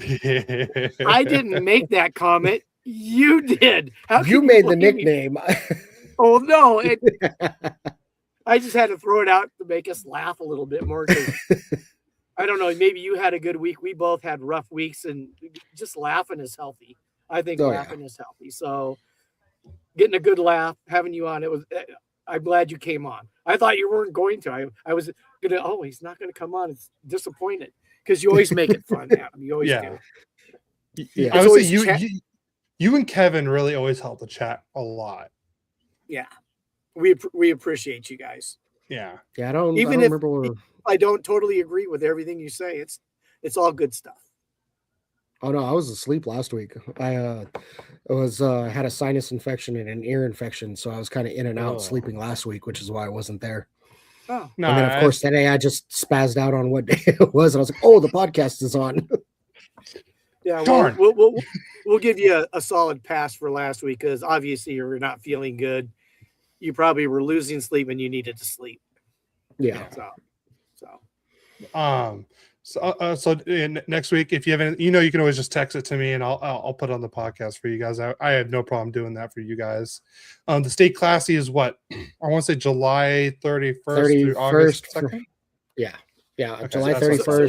I didn't make that comment. You did. How You can made the blame me? nickname. Oh no! I just had to throw it out to make us laugh a little bit more. 'Cause I don't know. Maybe you had a good week. We both had rough weeks, and just laughing is healthy. I think Oh, yeah. laughing is healthy. So, getting a good laugh, having you on, it was. I'm glad you came on. I thought you weren't going to. I was gonna. Oh, he's not gonna come on. It's disappointed because you always make it fun, Adam. You always Yeah. do. Yeah. I It's would say always you and Kevin really always help the chat a lot. Yeah, we appreciate you guys. Yeah. Yeah, I don't Even if- remember where. I don't totally agree with everything you say. It's all good stuff. Oh no, I was asleep last week. I had a sinus infection and an ear infection, so I was kind of in and out Oh. sleeping last week, which is why I wasn't there. Oh, No, And then of course today I just spazzed out on what day it was, and I was like, "Oh, the podcast is on." Yeah, well, Darn. we'll give you a solid pass for last week because obviously you're not feeling good. You probably were losing sleep and you needed to sleep. Yeah. So Next week, if you have any, you can always just text it to me and I'll put it on the podcast for you guys. I have no problem doing that for you guys. The state classy is what I want to say July 31st through August 2nd. Yeah. Okay, July so that's what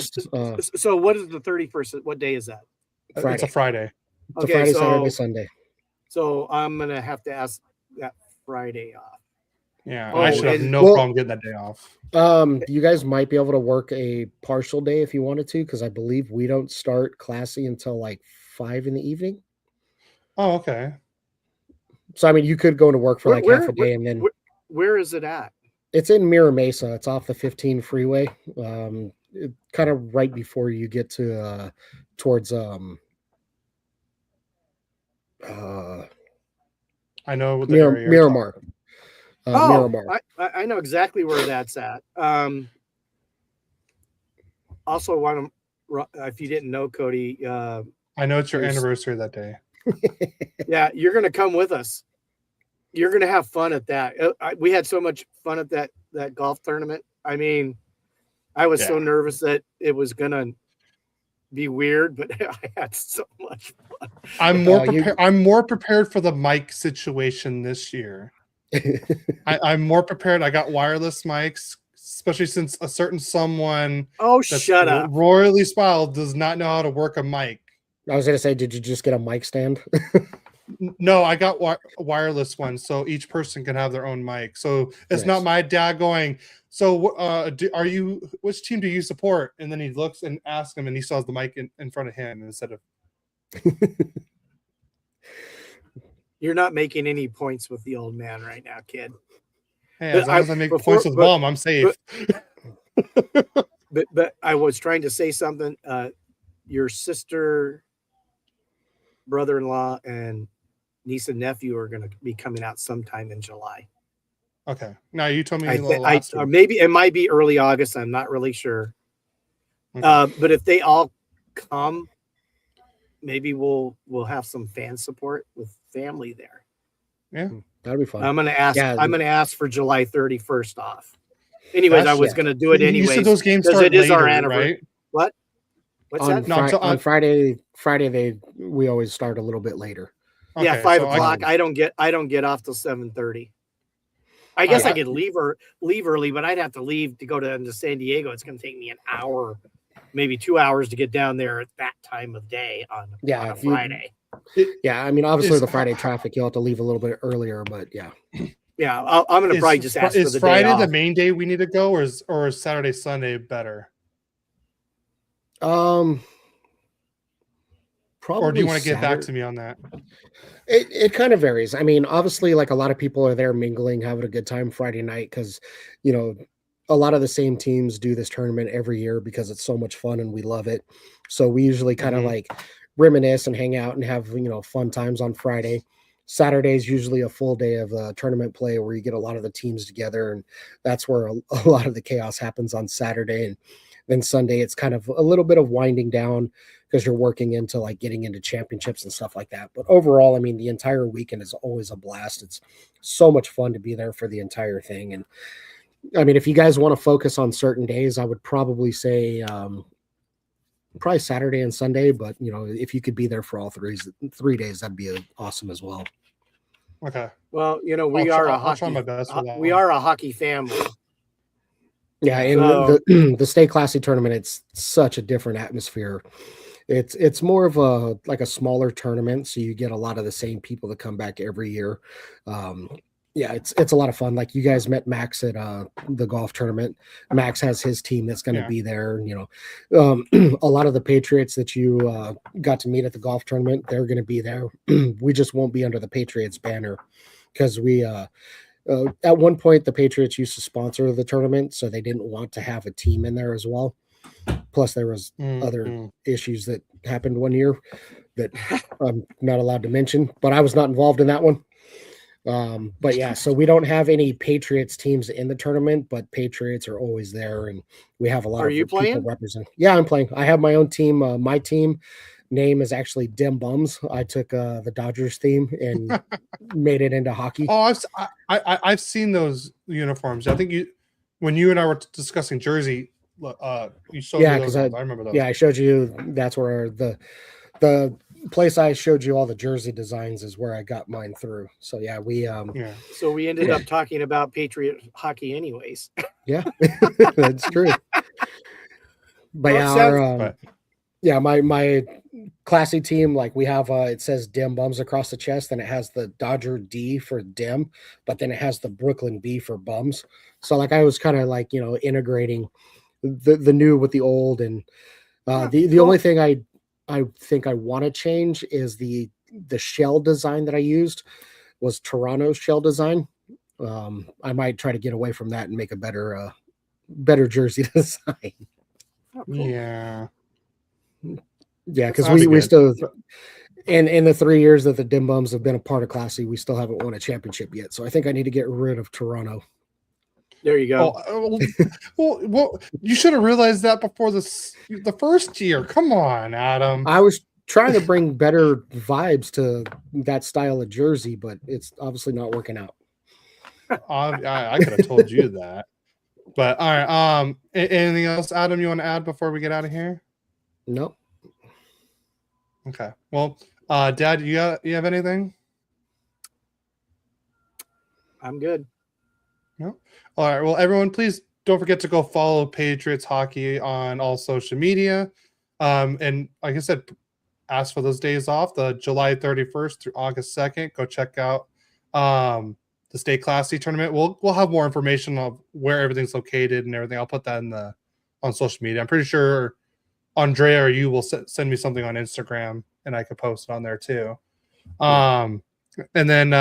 31st. So what is the 31st? What day is that? Friday. It's a Friday. It's a Friday, Saturday, Sunday. So I'm gonna have to ask that Friday off. Yeah, Oh, I should have and- no problem getting that day off. You guys might be able to work a partial day if you wanted to, because I believe we don't start classy until like 5 in the evening. Oh, okay. So I mean, you could go to work for like half a day, and then where is it at? it's in Mira Mesa. It's off the 15 freeway, kind of right before you get to towards I know what the area you're talking Miramar. Oh, Miramar. I know exactly where that's at. Also, want to, if you didn't know, Cody, I know it's your anniversary that day. yeah, you're going to come with us. You're going to have fun at that. We had so much fun at that golf tournament. I mean, I was so nervous that it was going to be weird, but I had so much fun. I'm more prepared for the mic situation this year. I'm more prepared. I got wireless mics, especially since a certain someone shut up. Royally Spiled does not know how to work a mic. I was going to say, did you just get a mic stand? No, I got wireless ones, so each person can have their own mic. So it's not my dad going, so which team do you support? And then he looks and asks him, and he saw the mic in front of him instead of. You're not making any points with the old man right now, kid. Hey, as long as I make points with mom, I'm safe. But I was trying to say something. Your sister, brother-in-law, and niece and nephew are going to be coming out sometime in July. Okay. Now you told me or maybe it might be early August. I'm not really sure. Okay. But if they all come, maybe we'll have some fan support with family there. Yeah, that'd be fun. I'm gonna ask. I'm gonna ask for July 31st off. Anyways, I was gonna do it anyway. You said those games start it is later, our anniversary. Right? What? What's that? On Friday we always start a little bit later. Okay, yeah, 5 o'clock. I don't get off till 7:30. I guess I could leave early, but I'd have to leave to go to San Diego. It's gonna take me an hour, maybe 2 hours to get down there at that time of day on a Friday. I mean, obviously the Friday traffic, you'll have to leave a little bit earlier, but yeah. Yeah, I'm going to probably just ask for the day off. Is Friday the main day we need to go, or is Saturday, Sunday better? Probably. Or do you want to get back to me on that? It kind of varies. I mean, obviously, like a lot of people are there mingling, having a good time Friday night because, a lot of the same teams do this tournament every year because it's so much fun and we love it. So we usually kind of like reminisce and hang out and have, fun times on Friday. Saturday is usually a full day of tournament play where you get a lot of the teams together, and that's where a lot of the chaos happens on Saturday. And then Sunday, it's kind of a little bit of winding down because you're working into like getting into championships and stuff like that. But overall, I mean, the entire weekend is always a blast. It's so much fun to be there for the entire thing. And I mean, if you guys want to focus on certain days, I would probably say probably Saturday and Sunday. But, if you could be there for all 3 days, that'd be awesome as well. Okay. Well, we are a hockey family. Yeah, and the Stay Classy tournament, it's such a different atmosphere. It's more of a smaller tournament, so you get a lot of the same people that come back every year. It's a lot of fun. Like you guys met Max at the golf tournament. Max has his team that's going to be there. A lot of the Patriots that you got to meet at the golf tournament, they're going to be there. We just won't be under the Patriots banner because we at one point the Patriots used to sponsor the tournament, so they didn't want to have a team in there as well. Plus, there was other issues that happened one year that I'm not allowed to mention, but I was not involved in that one. But yeah, so we don't have any Patriots teams in the tournament, but Patriots are always there, and we have a lot of people represent. Yeah, I'm playing. I have my own team. My team, name is actually Dim Bums. I took the Dodgers theme and made it into hockey. Oh, I've seen those uniforms. I think when you and I were discussing jersey, you showed me those ones. I remember those. Yeah, I showed you. That's where the place I showed you all the jersey designs is where I got mine through. So yeah, So we ended up talking about Patriot hockey, anyways. Yeah, that's true. But yeah, my classy team, like we have it says Dim Bums across the chest, and it has the Dodger D for Dim, but then it has the Brooklyn B for Bums. So like I was kind of like, integrating the new with the old, and the only thing I think I want to change is the shell design that I used was Toronto's shell design. I might try to get away from that and make a better jersey design. Oh, cool. Yeah, because we still, in the 3 years that the Dim Bums have been a part of Classy, we still haven't won a championship yet. So I think I need to get rid of Toronto. There you go. Well, you should have realized that before the first year. Come on, Adam. I was trying to bring better vibes to that style of jersey, but it's obviously not working out. I could have told you that. But all right. Anything else, Adam, you want to add before we get out of here? Nope. Okay. Well, Dad, you have anything? I'm good. No. All right. Well, everyone, please don't forget to go follow Patriots Hockey on all social media. And like I said, ask for those days off, the July 31st through August 2nd. Go check out the Stay Classy tournament. We'll have more information of where everything's located and everything. I'll put that on social media. I'm pretty sure Andrea or you will send me something on Instagram, and I could post it on there too. And then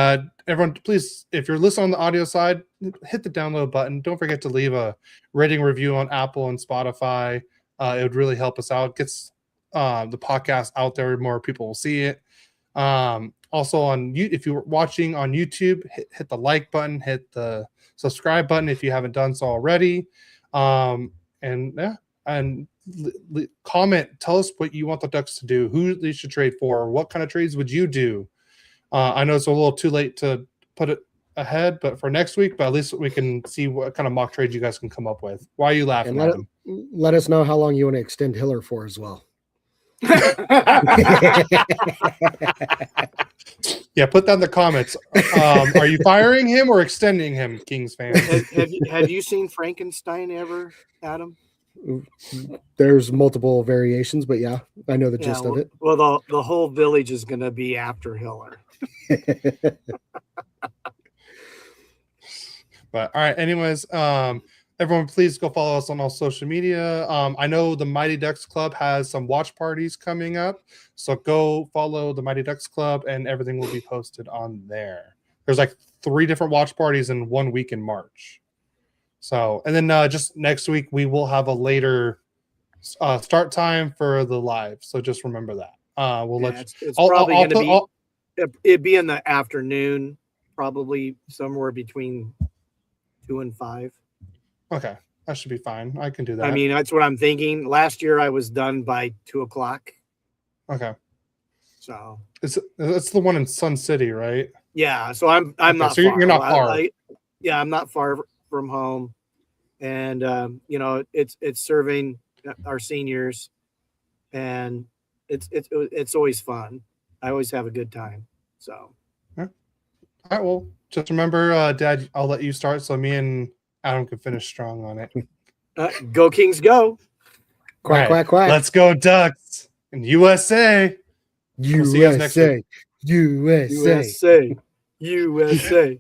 everyone, please, if you're listening on the audio side, hit the download button. Don't forget to leave a rating review on Apple and Spotify. It would really help us out. Gets the podcast out there, more people will see it. Also if you're watching on YouTube, hit the like button, hit the subscribe button if you haven't done so already. And comment, tell us what you want the Ducks to do, who they should trade for, what kind of trades would you do. I know it's a little too late to put it ahead, but for next week, but at least we can see what kind of mock trades you guys can come up with. Why are you laughing at him? Let us know how long you want to extend Hiller for as well. Yeah, put that in the comments. Are you firing him or extending him, Kings fans? Have you seen Frankenstein ever, Adam? There's multiple variations, but yeah, I know the gist of it. Well, the whole village is going to be after Hiller. But all right, anyways, everyone, please go follow us on all social media. I know the Mighty Ducks Club has some watch parties coming up, so go follow the Mighty Ducks Club, and everything will be posted on there. There's like 3 different watch parties in 1 week in March. So, and then just next week we will have a later start time for the live. So just remember that. It's probably going to be. It'd be in the afternoon, probably somewhere between 2 and 5. Okay, that should be fine. I can do that. I mean, that's what I'm thinking. Last year I was done by 2:00. Okay. So it's the one in Sun City, right? Yeah. So I'm okay, not. So far. You're not far. I'm not far from home, and it's serving our seniors, and it's always fun. I always have a good time. So. Yeah. All right. Well, just remember, Dad, I'll let you start so me and Adam can finish strong on it. Go Kings, go! Quack, quack, quack. Let's go Ducks and USA. USA. USA. USA. USA.